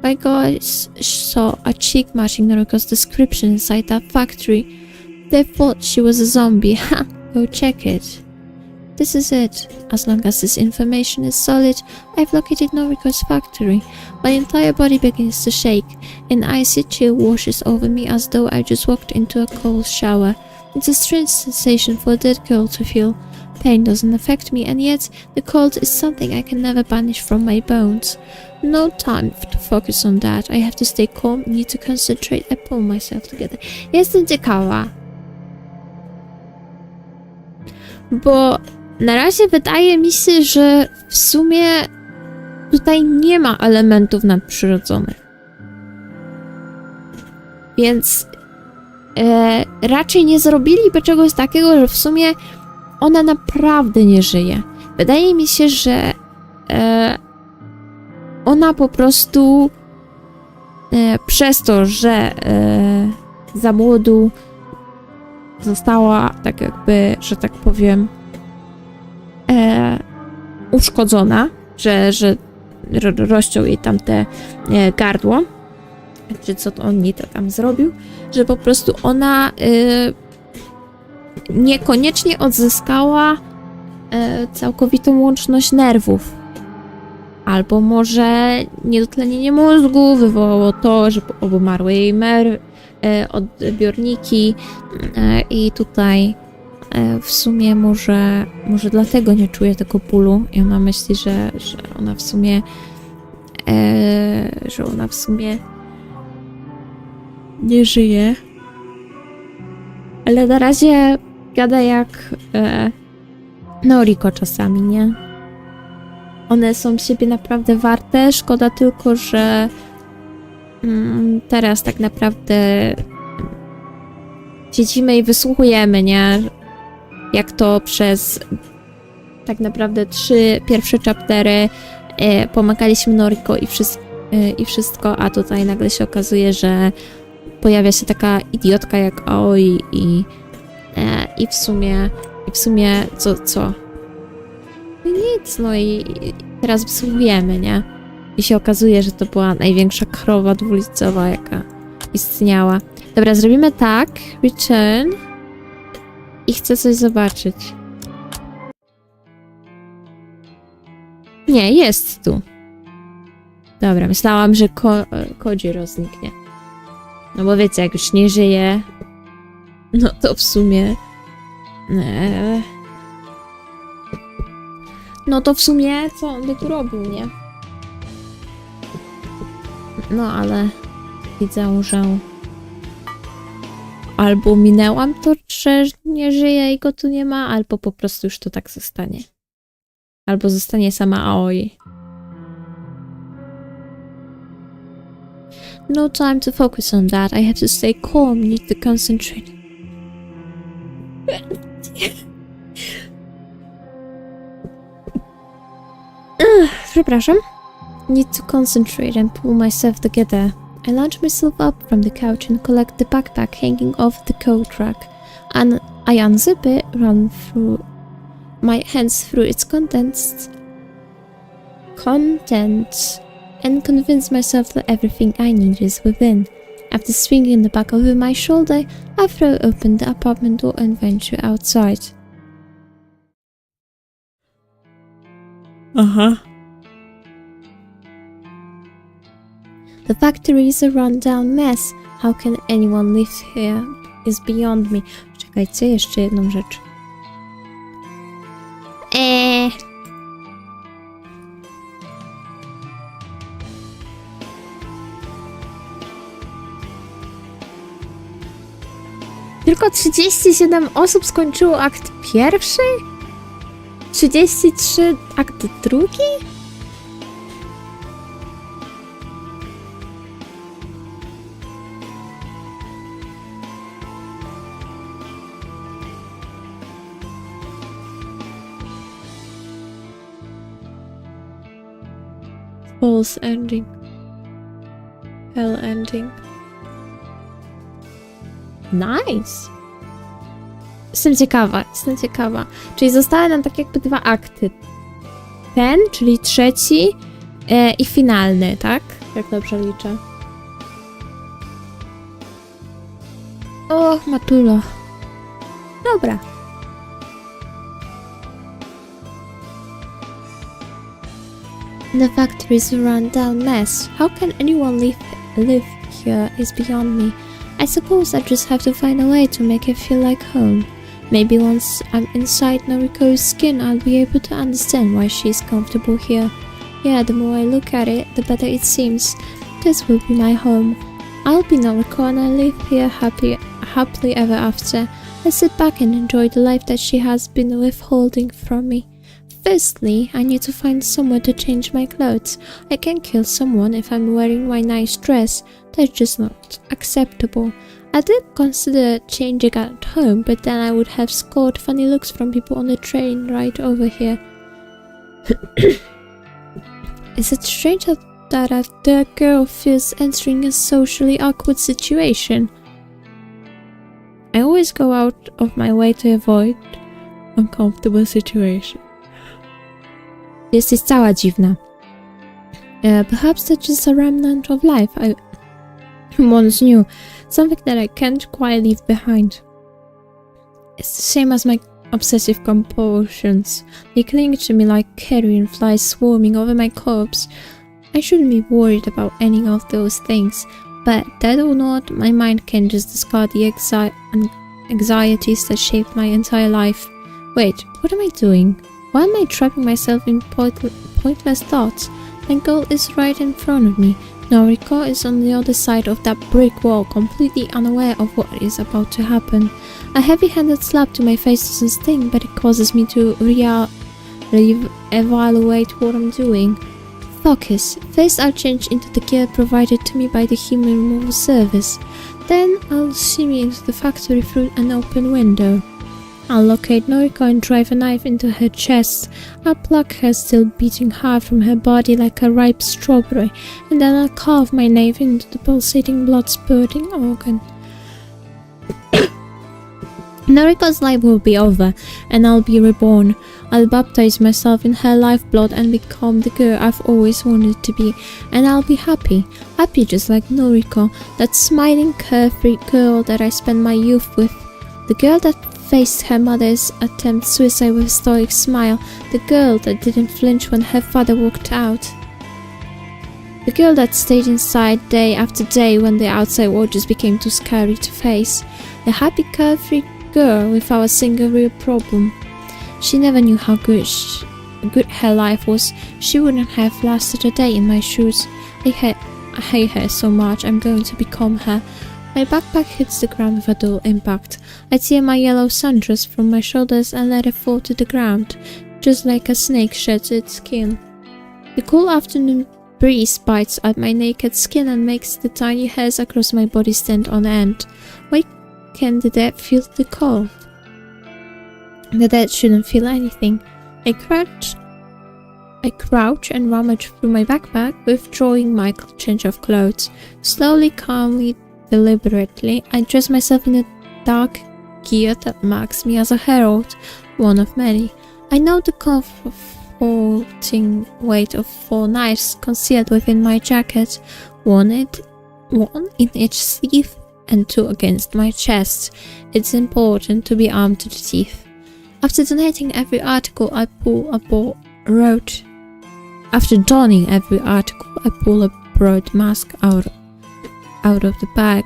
My guys saw a chick matching Noriko's description inside that factory. They thought she was a zombie. Ha! Go check it. This is it. As long as this information is solid, I've located Noriko's factory. My entire body begins to shake. An icy chill washes over me as though I just walked into a cold shower. It's a strange sensation for a dead girl to feel. Pain doesn't affect me, and yet the cold is something I can never banish from my bones. No time to focus on that. I have to stay calm, need to concentrate. I pull myself together. Jestem ciekawa. Bo na razie wydaje mi się, że w sumie tutaj nie ma elementów nadprzyrodzonych. Więc raczej nie zrobiliby czegoś takiego, że w sumie ona naprawdę nie żyje. Wydaje mi się, że ona po prostu przez to, że za młodu została tak jakby, że tak powiem, uszkodzona, że rozciął jej tam te gardło, czy co to on nie to tam zrobił, że po prostu ona niekoniecznie odzyskała całkowitą łączność nerwów. Albo może niedotlenienie mózgu wywołało to, że obumarły jej odbiorniki i tutaj w sumie może dlatego nie czuje tego bólu i ona myśli, że ona w sumie nie żyje. Ale na razie gada jak Noriko czasami, nie? One są siebie naprawdę warte. Szkoda tylko, że teraz tak naprawdę siedzimy i wysłuchujemy, nie? Jak to przez tak naprawdę 3 pierwsze chaptery pomagaliśmy Noriko i wszystko, a tutaj nagle się okazuje, że pojawia się taka idiotka jak Aoi i w sumie co? No nic, no i teraz wysłuchujemy, nie? I się okazuje, że to była największa krowa dwulicowa, jaka istniała. Dobra, zrobimy tak, return i chcę coś zobaczyć. Nie, jest tu. Dobra, myślałam, że Kojiro zniknie. No bo wiecie, jak już nie żyje, no to w sumie... No to w sumie co on by tu robił, nie? No ale widzę, że albo minęłam to, że nie żyje i go tu nie ma, albo po prostu już to tak zostanie. Albo zostanie sama Aoi. No time to focus on that. I have to stay calm, need to concentrate. Przepraszam. Need to concentrate and pull myself together. I launch myself up from the couch and collect the backpack hanging off the coat rack. And I unzip it, run through my hands through its contents, and convince myself that everything I need is within. After swinging the bag over my shoulder, I throw open the apartment door and venture outside. The factory is a run-down mess. How can anyone live here is beyond me. Czekajcie, jeszcze jedną rzecz. Tylko 37 osób skończyło akt pierwszy? 33 akt drugi? False ending. Hell ending. Nice! Jestem ciekawa. Czyli zostały nam tak jakby 2 akty. Ten, czyli trzeci i finalny, tak? Jak dobrze liczę. Och, Matulo. Dobra. The factory is a run-down mess. How can anyone live here is beyond me. I suppose I just have to find a way to make it feel like home. Maybe once I'm inside Noriko's skin, I'll be able to understand why she's comfortable here. Yeah, the more I look at it, the better it seems. This will be my home. I'll be Noriko and I live here happily ever after. I sit back and enjoy the life that she has been withholding from me. Firstly, I need to find somewhere to change my clothes. I can't kill someone if I'm wearing my nice dress. That's just not acceptable. I did consider changing at home, but then I would have scored funny looks from people on the train right over here. Is it strange that the girl feels entering a socially awkward situation? I always go out of my way to avoid uncomfortable situations. Jesteś cała dziwna. Perhaps that's just a remnant of life I once knew. Something that I can't quite leave behind. It's the same as my obsessive compulsions. They cling to me like carrion flies swarming over my corpse. I shouldn't be worried about any of those things, but that or not, my mind can just discard the anxieties that shaped my entire life. Wait, what am I doing? Why am I trapping myself in pointless thoughts? My goal is right in front of me. Noriko is on the other side of that brick wall, completely unaware of what is about to happen. A heavy-handed slap to my face doesn't sting, but it causes me to re-evaluate what I'm doing. Focus. First I'll change into the gear provided to me by the human removal service. Then I'll shimmy into the factory through an open window. I'll locate Noriko and drive a knife into her chest. I'll pluck her still beating heart from her body like a ripe strawberry, and then I'll carve my knife into the pulsating blood-spurting organ. Noriko's life will be over, and I'll be reborn. I'll baptize myself in her lifeblood and become the girl I've always wanted to be, and I'll be happy. Happy just like Noriko, that smiling, carefree girl that I spent my youth with. The girl that faced her mother's attempt suicide with a stoic smile. The girl that didn't flinch when her father walked out. The girl that stayed inside day after day when the outside world just became too scary to face. The happy, carefree girl without a single real problem. She never knew how good her life was. She wouldn't have lasted a day in my shoes. I hate her so much. I'm going to become her. My backpack hits the ground with a dull impact. I tear my yellow sundress from my shoulders and let it fall to the ground, just like a snake sheds its skin. The cool afternoon breeze bites at my naked skin and makes the tiny hairs across my body stand on end. Why can't the dead feel the cold? The dead shouldn't feel anything. I crouch and rummage through my backpack, withdrawing my change of clothes. Slowly, calmly, deliberately, I dress myself in a dark gear that marks me as a herald, one of many. I know the comforting weight of 4 knives concealed within my jacket, one in each sleeve and 2 against my chest. It's important to be armed to the teeth. After donating every article, I pull a broad mask out of the bag.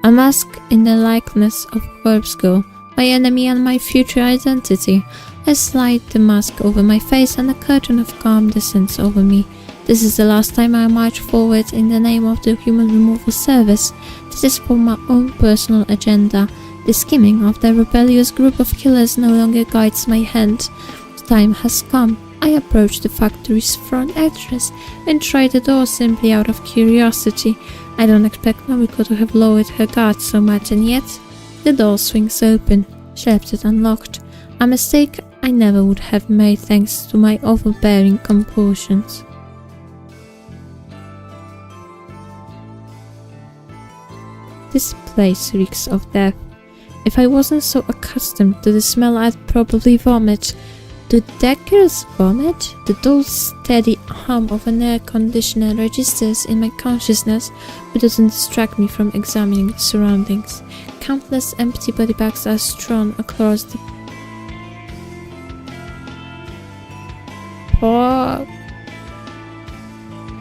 A mask in the likeness of Corpse Girl, my enemy and my future identity. I slide the mask over my face and a curtain of calm descends over me. This is the last time I march forward in the name of the Human Removal Service. This is for my own personal agenda. The scheming of the rebellious group of killers no longer guides my hand. The time has come. I approach the factory's front entrance and try the door simply out of curiosity. I don't expect Noriko to have lowered her guard so much, and yet the door swings open. She left it unlocked. A mistake I never would have made thanks to my overbearing compulsions. This place reeks of death. If I wasn't so accustomed to the smell, I'd probably vomit. Do dead girls vomit? The dull, steady hum of an air conditioner registers in my consciousness, but doesn't distract me from examining the surroundings. Countless empty body bags are strewn across the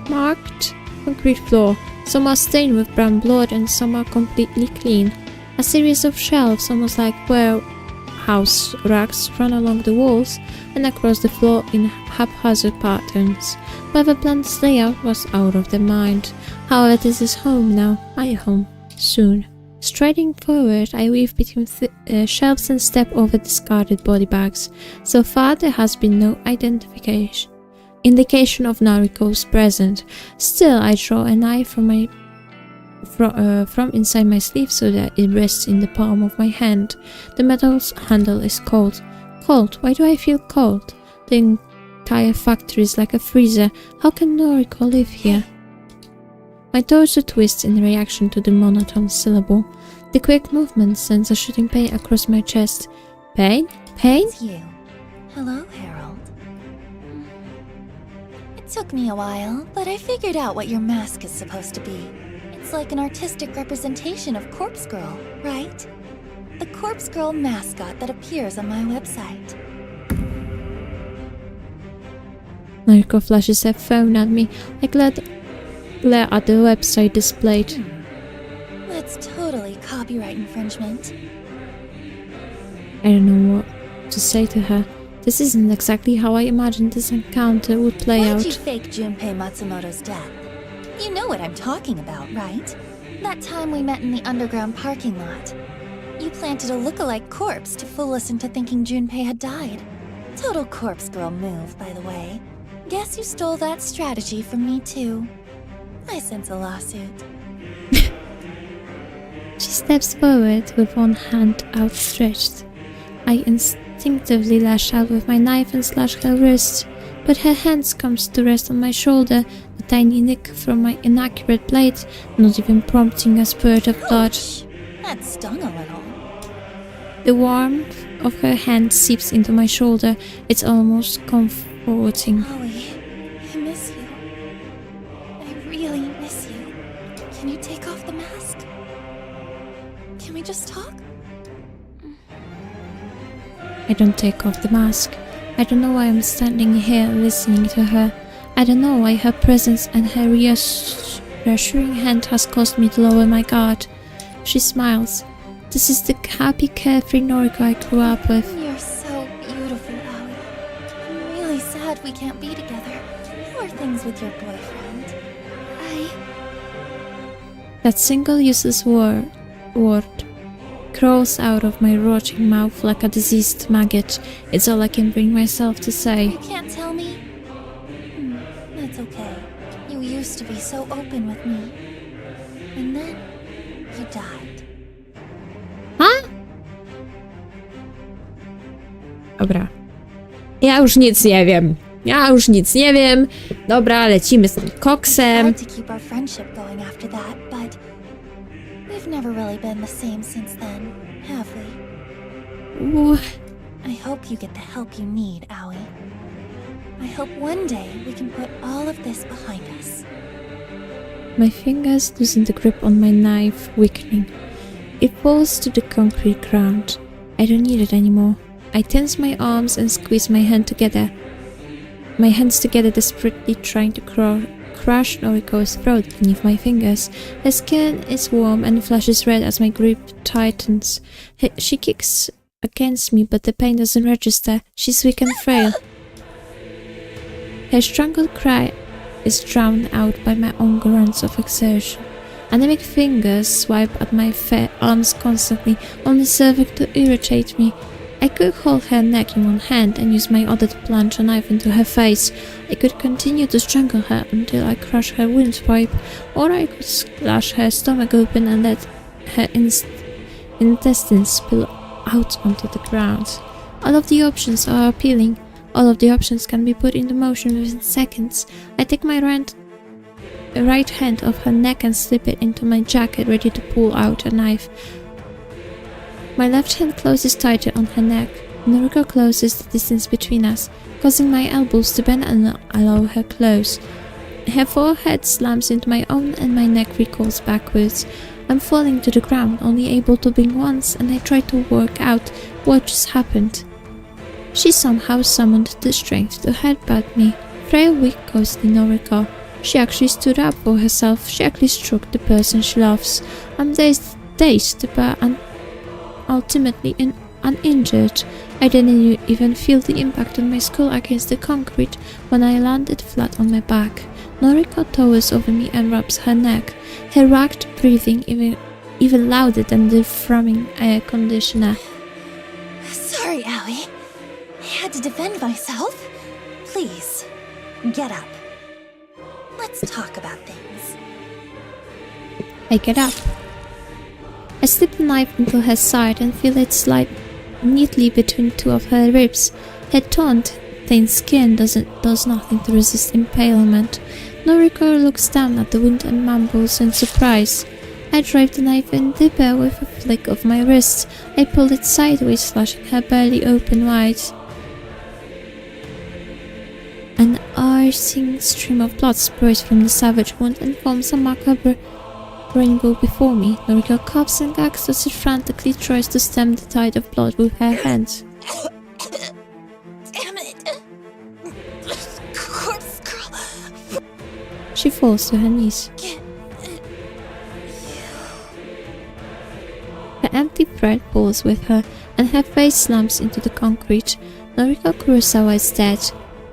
marked concrete floor. Some are stained with brown blood and some are completely clean. A series of shelves, almost like warehouse racks, run along the walls and across the floor in haphazard patterns. Whoever planned this layout was out of their mind. However, this is home now. My home. Soon. Striding forward, I weave between shelves and step over discarded body bags. So far, there has been no indication of Noriko's presence. Still, I draw a knife from inside my sleeve so that it rests in the palm of my hand. The metal's handle is cold. Cold? Why do I feel cold? The entire factory is like a freezer. How can Noriko live here? My torso twists in reaction to the monotone syllable. The quick movement sends a shooting pain across my chest. Pain? Pain? It's you. Hello, Harold. It took me a while, but I figured out what your mask is supposed to be. It's like an artistic representation of Corpse Girl, right? The Corpse Girl mascot that appears on my website. Noriko flashes her phone at me. I glare at the website displayed. That's totally copyright infringement. I don't know what to say to her. This isn't exactly how I imagined this encounter would play Why'd out. you fake Junpei Matsumoto's death? You know what I'm talking about, right? That time we met in the underground parking lot. You planted a look-alike corpse to fool us into thinking Junpei had died. Total Corpse Girl move, by the way. Guess you stole that strategy from me too. I sense a lawsuit. She steps forward with one hand outstretched. I instinctively lash out with my knife and slash her wrist, but her hands comes to rest on my shoulder, a tiny nick from my inaccurate blade, not even prompting a spurt of blood. That stung a little. The warmth of her hand seeps into my shoulder. It's almost comforting. Howie, I miss you. I really miss you. Can you take off the mask? Can we just talk? I don't take off the mask. I don't know why I'm standing here listening to her. I don't know why her presence and her reassuring hand has caused me to lower my guard. She smiles. This is the happy, carefree Noriko I grew up with. You're so beautiful, Howie. I'm really sad we can't be together. How are things with your boyfriend? That single useless word crawls out of my rotting mouth like a diseased maggot. It's all I can bring myself to say. You can't tell me? That's okay. You used to be so open with me. And then you died. Dobra. Ja już nic nie wiem. Dobra, lecimy z tym koksem. Tried to keep our friendship going after that, but we've never really been the same since then, have we? I hope you get the help you need, Owie. I hope one day we can put all of this behind us. My fingers loosen the grip on my knife, weakening. It falls to the concrete ground. I don't need it anymore. I tense my arms and squeeze my hands together, desperately trying to crush Noriko's throat beneath my fingers. Her skin is warm and flushes red as my grip tightens. She kicks against me, but the pain doesn't register. She's weak and frail. Her strangled cry is drowned out by my own grunts of exertion. Anemic fingers swipe at my fair arms constantly, only serving to irritate me. I could hold her neck in one hand and use my other to plunge a knife into her face. I could continue to strangle her until I crush her windpipe, or I could slash her stomach open and let her intestines spill out onto the ground. All of the options are appealing. All of the options can be put into motion within seconds. I take my right hand off her neck and slip it into my jacket, ready to pull out a knife. My left hand closes tighter on her neck. Noriko closes the distance between us, causing my elbows to bend and allow her close. Her forehead slams into my own and my neck recoils backwards. I'm falling to the ground, only able to blink once, and I try to work out what just happened. She somehow summoned the strength to headbutt me. Frail, weak, ghostly Noriko. She actually stood up for herself. She actually struck the person she loves. I'm dazed, but ultimately uninjured. I didn't even feel the impact on my skull against the concrete when I landed flat on my back. Noriko towers over me and rubs her neck, her ragged breathing even louder than the thrumming air conditioner. Sorry, Owie. I had to defend myself. Please, get up. Let's talk about things. I get up. I slip the knife into her side and feel it slide neatly between two of her ribs. Her taunt, thin skin does nothing to resist impalement. Noriko looks down at the wound and mumbles in surprise. I drive the knife in deeper with a flick of my wrist. I pull it sideways, slashing her barely open wide. An arcing stream of blood spurts from the savage wound and forms a macabre rainbow before me. Noriko coughs and gags as she frantically tries to stem the tide of blood with her hands. Damn it! Corpse girl! She falls to her knees. Her empty thread pulls with her, and her face slumps into the concrete. Noriko Kurosawa is dead.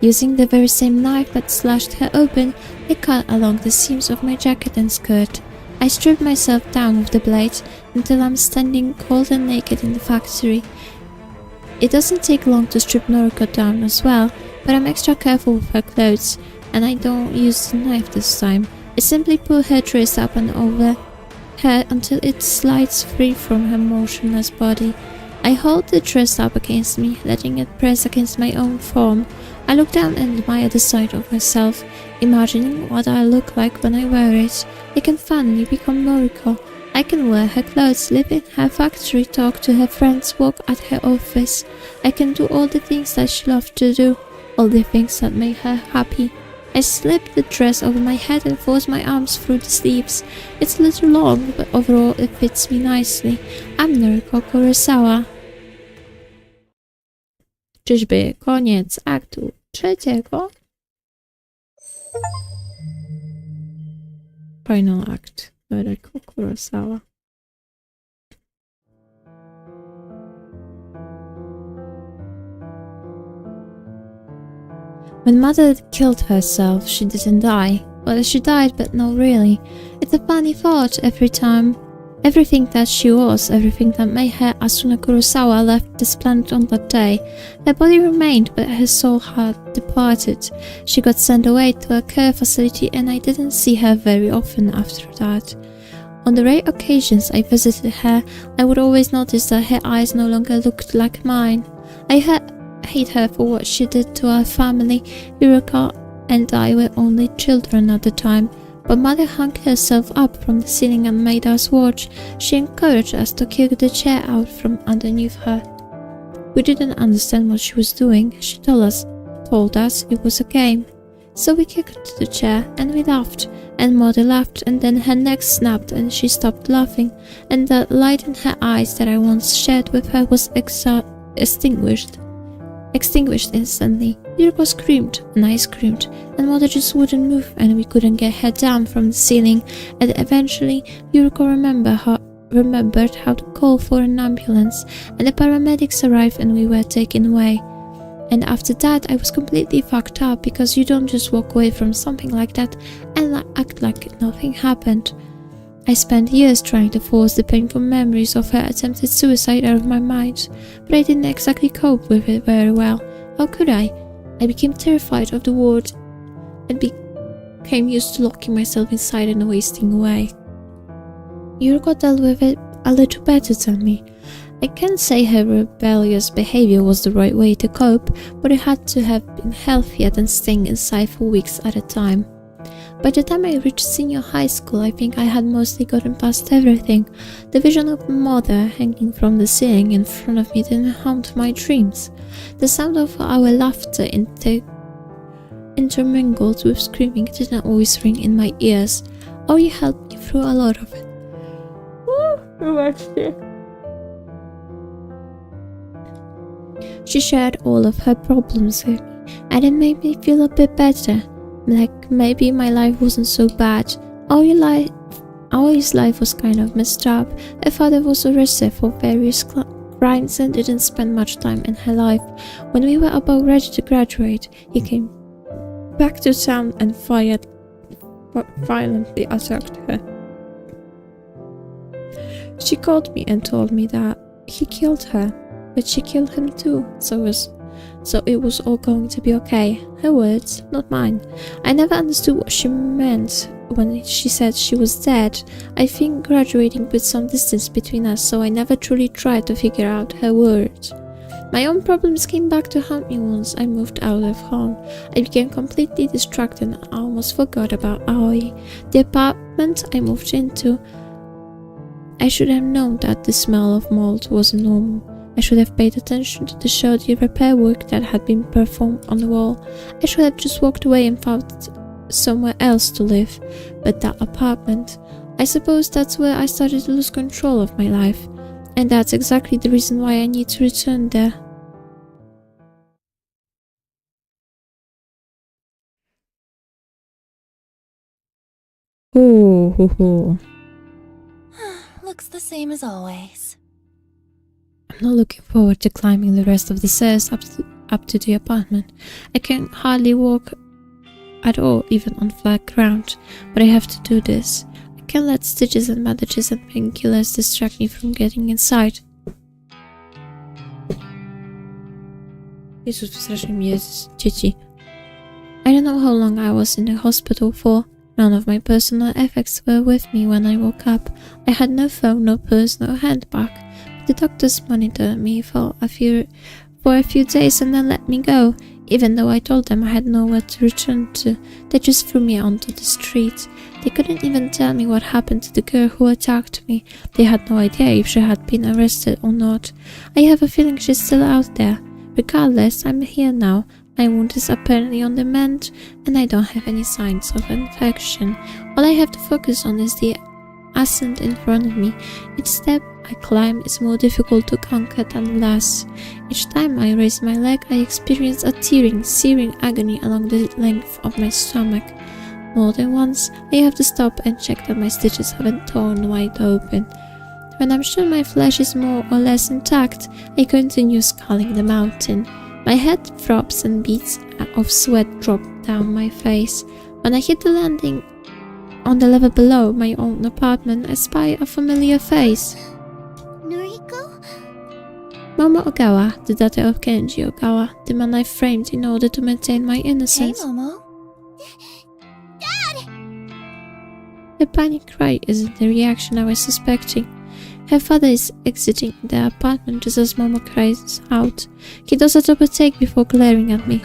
Using the very same knife that slashed her open, I cut along the seams of my jacket and skirt. I strip myself down with the blade until I'm standing cold and naked in the factory. It doesn't take long to strip Noriko down as well, but I'm extra careful with her clothes, and I don't use the knife this time. I simply pull her dress up and over her until it slides free from her motionless body. I hold the dress up against me, letting it press against my own form. I look down and admire the sight of myself, imagining what I look like when I wear it. I can finally become Noriko. I can wear her clothes, live in her factory, talk to her friends, work at her office. I can do all the things that she loved to do, all the things that make her happy. I slip the dress over my head and force my arms through the sleeves. It's a little long, but overall it fits me nicely. I'm Noriko Kurosawa. Czyżby koniec aktu trzeciego? Final act. Noriko Kurosawa. When Mother killed herself, she didn't die. Well, she died, but not really. It's a funny thought every time. Everything that she was, everything that made her Asuna Kurosawa left this planet on that day. Her body remained, but her soul had departed. She got sent away to a care facility and I didn't see her very often after that. On the rare occasions I visited her, I would always notice that her eyes no longer looked like mine. I hate her for what she did to our family. Yuriko and I were only children at the time, but Mother hung herself up from the ceiling and made us watch. She encouraged us to kick the chair out from underneath her. We didn't understand what she was doing. She told us it was a game. So we kicked the chair and we laughed, and Mother laughed, and then her neck snapped and she stopped laughing, and that light in her eyes that I once shared with her was extinguished instantly. Yuriko screamed, and I screamed, and Mother just wouldn't move, and we couldn't get her down from the ceiling, and eventually Yuriko remembered how to call for an ambulance, and the paramedics arrived and we were taken away. And after that I was completely fucked up, because you don't just walk away from something like that and act like nothing happened. I spent years trying to force the painful memories of her attempted suicide out of my mind, but I didn't exactly cope with it very well. How could I? I became terrified of the ward and became used to locking myself inside and wasting away. Yuriko dealt with it a little better than me. I can't say her rebellious behavior was the right way to cope, but it had to have been healthier than staying inside for weeks at a time. By the time I reached senior high school, I think I had mostly gotten past everything. The vision of Mother hanging from the ceiling in front of me didn't haunt my dreams. The sound of our laughter intermingled with screaming didn't always ring in my ears. Or you helped me through a lot of it. She shared all of her problems with me, and it made me feel a bit better. Like maybe my life wasn't so bad. Aoi's life was kind of messed up. Her father was arrested for various crimes and didn't spend much time in her life. When we were about ready to graduate, he came back to town and violently attacked her. She called me and told me that he killed her, but she killed him too, so it was all going to be okay. Her words, not mine. I never understood what she meant when she said she was dead. I think graduating put some distance between us, so I never truly tried to figure out her words. My own problems came back to haunt me once I moved out of home. I became completely distracted and I almost forgot about Aoi. The apartment I moved into, I should have known that the smell of mold wasn't normal. I should have paid attention to the shoddy repair work that had been performed on the wall. I should have just walked away and found somewhere else to live. But that apartment, I suppose that's where I started to lose control of my life. And that's exactly the reason why I need to return there. Ooh. Looks the same as always. I'm not looking forward to climbing the rest of the stairs up to the apartment. I can hardly walk at all, even on flat ground, but I have to do this. I can't let stitches and bandages and painkillers distract me from getting inside. Jezus, wystraszył mnie dzieci. I don't know how long I was in the hospital for. None of my personal effects were with me when I woke up. I had no phone, no purse, no handbag. The doctors monitored me for a few days and then let me go. Even though I told them I had nowhere to return to, they just threw me onto the street. They couldn't even tell me what happened to the girl who attacked me. They had no idea if she had been arrested or not. I have a feeling she's still out there. Regardless, I'm here now. My wound is apparently on the mend, and I don't have any signs of infection. All I have to focus on is the ascent in front of me. Each step I climb is more difficult to conquer than the last. Each time I raise my leg, I experience a tearing, searing agony along the length of my stomach. More than once, I have to stop and check that my stitches haven't torn wide open. When I'm sure my flesh is more or less intact, I continue scaling the mountain. My head throbs and beads of sweat drop down my face. When I hit the landing on the level below my own apartment, I spy a familiar face. Noriko? Momo Ogawa, the daughter of Kenji Ogawa, the man I framed in order to maintain my innocence. Hey, Momo. The panic cry isn't the reaction I was suspecting. Her father is exiting the apartment just as Momo cries out. He does a double take before glaring at me.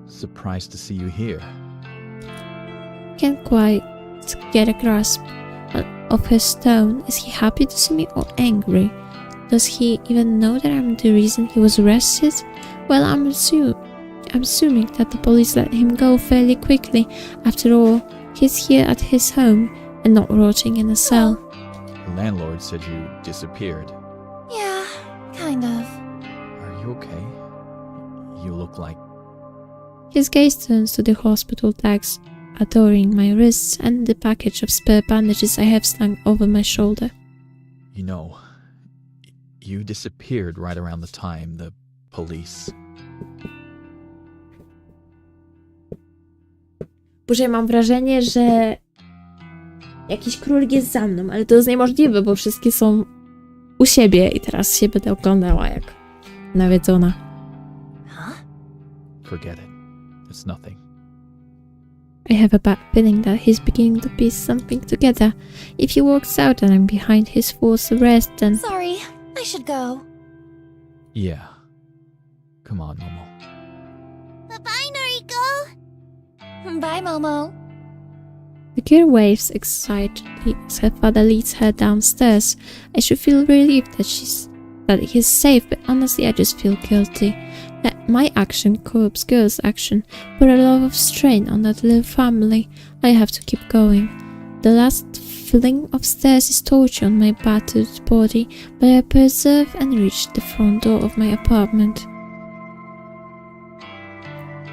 Surprised to see you here. Can't quite get a grasp of his tone. Is he happy to see me or angry? Does he even know that I'm the reason he was arrested? Well, I'm assuming that the police let him go fairly quickly. After all, he's here at his home and not rotting in a cell. The landlord said you disappeared. Yeah, kind of. Are you okay? You look like... His gaze turns to the hospital tags adorning my wrists and the package of spare bandages I have slung over my shoulder. You know, you disappeared right around the time the police... Boże, mam wrażenie, że jakiś król jest za mną, ale to jest niemożliwe, bo wszystkie są u siebie i teraz się będę oglądała jak nawiedzona. Huh? Forget it. It's nothing. I have a bad feeling that he's beginning to piece something together. If he walks out and I'm behind his false arrest, then... Sorry, I should go. Yeah. Come on, Momo. Bye-bye, Noriko. Bye, Momo. The girl waves excitedly as her father leads her downstairs. I should feel relieved that he's safe, but honestly I just feel guilty. That my action, Corpse Girl's action, put a lot of strain on that little family. I have to keep going. The last fling of stairs is torture on my battered body, but I persevere and reach the front door of my apartment.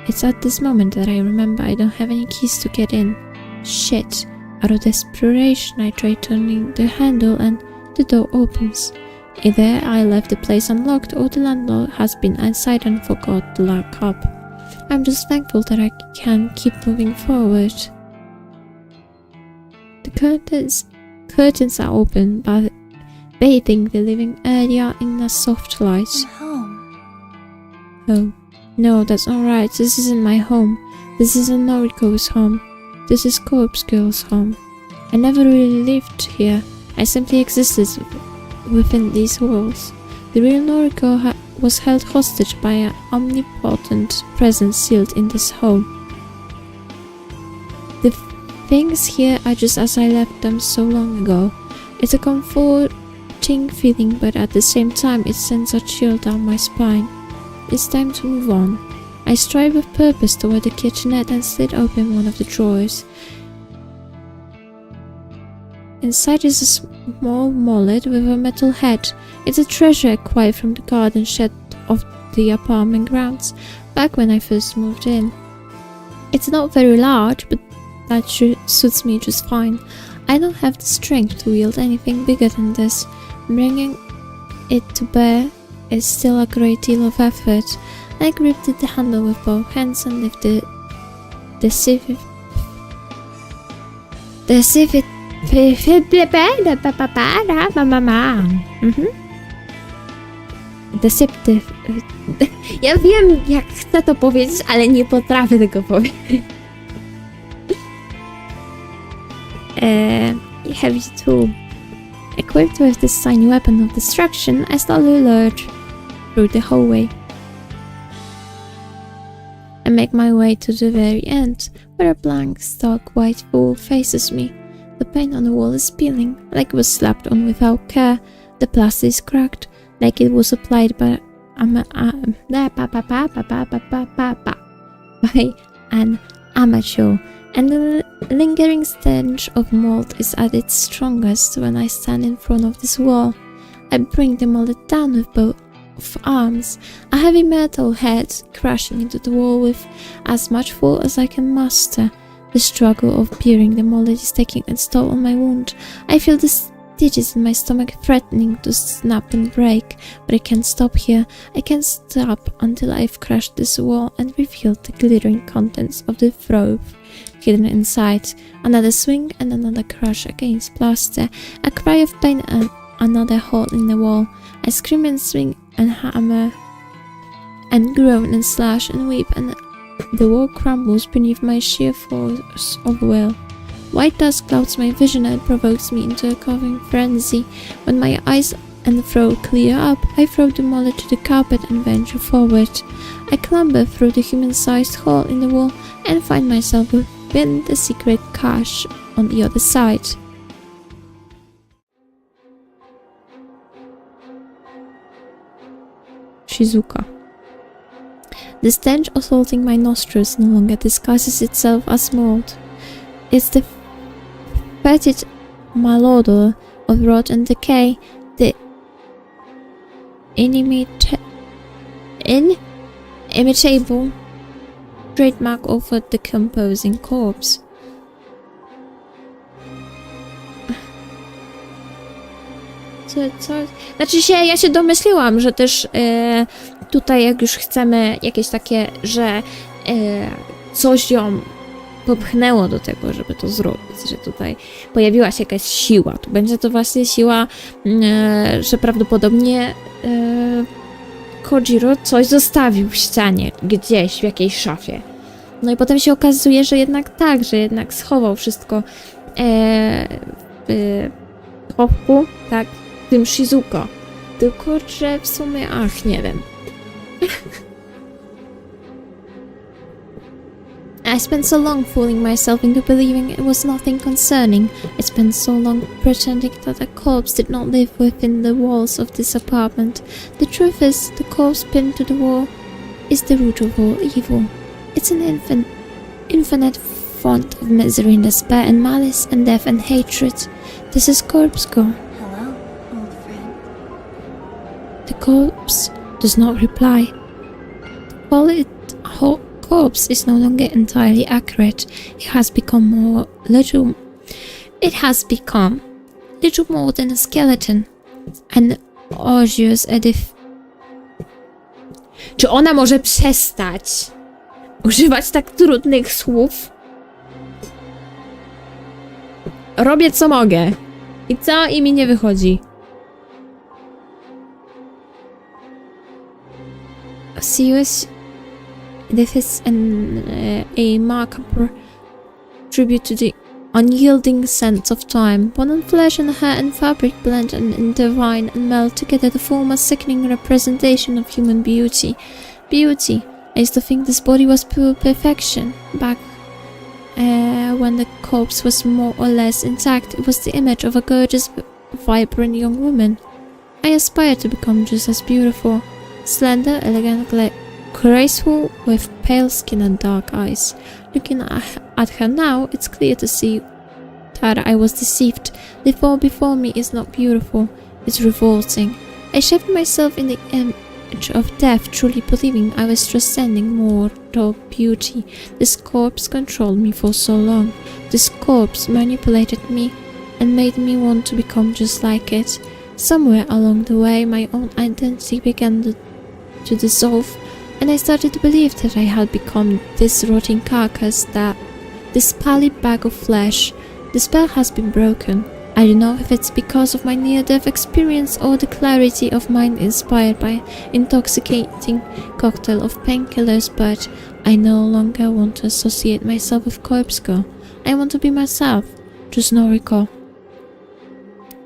It's at this moment that I remember I don't have any keys to get in. Shit. Out of desperation, I try turning the handle and the door opens. Either I left the place unlocked or the landlord has been inside and forgot to lock up. I'm just thankful that I can keep moving forward. The curtains are open, but bathing the living area in a soft light. I'm home. Oh, no, that's not right. This isn't my home. This isn't Noriko's home. This is Corpse Girl's home. I never really lived here. I simply existed within these walls. The real Noriko was held hostage by an omnipotent presence sealed in this home. The things here are just as I left them so long ago. It's a comforting feeling, but at the same time it sends a chill down my spine. It's time to move on. I stride with purpose toward the kitchenette and slit open one of the drawers. Inside is a small mallet with a metal head. It's a treasure acquired from the garden shed of the apartment grounds back when I first moved in. It's not very large, but that suits me just fine. I don't have the strength to wield anything bigger than this. Bringing it to bear is still a great deal of effort. I gripped the handle with both hands and lifted the sieve. Ja wiem, jak chcę to powiedzieć, ale nie potrafię tego powiedzieć. Heavy tool. Equipped with this tiny weapon of destruction, I slowly lurch through the hallway. I make my way to the very end, where a blank, stark white wall faces me. The paint on the wall is peeling, like it was slapped on without care. The plaster is cracked, like it was applied by an amateur, and the lingering stench of mold is at its strongest when I stand in front of this wall. I bring the mold down with both arms, a heavy metal head crashing into the wall with as much force as I can muster. The struggle of bearing the mold is taking its toll on my wound. I feel the stitches in my stomach threatening to snap and break, but I can't stop here. I can't stop until I've crashed this wall and revealed the glittering contents of the trove hidden inside. Another swing and another crash against plaster, a cry of pain and another hole in the wall. I scream and swing and hammer and groan and slash and weep, and the wall crumbles beneath my sheer force of will. White dust clouds my vision and provokes me into a coughing frenzy. When my eyes and throat clear up, I throw the mullet to the carpet and venture forward. I clamber through the human-sized hole in the wall and find myself within the secret cache on the other side. Shizuka. The stench assaulting my nostrils no longer disguises itself as mold. It's the fetid malodor of rot and decay, the inimitable trademark of a decomposing corpse. Znaczy ja się domyśliłam, że też tutaj jak już chcemy jakieś takie, że coś ją popchnęło do tego, żeby to zrobić, że tutaj pojawiła się jakaś siła. Tu będzie to właśnie siła, że prawdopodobnie Kojiro coś zostawił w ścianie, gdzieś w jakiejś szafie. No i potem się okazuje, że jednak tak, że jednak schował wszystko w chowku, tak, w tym Shizuko. Tylko, że w sumie, nie wiem. I spent so long fooling myself into believing it was nothing concerning. I spent so long pretending that a corpse did not live within the walls of this apartment. The truth is, the corpse pinned to the wall is the root of all evil. It's an infinite font of misery and despair and malice and death and hatred. This is Corpse Girl. Hello, old friend. The corpse does not reply. Call it corpse is no longer entirely accurate. It has become little more than a skeleton. An osseous edif. Czy ona może przestać używać tak trudnych słów? Robię co mogę. I co? I mi nie wychodzi. Osseous edifice and a macabre tribute to the unyielding sense of time. Bone and flesh and hair and fabric blend and intertwine and melt together to form a sickening representation of human beauty. Beauty. I used to think this body was pure perfection. Back when the corpse was more or less intact, it was the image of a gorgeous, vibrant young woman. I aspired to become just as beautiful. Slender, elegant, graceful, with pale skin and dark eyes. Looking at her now, it's clear to see that I was deceived. The form before me is not beautiful, it's revolting. I shaped myself in the image of death, truly believing I was transcending mortal beauty. This corpse controlled me for so long. This corpse manipulated me and made me want to become just like it. Somewhere along the way, my own identity began to dissolve, and I started to believe that I had become this rotting carcass, this pallid bag of flesh. The spell has been broken. I don't know if it's because of my near-death experience or the clarity of mind inspired by intoxicating cocktail of painkillers, but I no longer want to associate myself with Corpse Girl. I want to be myself, just Noriko.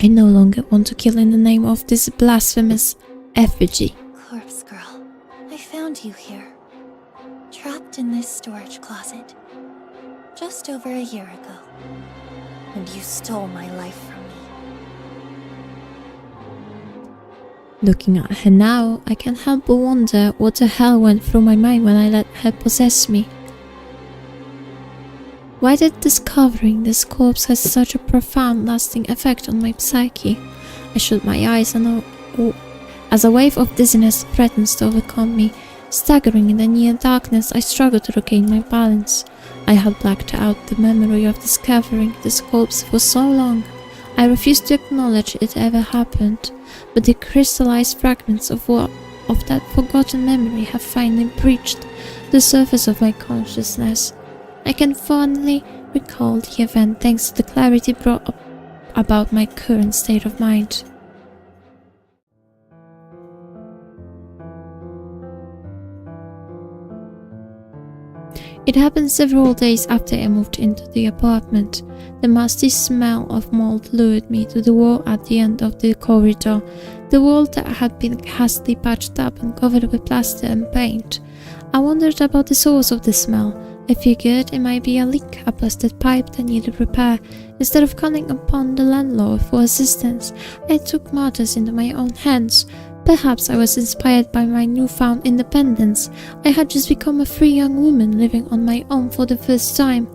I no longer want to kill in the name of this blasphemous effigy. Corpse girl, I found you here. Trapped in this storage closet. Just over a year ago. And you stole my life from me. Looking at her now, I can't help but wonder what the hell went through my mind when I let her possess me. Why did discovering this corpse has such a profound, lasting effect on my psyche? I shut my eyes and as a wave of dizziness threatens to overcome me. Staggering in the near darkness, I struggled to regain my balance. I had blacked out the memory of discovering this corpse for so long. I refused to acknowledge it ever happened, but the crystallized fragments of that forgotten memory have finally breached the surface of my consciousness. I can fondly recall the event thanks to the clarity brought up about my current state of mind. It happened several days after I moved into the apartment. The musty smell of mold lured me to the wall at the end of the corridor, the wall that had been hastily patched up and covered with plaster and paint. I wondered about the source of the smell. I figured it might be a leak, a busted pipe that needed repair. Instead of calling upon the landlord for assistance, I took matters into my own hands. Perhaps I was inspired by my newfound independence. I had just become a free young woman living on my own for the first time.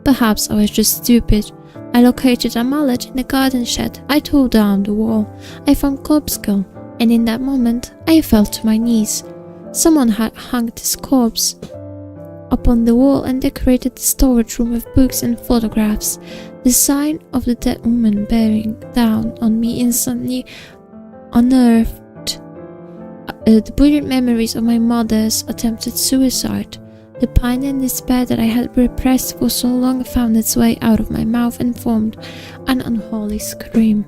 Perhaps I was just stupid. I located a mallet in the garden shed. I tore down the wall. I found Corpse Girl, and in that moment, I fell to my knees. Someone had hung this corpse upon the wall and decorated the storage room with books and photographs. The sign of the dead woman bearing down on me instantly unearthed the brilliant memories of my mother's attempted suicide. The pain and despair that I had repressed for so long found its way out of my mouth and formed an unholy scream.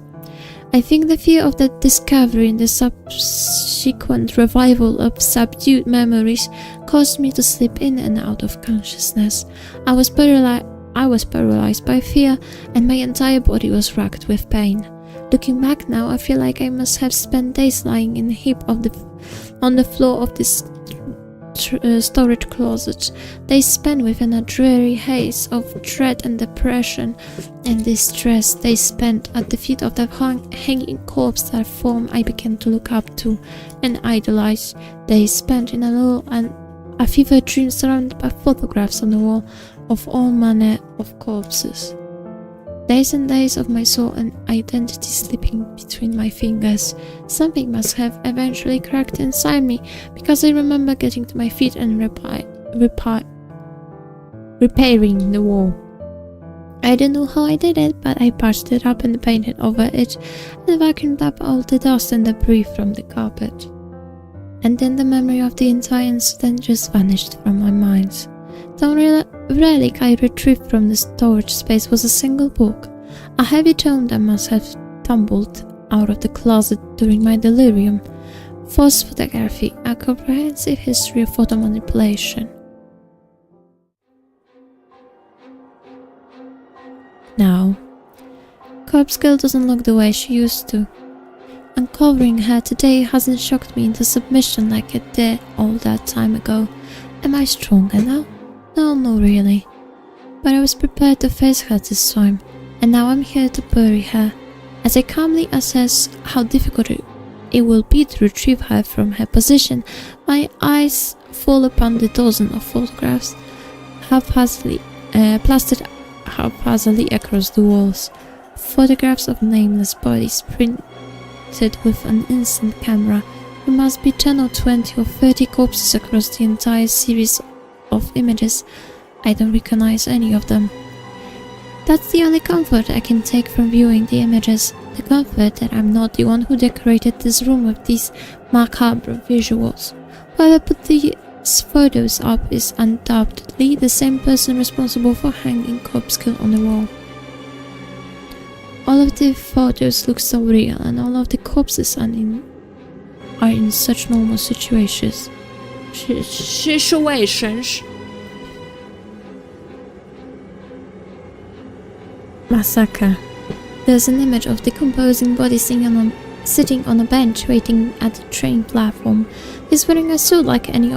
I think the fear of that discovery and the subsequent revival of subdued memories caused me to slip in and out of consciousness. I was paralyzed by fear, and my entire body was racked with pain. Looking back now, I feel like I must have spent days lying in a heap on the floor of this storage closet. Days spent within a dreary haze of dread and depression and distress. Days spent at the feet of that hanging corpse, that form I began to look up to and idolize. Days spent in a fever dream surrounded by photographs on the wall of all manner of corpses. Days and days of my soul and identity slipping between my fingers. Something must have eventually cracked inside me, because I remember getting to my feet and repairing the wall. I don't know how I did it, but I patched it up and painted over it and vacuumed up all the dust and debris from the carpet. And then the memory of the entire incident just vanished from my mind. The only relic I retrieved from the storage space was a single book, a heavy tome that must have tumbled out of the closet during my delirium. False Photography, a comprehensive history of photo manipulation. Now, Corpse Girl doesn't look the way she used to. Uncovering her today hasn't shocked me into submission like it did all that time ago. Am I stronger now? No, not really. But I was prepared to face her this time, and now I'm here to bury her. As I calmly assess how difficult it will be to retrieve her from her position, my eyes fall upon the dozen of photographs plastered haphazardly across the walls. Photographs of nameless bodies printed with an instant camera. There must be 10 or 20 or 30 corpses across the entire series of images. I don't recognize any of them. That's the only comfort I can take from viewing the images, the comfort that I'm not the one who decorated this room with these macabre visuals. Whoever put these photos up is undoubtedly the same person responsible for hanging Corpse Girl on the wall. All of the photos look so real, and all of the corpses are in such normal situations. Masakra. There's an image of decomposing body sitting on a bench waiting at the train platform. He's wearing a suit like any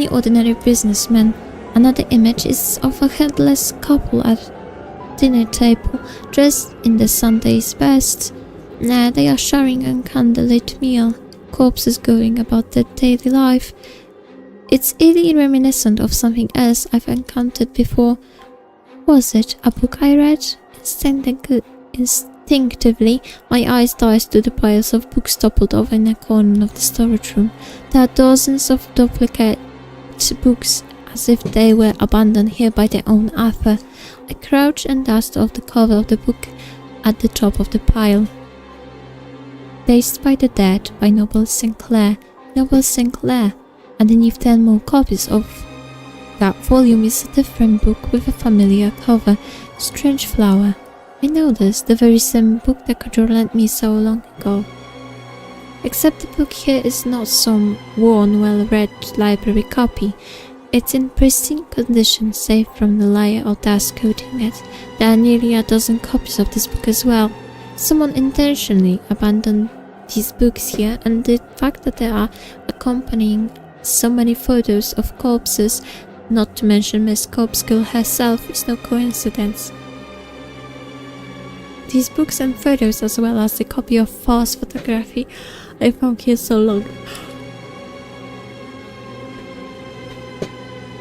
ordinary businessman. Another image is of a headless couple at dinner table, dressed in the Sunday's best. They are sharing a candlelit meal, corpses going about their daily life. It's eerily reminiscent of something else I've encountered before. Was it a book I read? Instinctively, my eyes darted to the piles of books toppled over in a corner of the storage room. There are dozens of duplicate books, as if they were abandoned here by their own author. I crouched and dusted off the cover of the book at the top of the pile. Dazed by the Dead by Noble Sinclair. Noble Sinclair. Underneath 10 more copies of that volume is a different book with a familiar cover, Strange Flower. I know this, the very same book that Kajor lent me so long ago. Except the book here is not some worn, well-read library copy. It's in pristine condition, safe from the layer of dust coating it. There are nearly a dozen copies of this book as well. Someone intentionally abandoned these books here, and the fact that there are accompanying so many photos of corpses, not to mention Miss Corpse Girl herself, is no coincidence. These books and photos, as well as the copy of false photography I found here so long.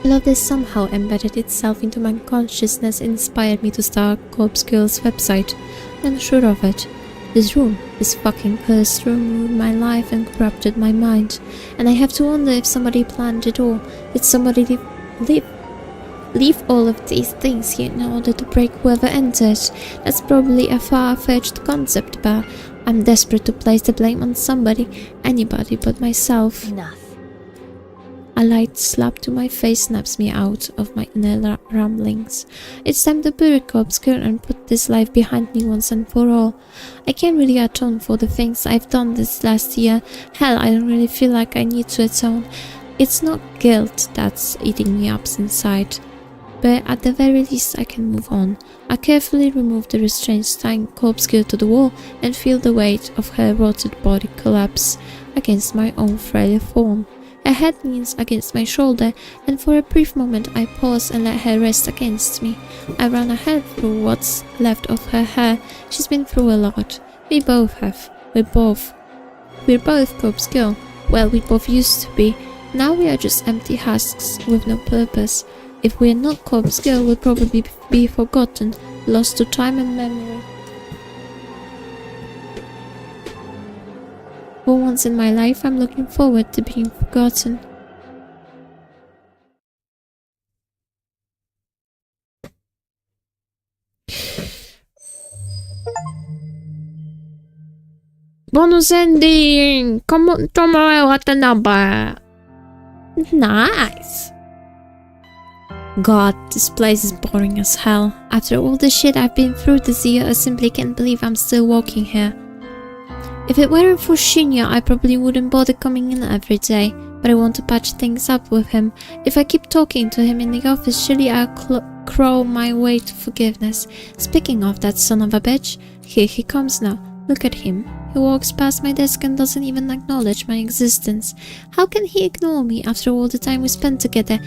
Love this somehow embedded itself into my consciousness and inspired me to start Corpse Girl's website. I'm sure of it. This room, this fucking cursed room, ruined my life and corrupted my mind. And I have to wonder if somebody planned it all. Did somebody leave all of these things here in order to break whoever entered? That's probably a far-fetched concept, but I'm desperate to place the blame on somebody, anybody but myself. Enough. A light slap to my face snaps me out of my inner ramblings. It's time to bury Corpse Girl and put this life behind me once and for all. I can't really atone for the things I've done this last year. Hell, I don't really feel like I need to atone. It's not guilt that's eating me up inside. But at the very least I can move on. I carefully remove the restraints tying Corpse Girl to the wall and feel the weight of her rotted body collapse against my own frail form. Her head leans against my shoulder, and for a brief moment I pause and let her rest against me. I run a hand through what's left of her hair. She's been through a lot. We both have. We're both Corpse Girl. Well, we both used to be. Now we are just empty husks with no purpose. If we're not Corpse Girl, we'll probably be forgotten, lost to time and memory. For once in my life, I'm looking forward to being forgotten. Bonus ending! Come on, tomorrow at the number. Nice! God, this place is boring as hell. After all the shit I've been through this year, I simply can't believe I'm still walking here. If it weren't for Shinya, I probably wouldn't bother coming in every day, but I want to patch things up with him. If I keep talking to him in the office, surely I'll crawl my way to forgiveness. Speaking of that son of a bitch, here he comes now. Look at him. He walks past my desk and doesn't even acknowledge my existence. How can he ignore me after all the time we spent together?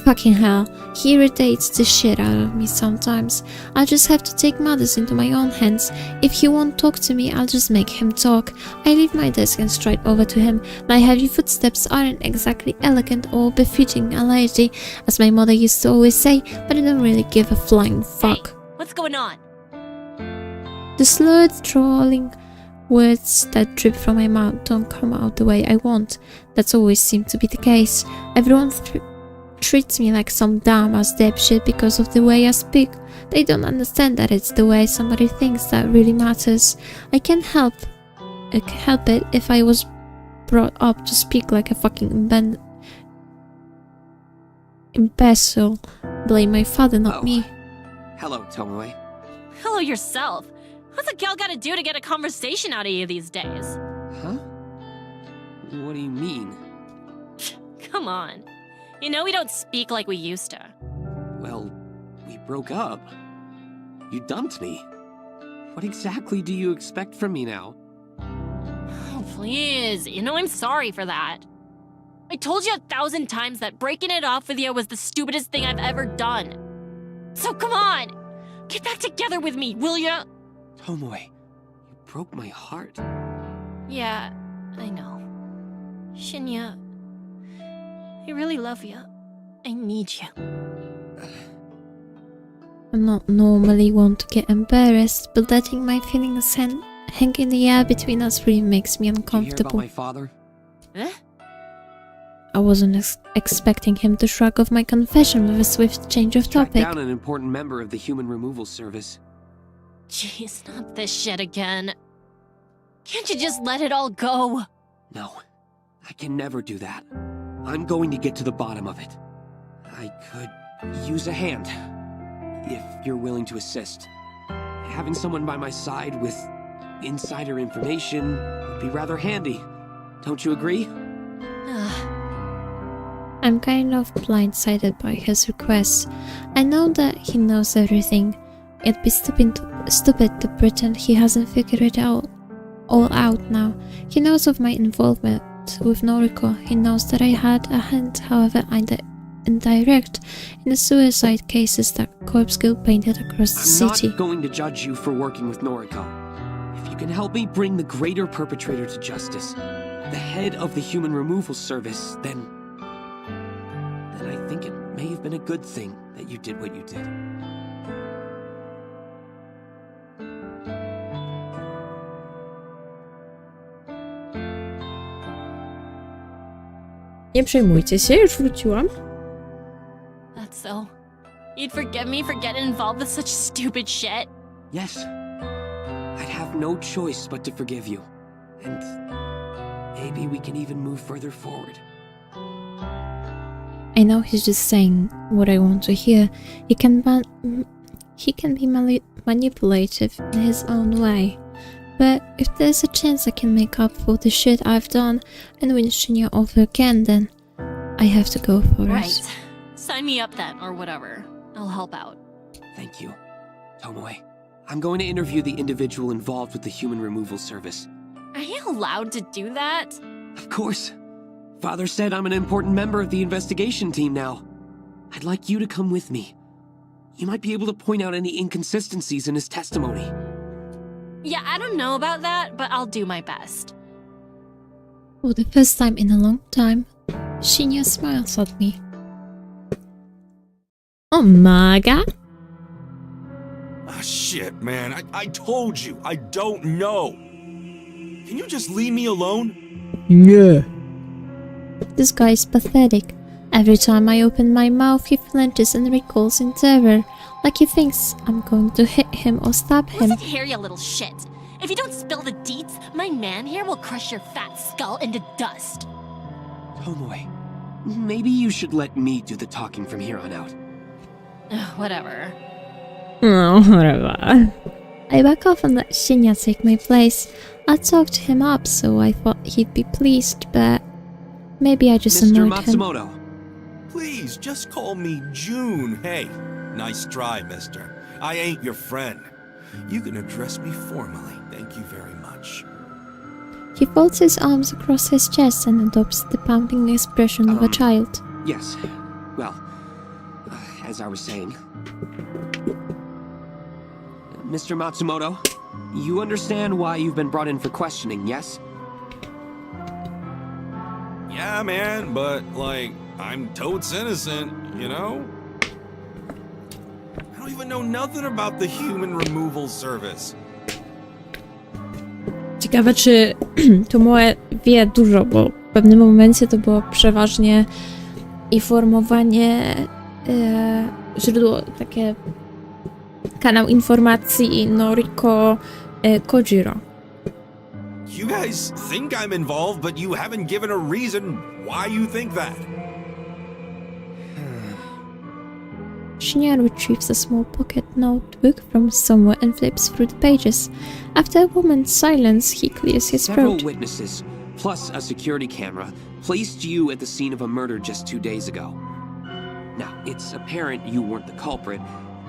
Fucking hell, he irritates the shit out of me sometimes. I'll just have to take matters into my own hands. If he won't talk to me, I'll just make him talk. I leave my desk and stride over to him. My heavy footsteps aren't exactly elegant or befitting a lady, as my mother used to always say, but I don't really give a flying fuck. Hey, what's going on? The slurred, drawling words that drip from my mouth don't come out the way I want. That's always seemed to be the case. Everyone treats me like some dumb-ass dipshit because of the way I speak. They don't understand that it's the way somebody thinks that really matters. I can't help it if I was brought up to speak like a fucking imbecile. Blame my father, not me. Hello, Tomoe. Hello yourself. What's a gal gotta do to get a conversation out of you these days? Huh? What do you mean? Come on. You know we don't speak like we used to. Well, we broke up. You dumped me. What exactly do you expect from me now? Oh, please. You know I'm sorry for that. I told you 1,000 times that breaking it off with you was the stupidest thing I've ever done. So come on! Get back together with me, will ya? Tomoe, you broke my heart. Yeah, I know. Shinya, I really love you. I need you. I'm not normally one to get embarrassed, but letting my feelings hang in the air between us really makes me Did you hear about uncomfortable. my father? Eh? I wasn't expecting him to shrug off my confession with a swift change of Tracked topic. down an important member of the human removal service. Jeez, not this shit again. Can't you just let it all go? No, I can never do that. I'm going to get to the bottom of it. I could use a hand, if you're willing to assist. Having someone by my side with insider information would be rather handy. Don't you agree? I'm kind of blindsided by his requests. I know that he knows everything. It'd be stupid to pretend he hasn't figured it all out now. He knows of my involvement with Noriko. He knows that I had a hand, however indirect, in the suicide cases that Corpse Guild painted across the I'm city. not going to judge you for working with Noriko. If you can help me bring the greater perpetrator to justice, the head of the human removal service, then I think it may have been a good thing that you did what you did. Nie przejmujcie się, już wróciłam. That's so. You'd forgive me for getting involved with such stupid shit? Yes, I'd have no choice but to forgive you. And maybe we can even move further forward. I know he's just saying what I want to hear. He can be manipulative in his own way. But if there's a chance I can make up for the shit I've done and win Shinya over again, then I have to go for Right. it. Sign me up then, or whatever. I'll help out. Thank you, Tomoe. I'm going to interview the individual involved with the human removal service. Are you allowed to do that? Of course. Father said I'm an important member of the investigation team now. I'd like you to come with me. You might be able to point out any inconsistencies in his testimony. Yeah, I don't know about that, but I'll do my best. For the first time in a long time, Shinya smiles at me. Oh my god! Ah, shit, man. I told you, I don't know. Can you just leave me alone? Nie. This guy is pathetic. Every time I open my mouth, he flinches and recoils in terror, like he thinks I'm going to hit him or stab him. Listen here, you little shit. If you don't spill the deets, my man here will crush your fat skull into dust. Tomoe, maybe you should let me do the talking from here on out. Whatever. No, whatever. I back off and let Shinya take my place. I talked him up, so I thought he'd be pleased, but maybe I just Mr. annoyed him. Matsumoto, Please, just call me June. Hey, nice try, mister. I ain't your friend. You can address me formally. Thank you very much. He folds his arms across his chest and adopts the pounding expression of a child. yes. Well, as I was saying. Mr. Matsumoto, you understand why you've been brought in for questioning, yes? Yeah, man, but, like, I'm totes innocent, you know? I don't even know nothing about the human removal service. Ciekawe, czy Tomoe wie dużo, bo w pewnym momencie to było przeważnie informowanie, źródło, takie kanał informacji Noriko Kojiro. You guys think I'm involved, but you haven't given a reason why you think that. Shinya retrieves a small pocket notebook from somewhere and flips through the pages. After a moment's silence, he clears his Several throat. witnesses, plus a security camera, placed you at the scene of a murder just 2 days ago. Now, it's apparent you weren't the culprit.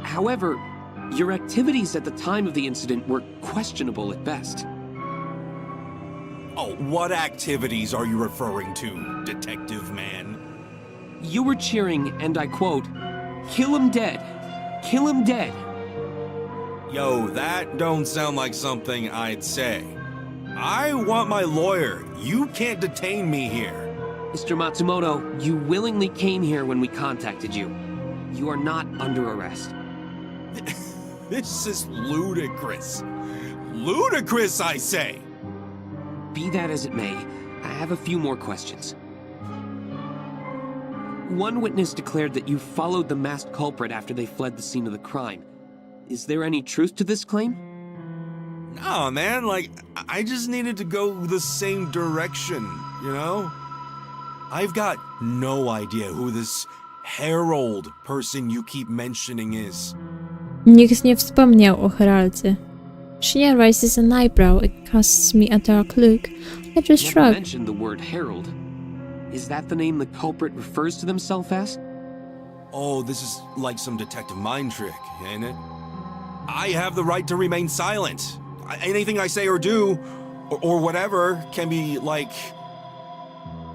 However, Your activities at the time of the incident were questionable at best. Oh, what activities are you referring to, Detective Man? You were cheering, and I quote, "Kill him dead! Kill him dead!" Yo, that don't sound like something I'd say. I want my lawyer. You can't detain me here. Mr. Matsumoto, you willingly came here when we contacted you. You are not under arrest. This is ludicrous. Ludicrous, I say! Be that as it may, I have a few more questions. One witness declared that you followed the masked culprit after they fled the scene of the crime. Is there any truth to this claim? Nah, man, like, I just needed to go the same direction, you know? I've got no idea who this Herald person you keep mentioning is. Nikt nie wspomniał o Heraldzie. She never raises an eyebrow. It casts me a dark look. I just Never shrug. mentioned the word Herald. Is that the name the culprit refers to themselves as? Oh, this is like some detective mind trick, ain't it? I have the right to remain silent. Anything I say or do, or whatever, can be like...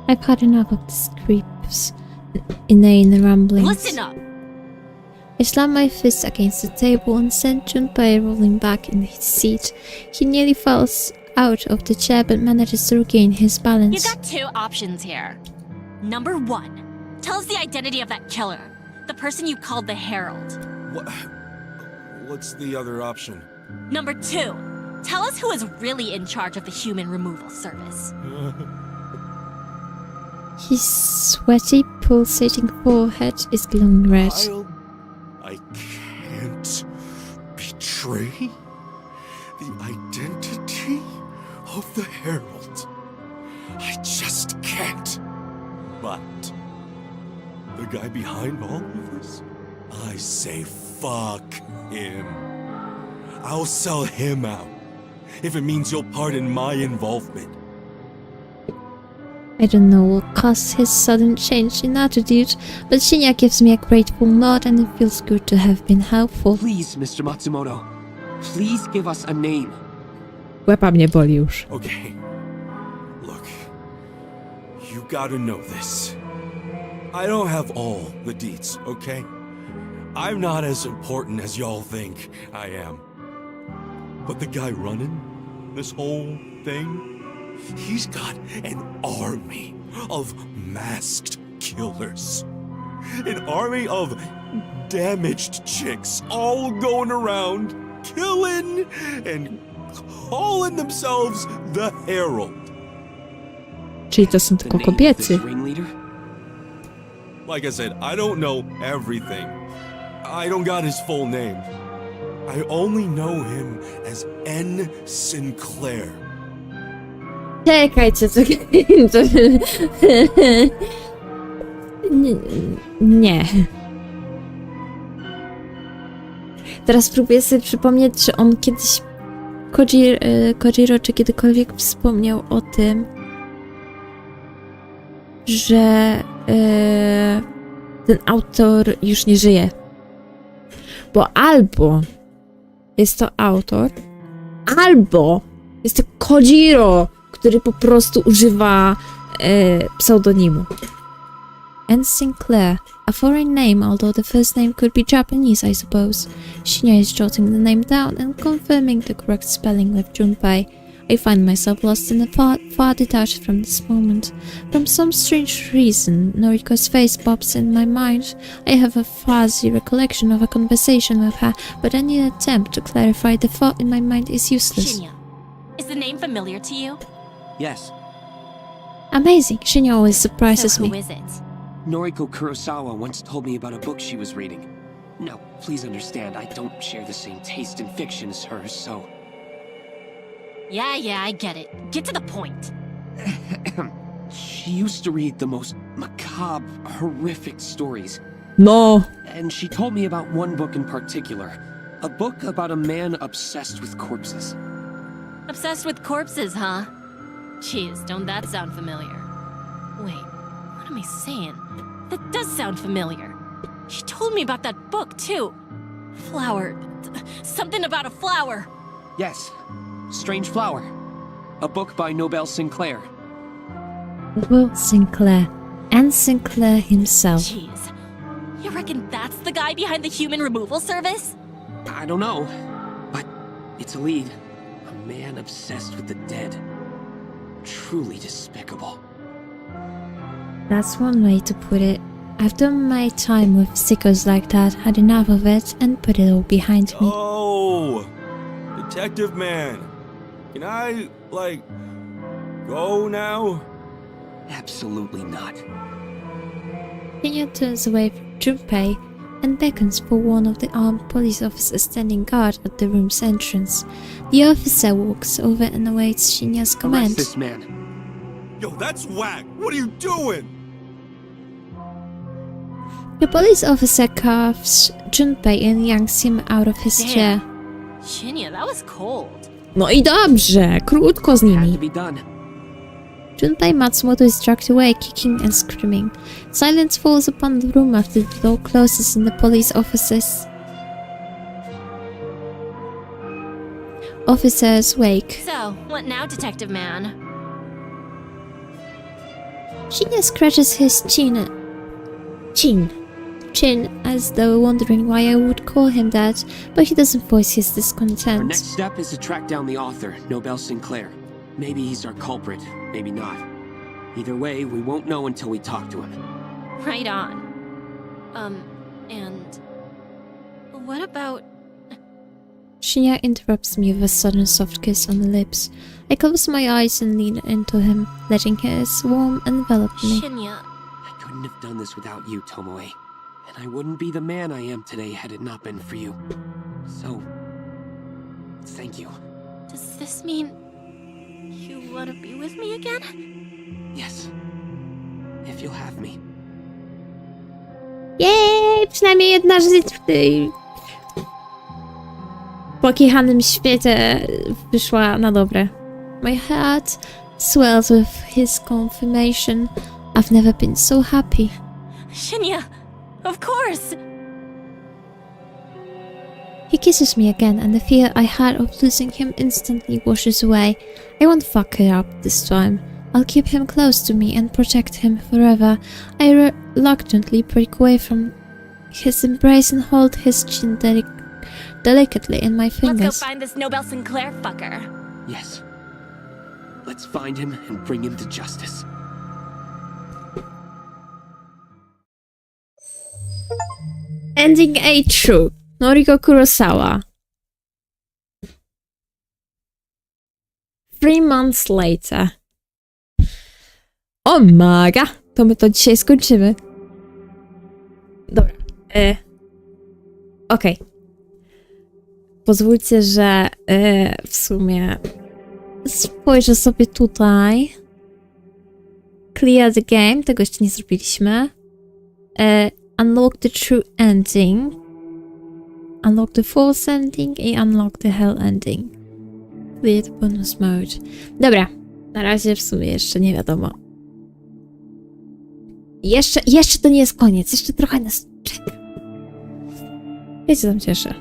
I've had enough of this creep's inane ramblings. Listen up! I slammed my fist against the table and sent Junpei rolling back in his seat. He nearly falls out of the chair but manages to regain his You balance. got two options here. Number one, tell us the identity of that killer, the person you called the Herald. What's the other option? Number two, tell us who is really in charge of the human removal service. His sweaty, pulsating forehead is glowing red. I can't betray the identity of the Herald. I just can't. But the guy behind all of this, I say fuck him. I'll sell him out if it means you'll pardon my involvement. I don't know what caused his sudden change in attitude, but Shinya gives me a grateful nod and it feels good to have been helpful. Please, Mr. Matsumoto, please give us a name. Łeba mnie boli już. Okay. Look, you gotta know this. I don't have all the deets, okay? I'm not as important as y'all think I am. But the guy running this whole thing, he's got an army of masked killers. An army of damaged chicks all going around, killing and calling themselves the Herald. Czyli to są The tylko name of this kobiecy. ringleader? Like I said, I don't know everything. I don't got his full name. I only know him as N. Sinclair. Czekajcie, co... Nie. Teraz próbuję sobie przypomnieć, czy on kiedyś... Kojiro, czy kiedykolwiek wspomniał o tym, że ten autor już nie żyje. Bo albo jest to autor, albo jest to Kojiro, który po prostu używa pseudonimu. N. Sinclair, a foreign name, although the first name could be Japanese, I suppose. Shinya is jotting the name down and confirming the correct spelling with Junpei. I find myself lost in a far detached from this moment. From some strange reason, Noriko's face pops in my mind. I have a fuzzy recollection of a conversation with her, but any attempt to clarify the thought in my mind is useless. Shinya, is the name familiar to you? Yes. Amazing. Shinya always surprises So who me. is it? Noriko Kurosawa once told me about a book she was reading. Now, please understand, I don't share the same taste in fiction as hers, so... Yeah, I get it. Get to the point. She used to read the most macabre, horrific stories. No. And she told me about one book in particular. A book about a man obsessed with corpses. Obsessed with corpses, huh? Jeez, don't that sound familiar? Wait, what am I saying? That does sound familiar. She told me about that book, too. Flower. Something about a flower. Yes, Strange Flower. A book by Nobel Sinclair. Will Sinclair. And Sinclair himself. Jeez. You reckon that's the guy behind the human removal service? I don't know, but it's a lead. A man obsessed with the dead. Truly despicable. That's one way to put it. I've done my time with sickos like that, had enough of it, and put it all behind me. Oh, Detective Man. Can I, like, go now? Absolutely not. Shinya turns away from Junpei and beckons for one of the armed police officers standing guard at the room's entrance. The officer walks over and awaits Shinya's Arrest command. this man. Yo, that's whack. What are you doing? The police officer cuffs Junpei and yanks him out of his chair. Shinya, that was cold. No I dobrze, krótko z Had nimi. to be done. Junpei Matsumoto is dragged away, kicking and screaming. Silence falls upon the room after the door closes in the police officer's wake. So, what now, Detective Man? Shinya scratches his chin as though wondering why I would call him that, but he doesn't voice his Our discontent. next step is to track down the author, Nobel Sinclair. Maybe he's our culprit, maybe not. Either way, we won't know until we talk to him. Right on. And... what about... Shinya interrupts me with a sudden soft kiss on the lips. I close my eyes and lean into him, letting his warmth envelop me. Shinya... I couldn't have done this without you, Tomoe. And I wouldn't be the man I am today had it not been for you. So... thank you. Does this mean... you want to be with me again? Yes. If you'll have me. Jej! Przynajmniej jedna rzecz w tej pokichanym świecie wyszła na dobre. My heart swells with his confirmation. I've never been so happy. Shinya! Of course! He kisses me again, and the fear I had of losing him instantly washes away. I won't fuck it up this time. I'll keep him close to me and protect him forever. I reluctantly break away from his embrace and hold his chin delicately in my fingers. Let's go find this Nobel Sinclair fucker. Yes. Let's find him and bring him to justice. Ending A true. Noriko Kurosawa. 3 months later. O maga! To my to dzisiaj skończymy. Dobra. Okej. Pozwólcie, że w sumie spojrzę sobie tutaj. Clear the game. Tego jeszcze nie zrobiliśmy. Unlock the true ending. Unlock the false ending i unlock the hell ending. Clear the bonus mode. Dobra. Na razie w sumie jeszcze nie wiadomo. Jeszcze to nie jest koniec. Jeszcze trochę nas czeka. Ja się tam cieszę.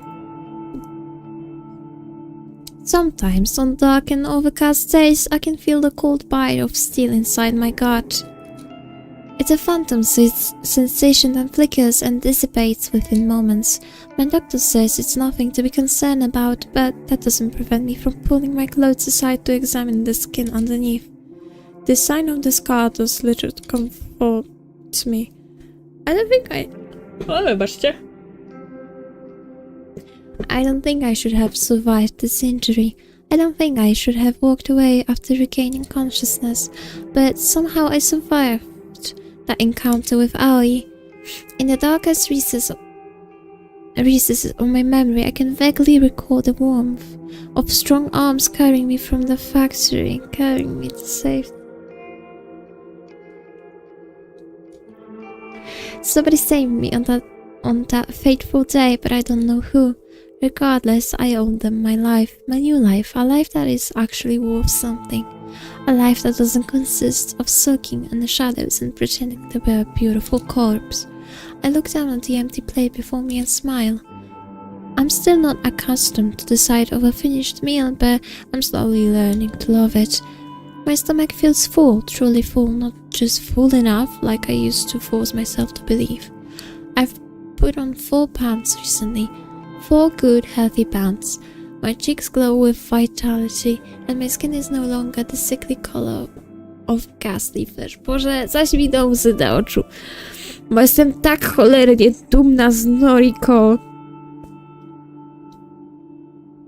Sometimes on dark and overcast days I can feel the cold bite of steel inside my gut. It's a phantom sensation that flickers and dissipates within moments. My doctor says it's nothing to be concerned about, but that doesn't prevent me from pulling my clothes aside to examine the skin underneath. The sign of the scar does little to comfort me. I don't think I should have survived this injury. I don't think I should have walked away after regaining consciousness, but somehow I survived that encounter with Aoi. In the darkest recesses of my memory, I can vaguely recall the warmth of strong arms carrying me from the factory, carrying me to safety. Somebody saved me on that fateful day, but I don't know who. Regardless, I owe them my life, my new life, a life that is actually worth something. A life that doesn't consist of sulking in the shadows and pretending to be a beautiful corpse. I look down at the empty plate before me and smile. I'm still not accustomed to the sight of a finished meal, but I'm slowly learning to love it. My stomach feels full, truly full, not just full enough like I used to force myself to believe. I've put on 4 pounds recently. 4 good, healthy pounds. My cheeks glow with vitality, and my skin is no longer the sickly color of ghastly flesh. Boże, zaś mi do łzy do oczu. Bo jestem tak cholernie dumna z Noriko.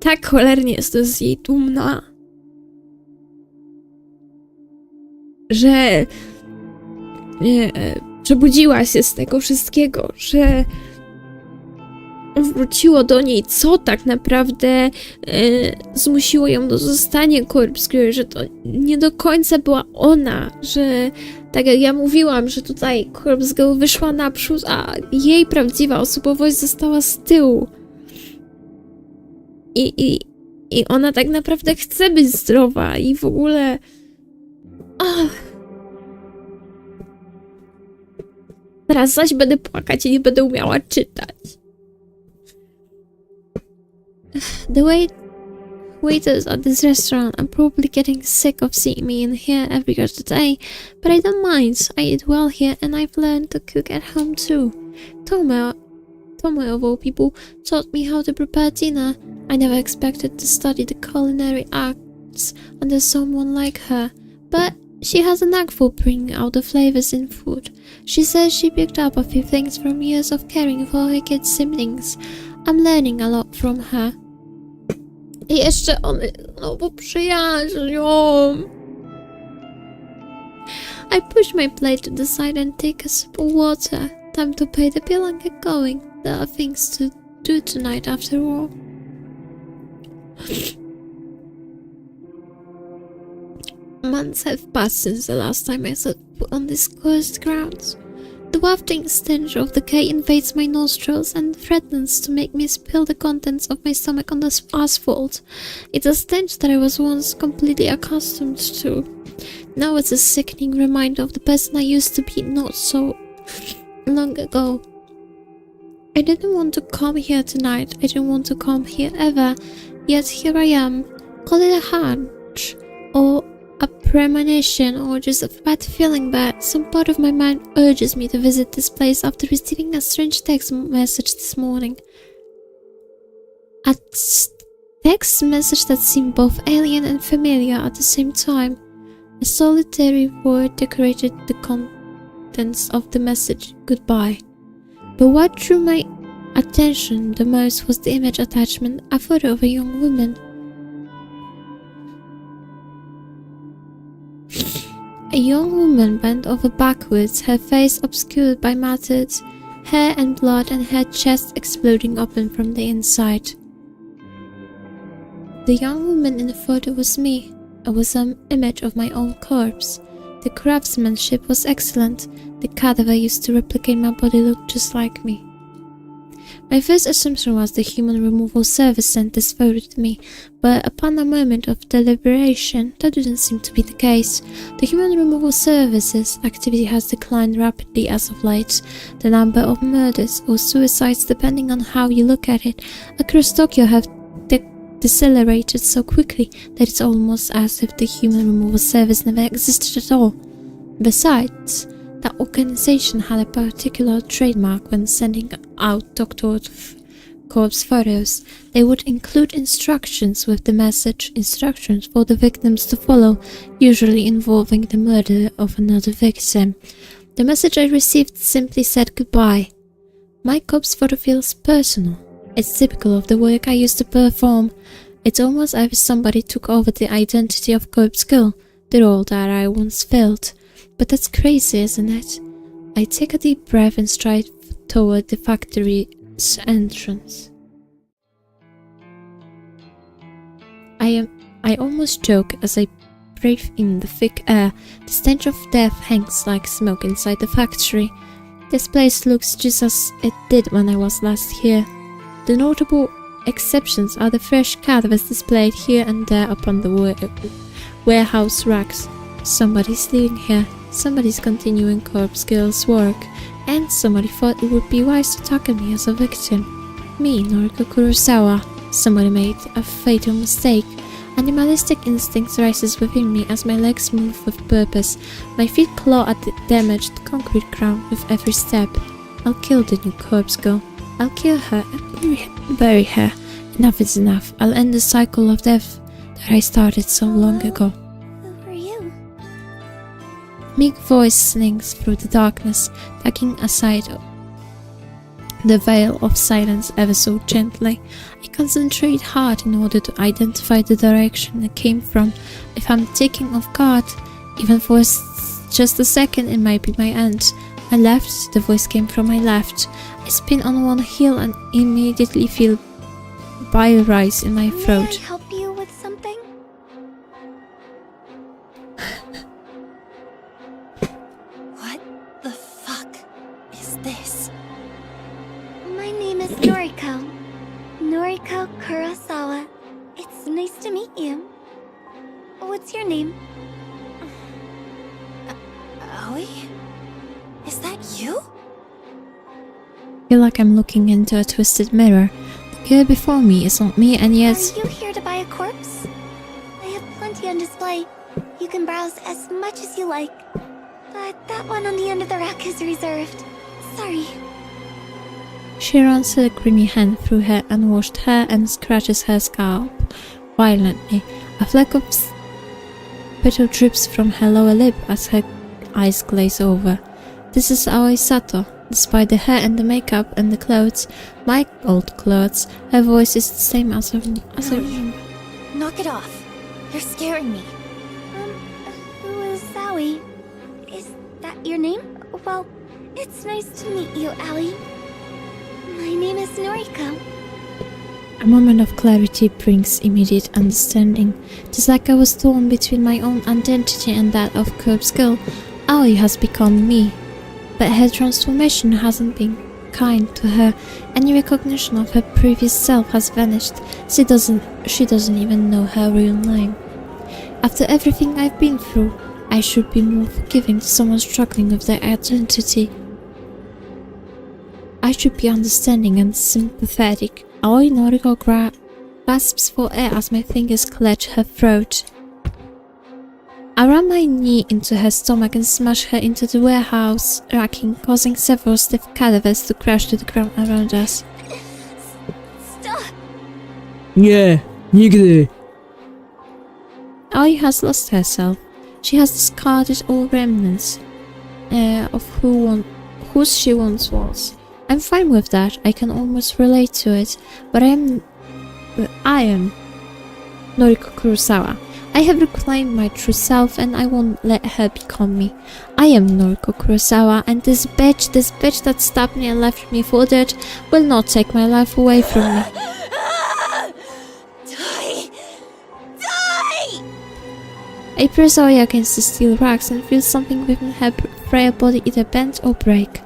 Tak cholernie jestem z jej dumna, że przebudziła się z tego wszystkiego, że wróciło do niej, co tak naprawdę zmusiło ją do zostania Corpse Girl, że to nie do końca była ona, że tak jak ja mówiłam, że tutaj Corpse Girl wyszła naprzód, a jej prawdziwa osobowość została z tyłu. I ona tak naprawdę chce być zdrowa i w ogóle... Teraz zaś będę płakać i nie będę umiała czytać. The waiters at this restaurant are probably getting sick of seeing me in here every other day, but I don't mind. I eat well here and I've learned to cook at home too. Tomo of all people taught me how to prepare dinner. I never expected to study the culinary arts under someone like her, but she has a knack for bringing out the flavors in food. She says she picked up a few things from years of caring for her kids' siblings. I'm learning a lot from her. I jeszcze one znowu przyjaźnią. I push my plate to the side and take a sip of water. Time to pay the bill and get going. There are things to do tonight after all. Months have passed since the last time I set foot on these cursed grounds. The wafting stench of decay invades my nostrils and threatens to make me spill the contents of my stomach on the asphalt. It's a stench that I was once completely accustomed to. Now it's a sickening reminder of the person I used to be not so long ago. I didn't want to come here tonight. I didn't want to come here ever. Yet here I am. Call it a hunch, or a premonition, or just a bad feeling, but some part of my mind urges me to visit this place after receiving a strange text message this morning. A text message that seemed both alien and familiar at the same time. A solitary word decorated the contents of the message, goodbye. But what drew my attention the most was the image attachment, a photo of a young woman. A young woman bent over backwards, her face obscured by matted hair and blood, and her chest exploding open from the inside. The young woman in the photo was me. It was an image of my own corpse. The craftsmanship was excellent. The cadaver used to replicate my body looked just like me. My first assumption was the human removal service sent this photo to me, but upon a moment of deliberation, that didn't seem to be the case. The human removal service's activity has declined rapidly as of late. The number of murders or suicides, depending on how you look at it, across Tokyo have decelerated so quickly that it's almost as if the human removal service never existed at all. Besides, that organization had a particular trademark when sending out doctored corpse photos. They would include instructions with the message, instructions for the victims to follow, usually involving the murder of another victim. The message I received simply said goodbye. My corpse photo feels personal. It's typical of the work I used to perform. It's almost as if somebody took over the identity of Corpse Girl, the role that I once filled. But that's crazy, isn't it? I take a deep breath and stride toward the factory's entrance. I almost choke as I breathe in the thick air. The stench of death hangs like smoke inside the factory. This place looks just as it did when I was last here. The notable exceptions are the fresh cadavers displayed here and there upon the warehouse racks. Somebody's living here, somebody's continuing Corpse Girl's work, and somebody thought it would be wise to tackle me as a victim. me, Noriko Kurosawa. Somebody made a fatal mistake. Animalistic instincts rises within me as my legs move with purpose. My feet claw at the damaged concrete ground with every step. I'll kill the new corpse girl. I'll kill her and bury her. Enough is enough. I'll end the cycle of death that I started so long ago. Who are you? Meek voice slings through the darkness, tugging aside the veil of silence ever so gently. I concentrate hard in order to identify the direction it came from. If I'm taken off guard, even for just a second, it might be my end. My left, the voice came from my left. I spin on one heel and immediately feel bile rise in my May I throat. help you with something? What the fuck is this? My name is Noriko. Noriko Kurosawa. It's nice to meet you. What's your name? Aoi? Is that you? I feel like I'm looking into a twisted mirror. The girl before me is not me, and yet Are you here to buy a corpse? I have plenty on display. You can browse as much as you like. But that one on the end of the rack is reserved. Sorry. she runs her creamy hand through her unwashed hair and scratches her scalp violently. A fleck of spittle drips from her lower lip as her eyes glaze over. This is Aoi Sato. Despite the hair and the makeup and the clothes, my old clothes, her voice is the same as her. Knock it off. You're scaring me. Who is Aoi? Is that your name? Well, it's nice to meet you, Aoi. My name is Noriko. A moment of clarity brings immediate understanding. Just like I was torn between my own identity and that of Corpse Girl, Aoi has become me. But her transformation hasn't been kind to her. Any recognition of her previous self has vanished. She doesn't even know her real name. After everything I've been through, I should be more forgiving to someone struggling with their identity. I should be understanding and sympathetic. Aoi Noriko gasps for air as my fingers clutch her throat. I ram my knee into her stomach and smash her into the warehouse racking, causing several stiff cadavers to crash to the ground around us. Stop! Nie, nigdy. Aoi has lost herself. She has discarded all remnants of whose she once was. I'm fine with that. I can almost relate to it. But I am Noriko Kurosawa. I have reclaimed my true self and I won't let her become me. I am Noriko Kurosawa, and this bitch that stabbed me and left me for dead will not take my life away from me. Die! Die! I press Aoi against the steel racks and feel something within her frail body either bend or break.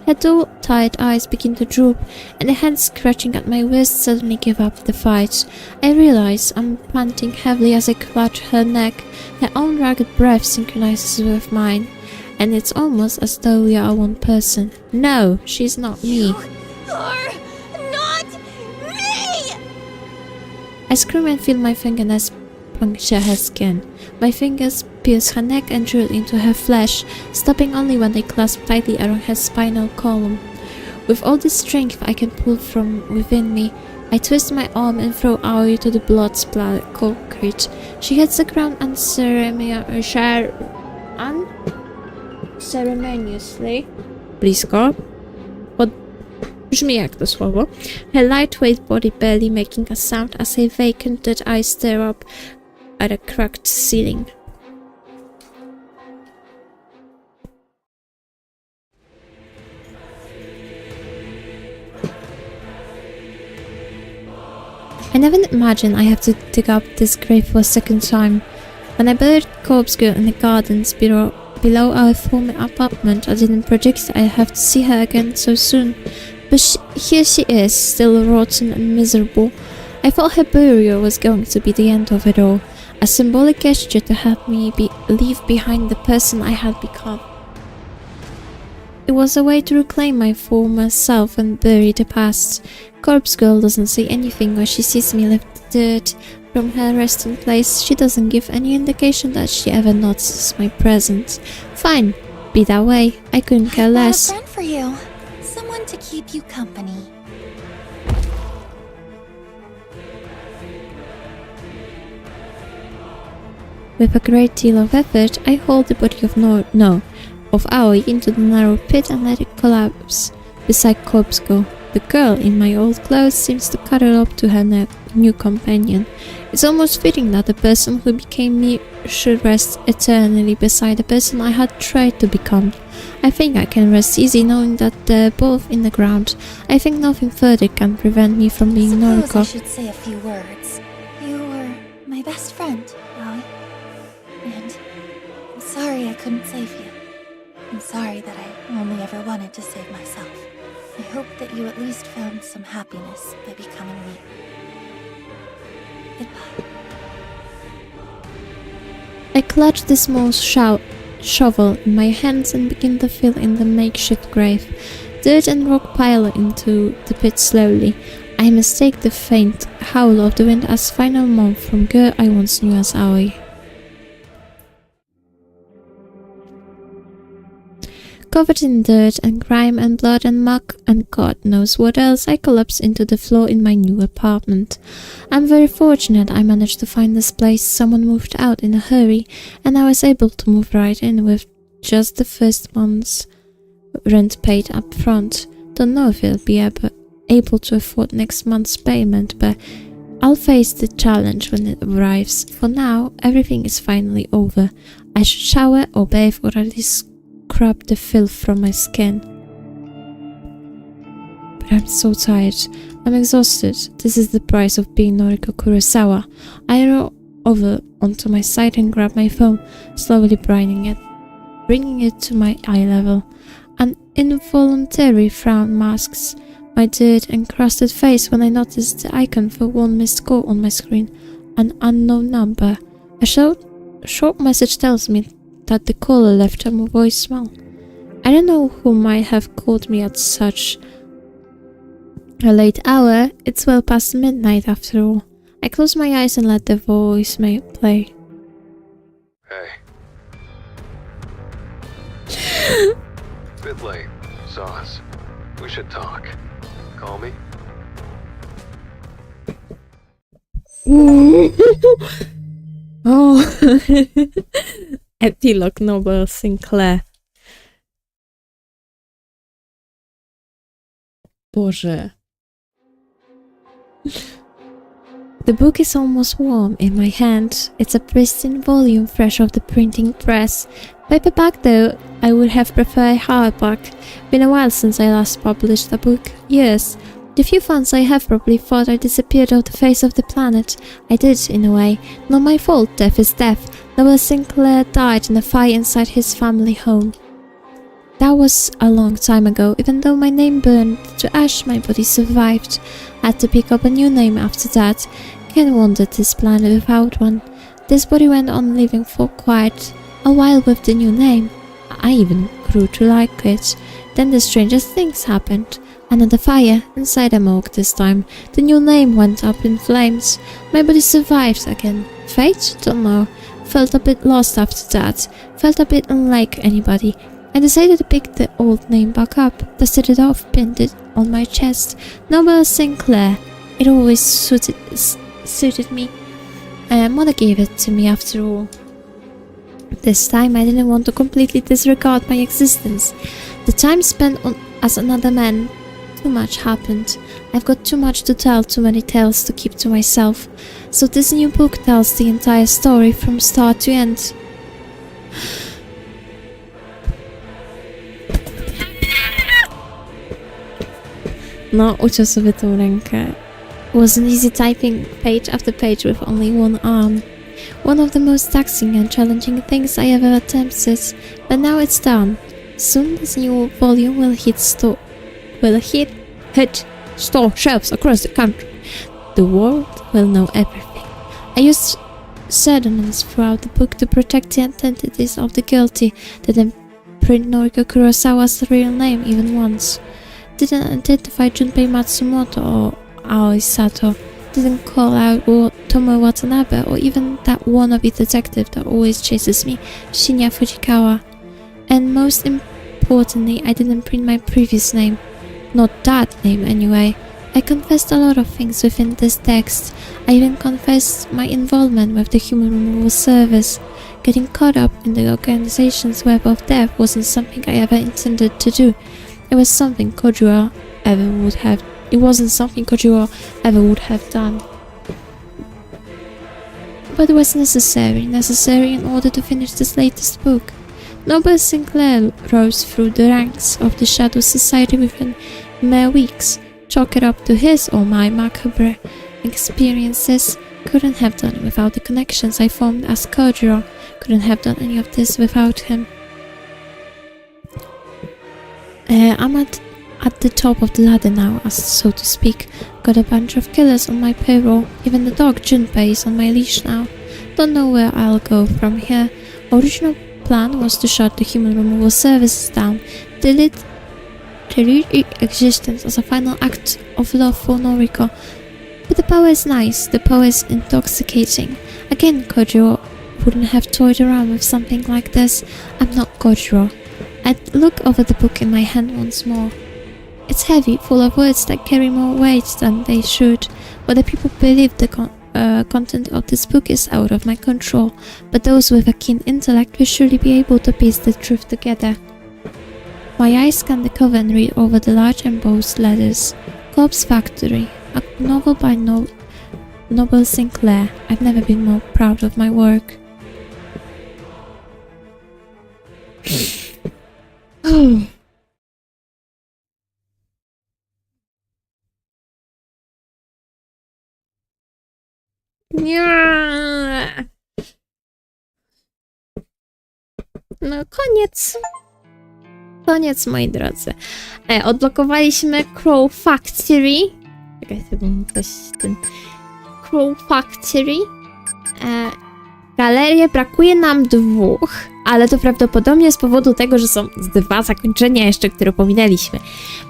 Her dull-tired eyes begin to droop, and the hands scratching at my wrist suddenly give up the fight. I realize I'm panting heavily as I clutch her neck. Her own ragged breath synchronizes with mine, and it's almost as though we are one person. No, she's not me. You are not me! I scream and feel my fingernails puncture her skin. My fingers pierce her neck and drill into her flesh, stopping only when they clasp tightly around her spinal column. With all the strength I can pull from within me, I twist my arm and throw Aoi to the blood-splattered concrete. She hits the ground unceremoniously. Blisko. Brzmi jak to słowo. Her lightweight body barely making a sound as her vacant eyes stare up at a cracked ceiling. I never imagined I have to dig up this grave for a second time. When I buried Corpse Girl in the gardens below our former apartment, I didn't predict I'd have to see her again so soon. But here she is, still rotten and miserable. I thought her burial was going to be the end of it all, a symbolic gesture to help me leave behind the person I had become. It was a way to reclaim my former self and bury the past. Corpse Girl doesn't say anything when she sees me lift the dirt from her resting place. She doesn't give any indication that she ever notices my presence. Fine, be that way. I couldn't care less. I've got a friend for you. Someone to keep you company. With a great deal of effort, I hauled the body of Aoi into the narrow pit and let it collapse beside Corpse Girl. The girl in my old clothes seems to cuddle up to her new companion. It's almost fitting that the person who became me should rest eternally beside the person I had tried to become. I think I can rest easy knowing that they're both in the ground. I think nothing further can prevent me from being Suppose I Noriko. should say a few words. You were my best friend, Aoi. And I'm sorry I couldn't save you. I'm sorry that I only ever wanted to save myself. I hope that you at least found some happiness by becoming me. Goodbye. I clutched the small shovel in my hands and began to fill in the makeshift grave. Dirt and rock pile into the pit slowly. I mistake the faint howl of the wind as final moan from girl I once knew as Aoi. Covered in dirt and grime and blood and muck and God knows what else, I collapsed into the floor in my new apartment. I'm very fortunate I managed to find this place. Someone moved out in a hurry and I was able to move right in with just the first month's rent paid up front. Don't know if I'll be able to afford next month's payment, but I'll face the challenge when it arrives. For now, everything is finally over. I should shower or bathe or at least scrub the filth from my skin. But I'm so tired. I'm exhausted. This is the price of being Noriko Kurosawa. I roll over onto my side and grab my phone, slowly bringing it to my eye level. An involuntary frown masks my dirt encrusted face when I noticed the icon for one missed call on my screen, an unknown number. A short message tells me that the caller left a voicemail. I don't know who might have called me at such a late hour. It's well past midnight after all. I close my eyes and let the voicemail play. Hey. Bit late. Saw us. We should talk. Call me? Oh. Epilog Noble Sinclair. Boże. The book is almost warm in my hand. It's a pristine volume fresh off the printing press. Paperback though, I would have preferred hardback. Been a while since I last published a book. Years. The few fans I have probably thought I disappeared off the face of the planet. I did, in a way. Not my fault, death is death. Noel Sinclair died in a fire inside his family home. That was a long time ago. Even though my name burned to ash, my body survived. I had to pick up a new name after that. Can't wander this planet without one. This body went on living for quite a while with the new name. I even grew to like it. Then the strangest things happened. Another fire, inside a morgue this time. The new name went up in flames. My body survived again. Fate? Don't know. Felt a bit lost after that. Felt a bit unlike anybody. I decided to pick the old name back up, dusted it off, pinned it on my chest. Noble Sinclair. It always suited me. Mother gave it to me after all. This time I didn't want to completely disregard my existence. The time spent as another man. Too much happened. I've got too much to tell, too many tales to keep to myself. So this new book tells the entire story from start to end. No, uciął sobie tą rękę. It wasn't easy typing page after page with only one arm. One of the most taxing and challenging things I ever attempted, but now it's done. Soon this new volume will hit store shelves across the country. The world will know everything. I used pseudonyms throughout the book to protect the identities of the guilty, the print Noriko Kurosawa's real name even once. Didn't identify Junpei Matsumoto or Aoi Sato. Didn't call out Tomo Watanabe or even that wannabe detective that always chases me, Shinya Fujikawa. And most importantly, I didn't print my previous name. Not that name anyway. I confessed a lot of things within this text. I even confessed my involvement with the Human Removal Service. Getting caught up in the organization's web of death wasn't something I ever intended to do. It was something Kojiro ever would have. It wasn't something Kojiro ever would have done. But it was necessary in order to finish this latest book. Noble Sinclair rose through the ranks of the Shadow Society within mere weeks. Chalk it up to his or my macabre experiences. Couldn't have done it without the connections I formed as Kojiro. Couldn't have done any of this without him. I'm at the top of the ladder now, as so to speak. Got a bunch of killers on my payroll. Even the dog Junpei is on my leash now. Don't know where I'll go from here. Original plan was to shut the Human Removal Services down. Delete its existence as a final act of love for Noriko. But the power is nice, the power is intoxicating. Again, Kojiro wouldn't have toyed around with something like this. I'm not Kojiro. I'd look over the book in my hand once more. It's heavy, full of words that carry more weight than they should. Whether people believe the content of this book is out of my control, but those with a keen intellect will surely be able to piece the truth together. My eyes scan the cover and read over the large embossed letters. Corpse Factory, a novel by Noble Sinclair. I've never been more proud of my work. Nie. No koniec. Koniec, moi drodzy. Odblokowaliśmy Crow Factory. Czekajcie, bo coś ten... Crow Factory. Galerię brakuje nam 2, ale to prawdopodobnie z powodu tego, że są 2 zakończenia jeszcze, które pominęliśmy.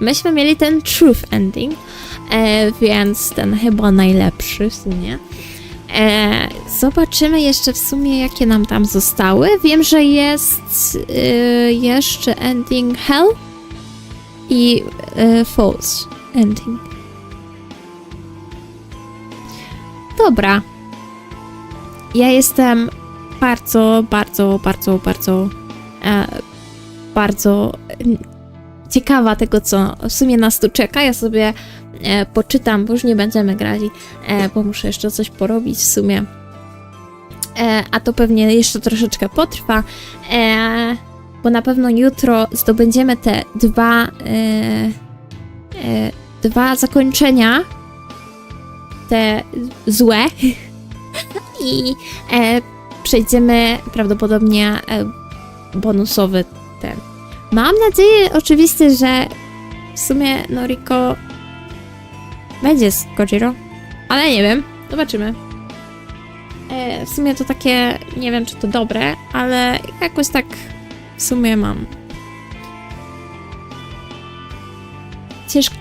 Myśmy mieli ten Truth Ending, więc ten chyba najlepszy w sumie. Zobaczymy jeszcze w sumie, jakie nam tam zostały. Wiem, że jest jeszcze Ending Hell i False Ending. Dobra. Ja jestem bardzo ciekawa tego, co w sumie nas tu czeka. Ja sobie poczytam, bo już nie będziemy grali, bo muszę jeszcze coś porobić w sumie. A to pewnie jeszcze troszeczkę potrwa, bo na pewno jutro zdobędziemy te 2 zakończenia, te złe, i przejdziemy prawdopodobnie bonusowy ten. Mam nadzieję oczywiście, że w sumie Noriko będzie z Kojiro, ale nie wiem, zobaczymy. W sumie to takie, nie wiem czy to dobre, ale jakoś tak w sumie mam.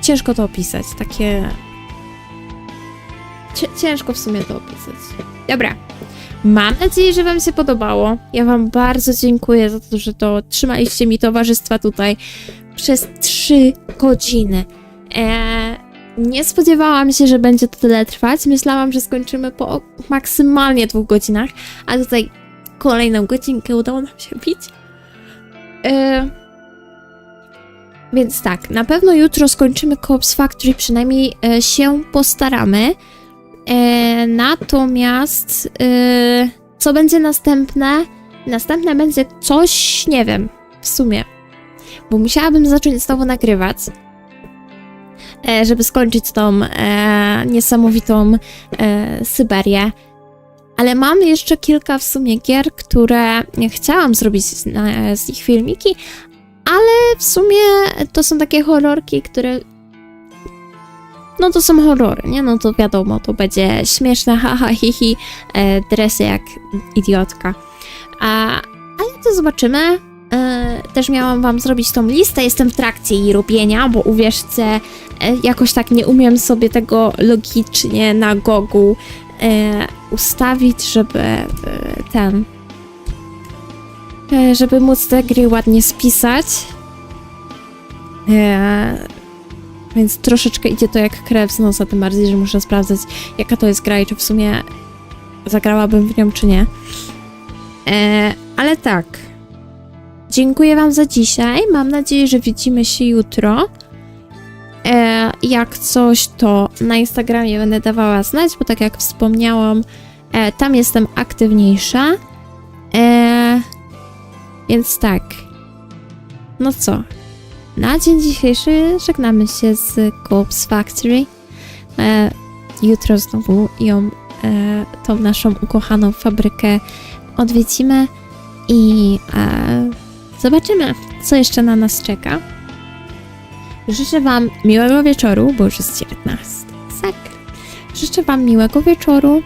Ciężko to opisać, takie... Ciężko w sumie to opisać. Dobra. Mam nadzieję, że wam się podobało. Ja wam bardzo dziękuję za to, że trzymaliście mi towarzystwa tutaj przez 3 godziny. Nie spodziewałam się, że będzie to tyle trwać. Myślałam, że skończymy po maksymalnie 2 godzinach, a tutaj kolejną godzinkę udało nam się bić. Więc tak, na pewno jutro skończymy Corpse Factory, przynajmniej się postaramy. Natomiast co będzie następne? Następne będzie coś, nie wiem, w sumie. Bo musiałabym zacząć znowu nagrywać, żeby skończyć tą niesamowitą Syberię. Ale mam jeszcze kilka w sumie gier, które chciałam zrobić z nich filmiki, ale w sumie to są takie horrorki, które... No to są horrory, nie? No to wiadomo, to będzie śmieszne, haha, hihi, dresy jak idiotka. Ale to zobaczymy. też miałam wam zrobić tą listę, jestem w trakcie jej robienia, bo uwierzcie, jakoś tak nie umiem sobie tego logicznie na Gogu ustawić, żeby móc te gry ładnie spisać. Więc troszeczkę idzie to jak krew z nosa, tym bardziej, że muszę sprawdzać, jaka to jest gra i czy w sumie zagrałabym w nią, czy nie. Ale tak. Dziękuję wam za dzisiaj. Mam nadzieję, że widzimy się jutro. Jak coś, to na Instagramie będę dawała znać, bo tak jak wspomniałam, tam jestem aktywniejsza. Więc tak. No co? Na dzień dzisiejszy żegnamy się z Corpse Factory. Jutro znowu tą naszą ukochaną fabrykę odwiedzimy i zobaczymy, co jeszcze na nas czeka. Życzę wam miłego wieczoru, bo już jest 19. Życzę wam miłego wieczoru.